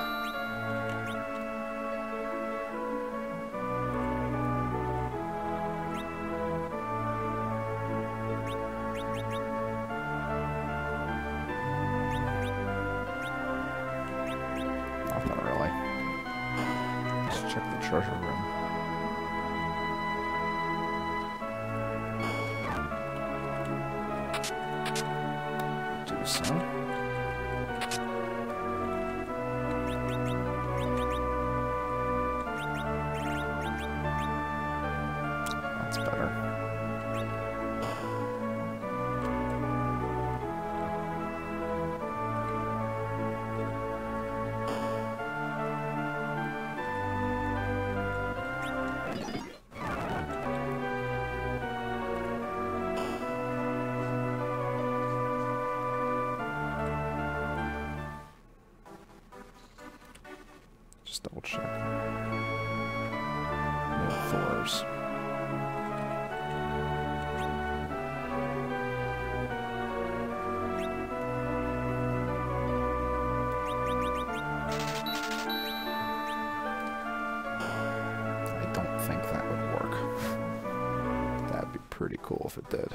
Nothing really. Let's check the treasure room. Do so. That's better. Just double check. No Thors. I don't think that would work. That'd be pretty cool if it did.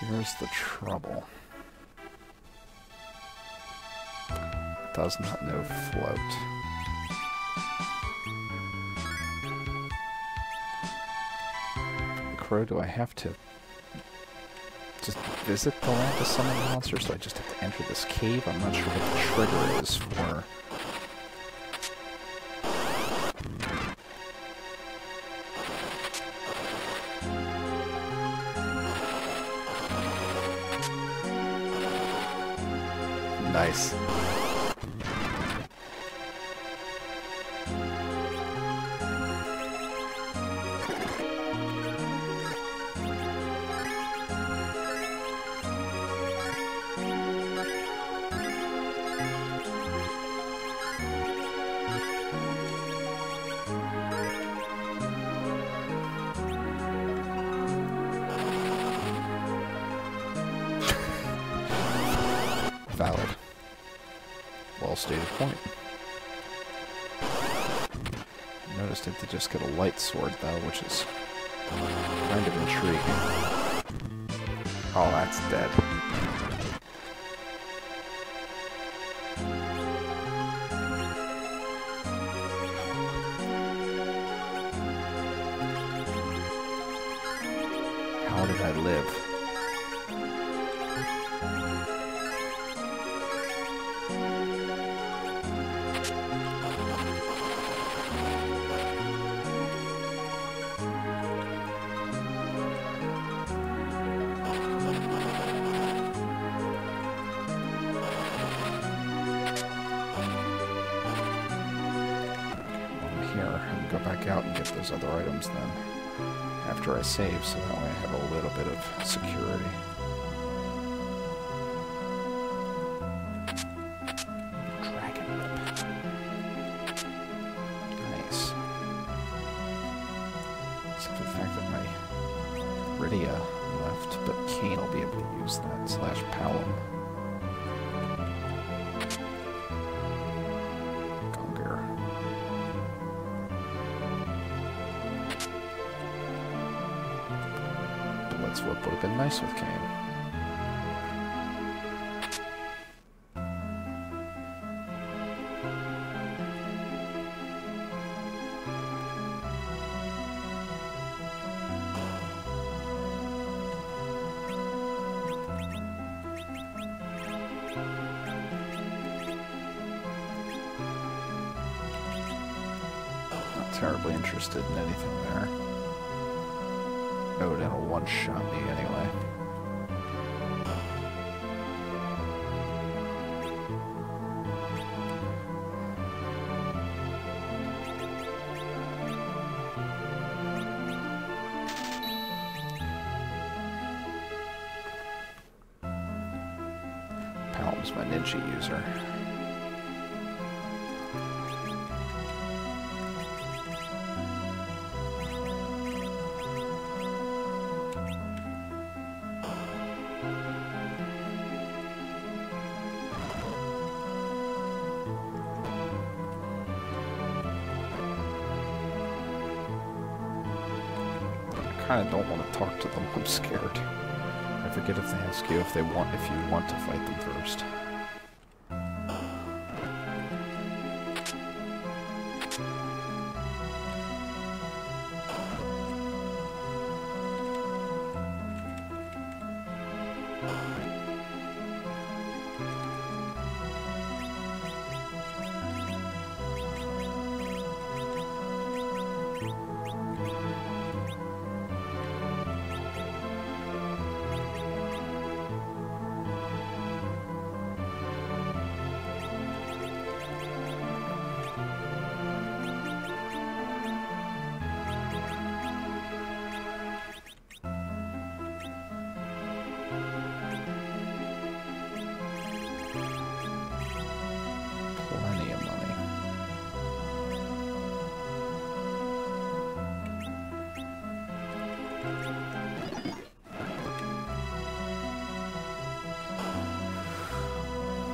Here's the trouble. Does not know float. Crow, do I have to just visit the land to summon monsters? Do I just have to enter this cave? I'm not sure what the trigger is for. Nice. Valid. Well stated point. Noticed it to just get a light sword though, which is kind of intriguing. Oh, that's dead. How did I live? Go back out and get those other items then after I save, so that way I have a little bit of security. Dragon whip. Nice. Except for the fact that my Rydia left, but Kane will be able to use that slash Palom. That's what would have been nice with Kane. Not terribly interested in anything there. Oh, that'll one-shot me anyway. Helm's my ninja user. I kind of don't want to talk to them. I'm scared. I forget if they ask you if you want to fight them first. Plenty of money.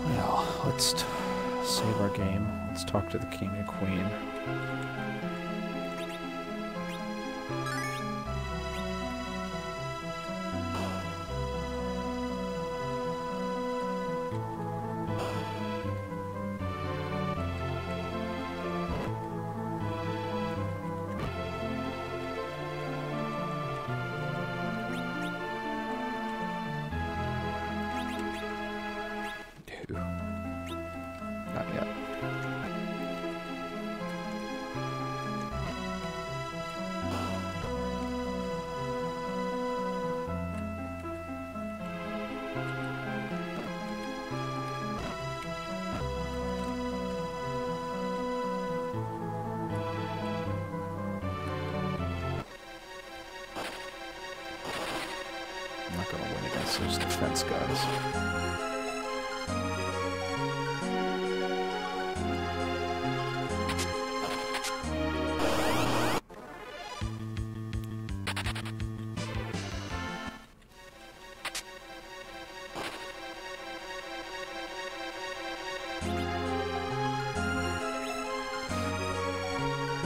Well, let's save our game. Let's talk to the king and queen. Not yet. I'm not going to win against those defense guys.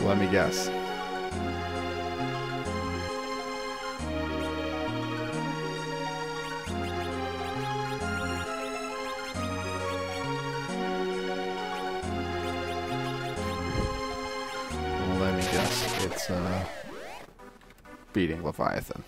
Let me guess. Let me guess. It's beating Leviathan.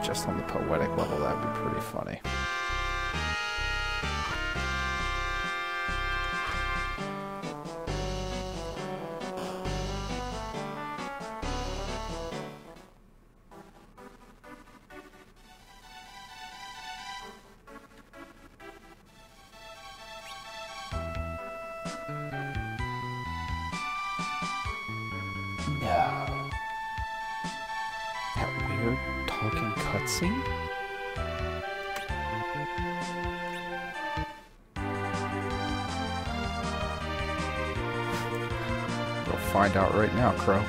Just on the poetic level, that'd be pretty funny. No. That weird talking cutscene? We'll find out right now, Crow.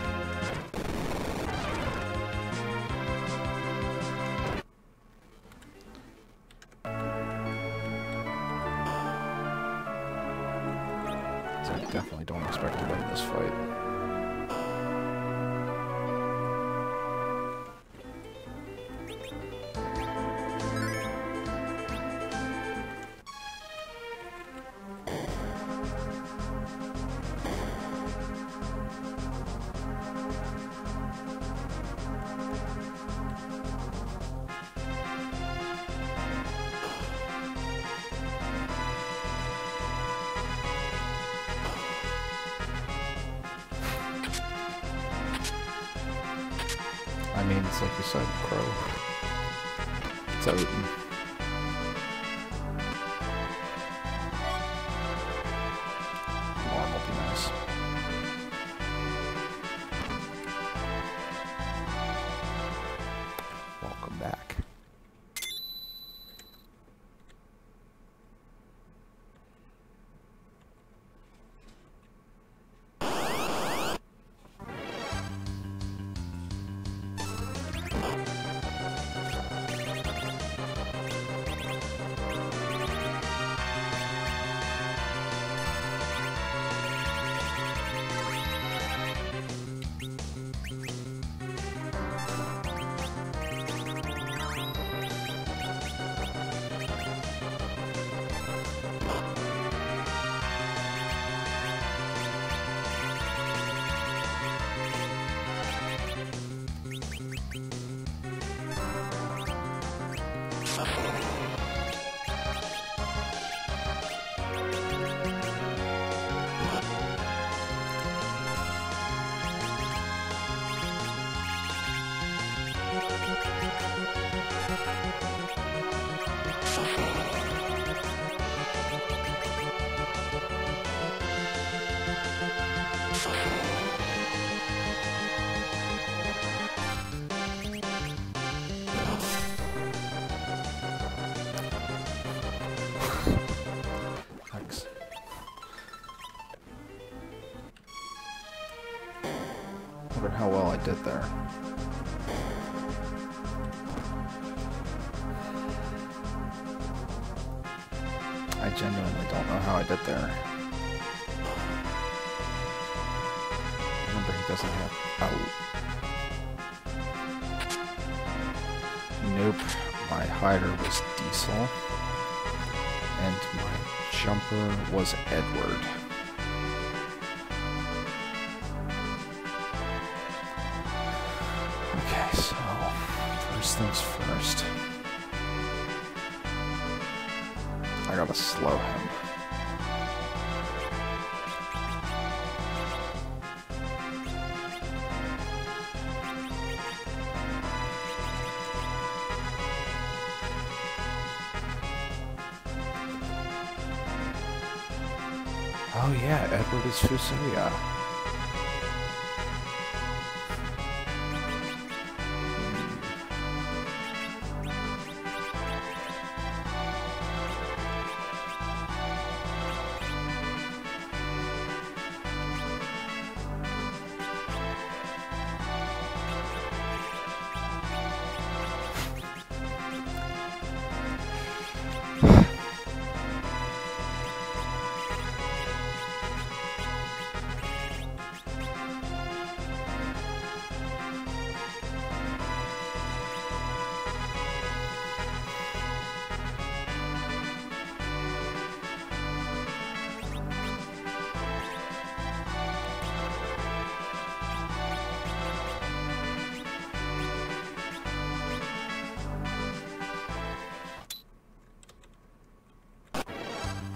So I definitely don't expect to win this fight. I mean, it's like you said, Crow. It's Odin. Thanks. I wonder how well I did there. I genuinely don't know how I did there. Remember, he doesn't have... Oh. Nope. My hider was Diesel. And my jumper was Edward. Okay, so... First things first. I gotta slow him. Oh yeah, Edward is Fusoya.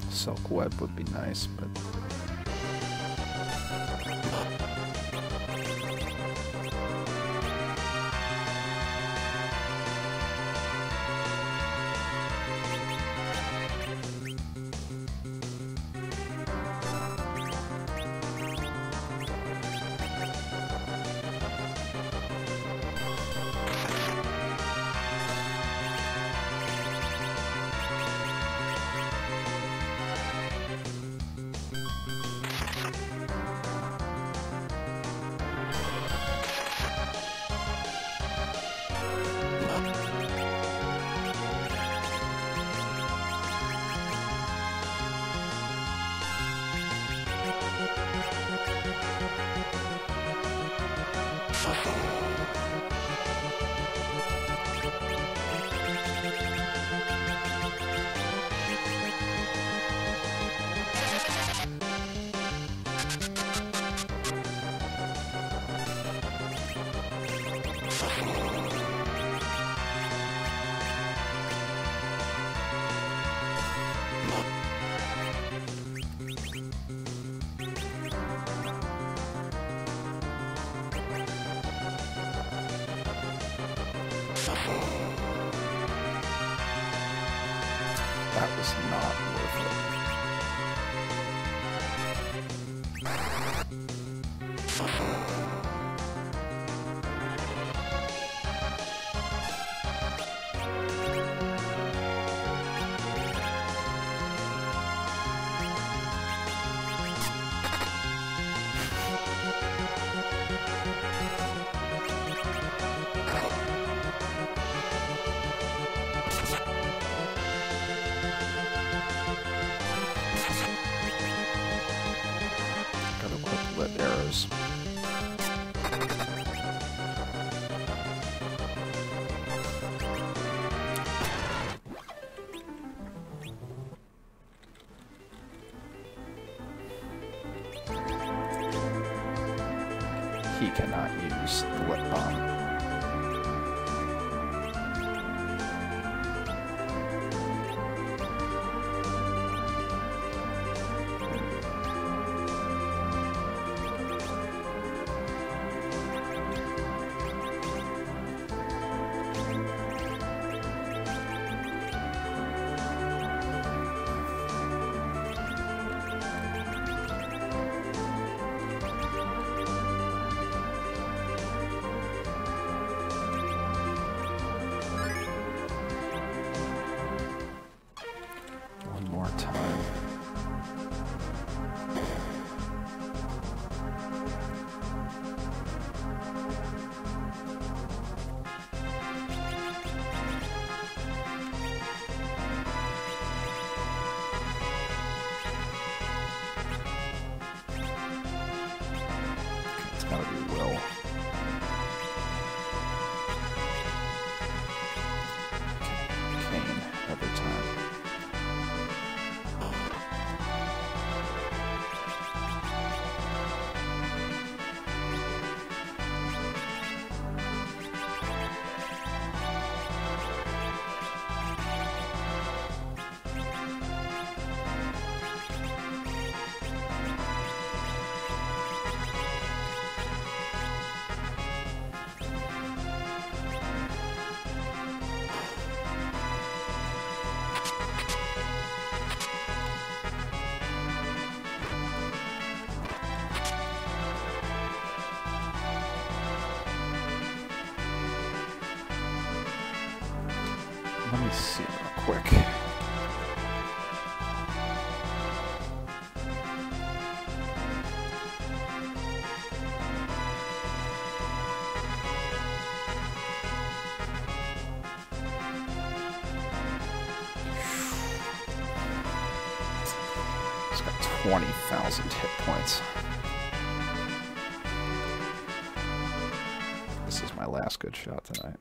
Silk web would be nice, but... That was not worth it. Arrows. He cannot use the lip balm. Let me see real quick. It's got 20,000 hit points. This is my last good shot tonight.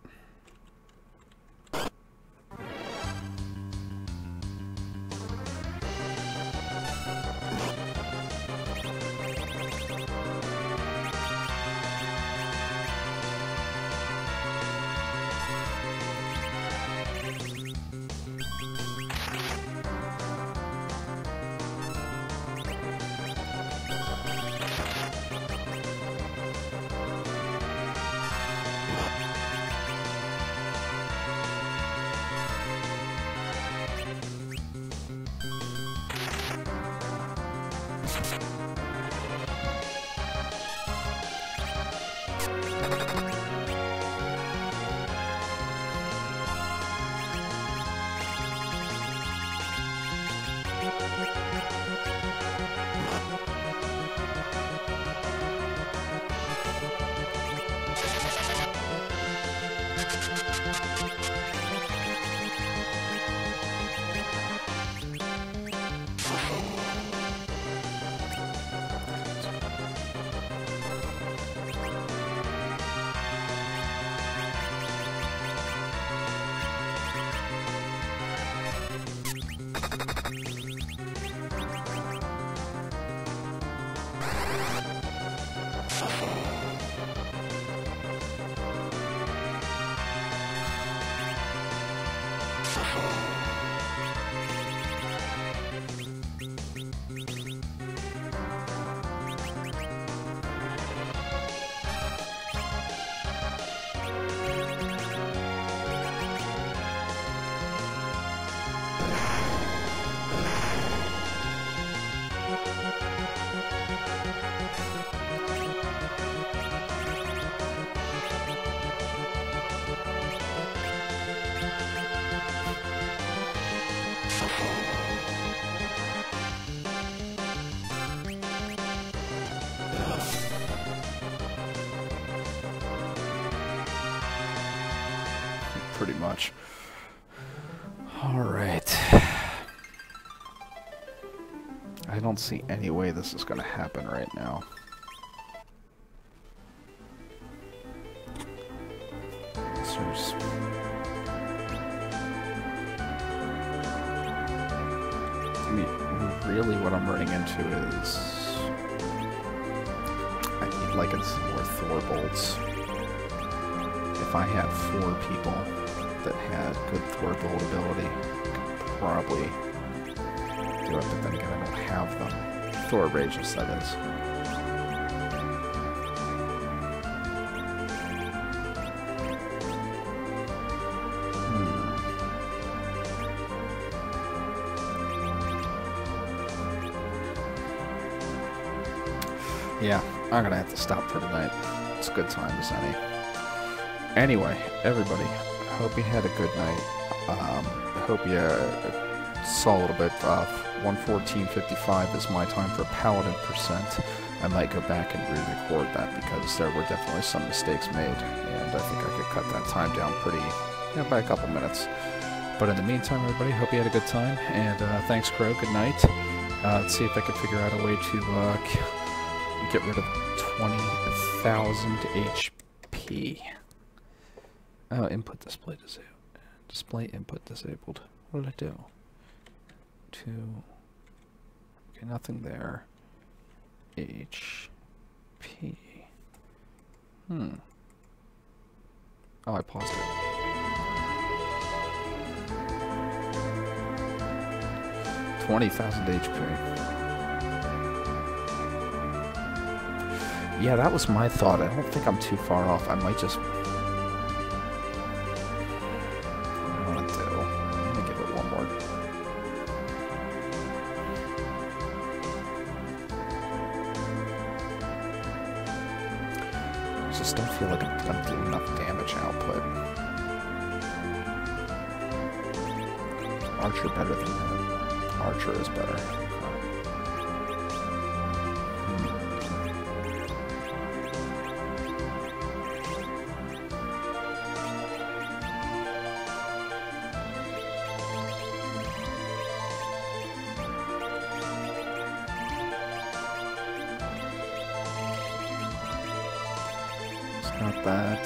Pretty much. All right. I don't see any way this is going to happen right now. I mean, really what I'm running into is I need like some more Thor bolts. If I had 4 people that had good Thor bolt ability, I could probably do it, but then again I don't have them. Thor rages, that is. Yeah, I'm gonna have to stop for tonight. It's a good time as any. Anyway, everybody, I hope you had a good night. I hope you saw a little bit. 114.55 is my time for Paladin percent. I might go back and re-record that because there were definitely some mistakes made, and I think I could cut that time down pretty, by a couple minutes. But in the meantime, everybody, hope you had a good time, and thanks, Crow. Good night. Let's see if I can figure out a way to get rid of 20,000 HP. Oh, input display disabled. Display input disabled. What did I do? Okay, nothing there. HP. Oh, I paused it. $20,000 HP. Yeah, that was my thought. I don't think I'm too far off. I might just... What do I want to do? I'm going to give it one more. I just don't feel like I'm doing enough damage output. Archer better than him? Archer is better. Not that.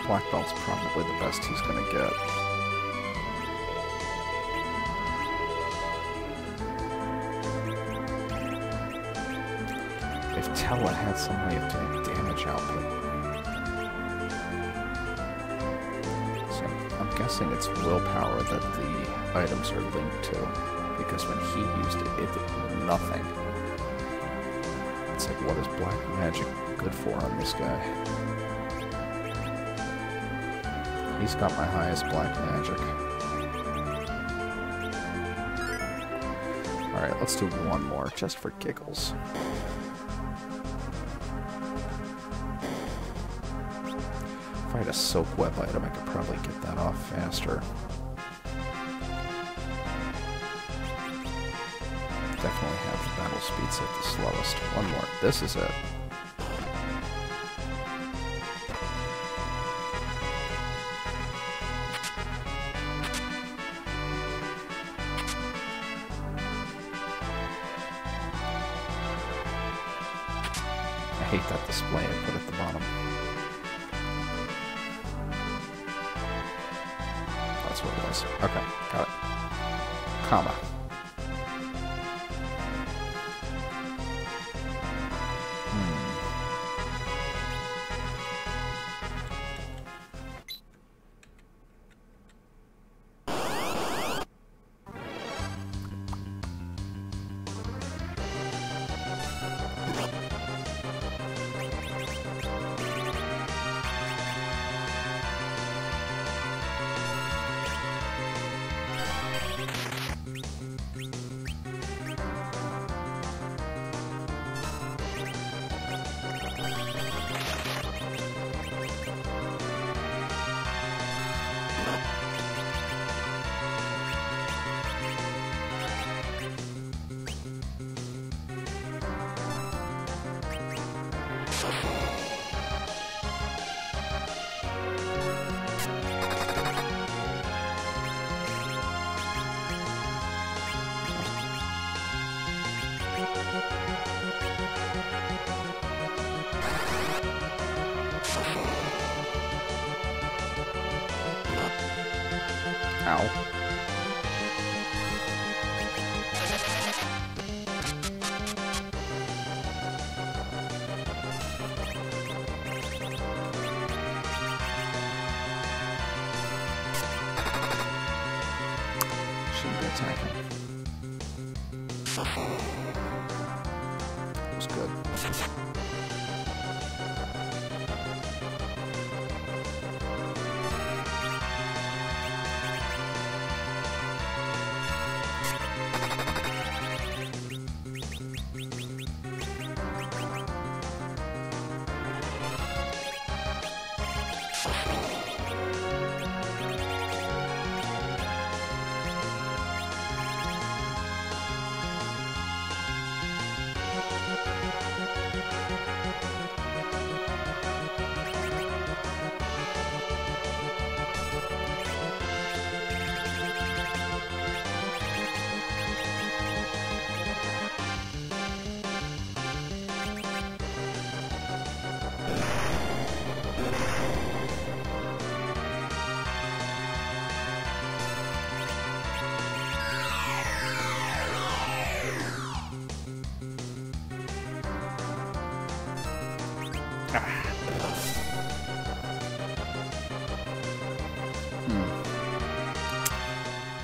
Black belt's probably the best he's gonna get. If Tella had some way of doing damage output. I'm guessing it's willpower that the items are linked to, because when he used it, it did nothing. It's like, what is black magic good for on this guy? He's got my highest black magic. Alright, let's do one more, just for giggles. If I had a soak web item, I could probably get that off faster. Definitely have the battle speed set the slowest. One more. This is it. I hate that display I put at the bottom. That's what it was. Okay, got it. Comma. Ow. Shouldn't be attacking. That was good.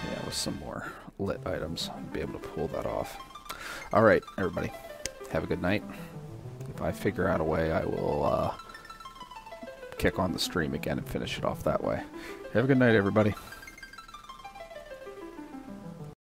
Yeah, with some more lit items, I'll be able to pull that off. Alright, everybody. Have a good night. If I figure out a way, I will kick on the stream again and finish it off that way. Have a good night, everybody.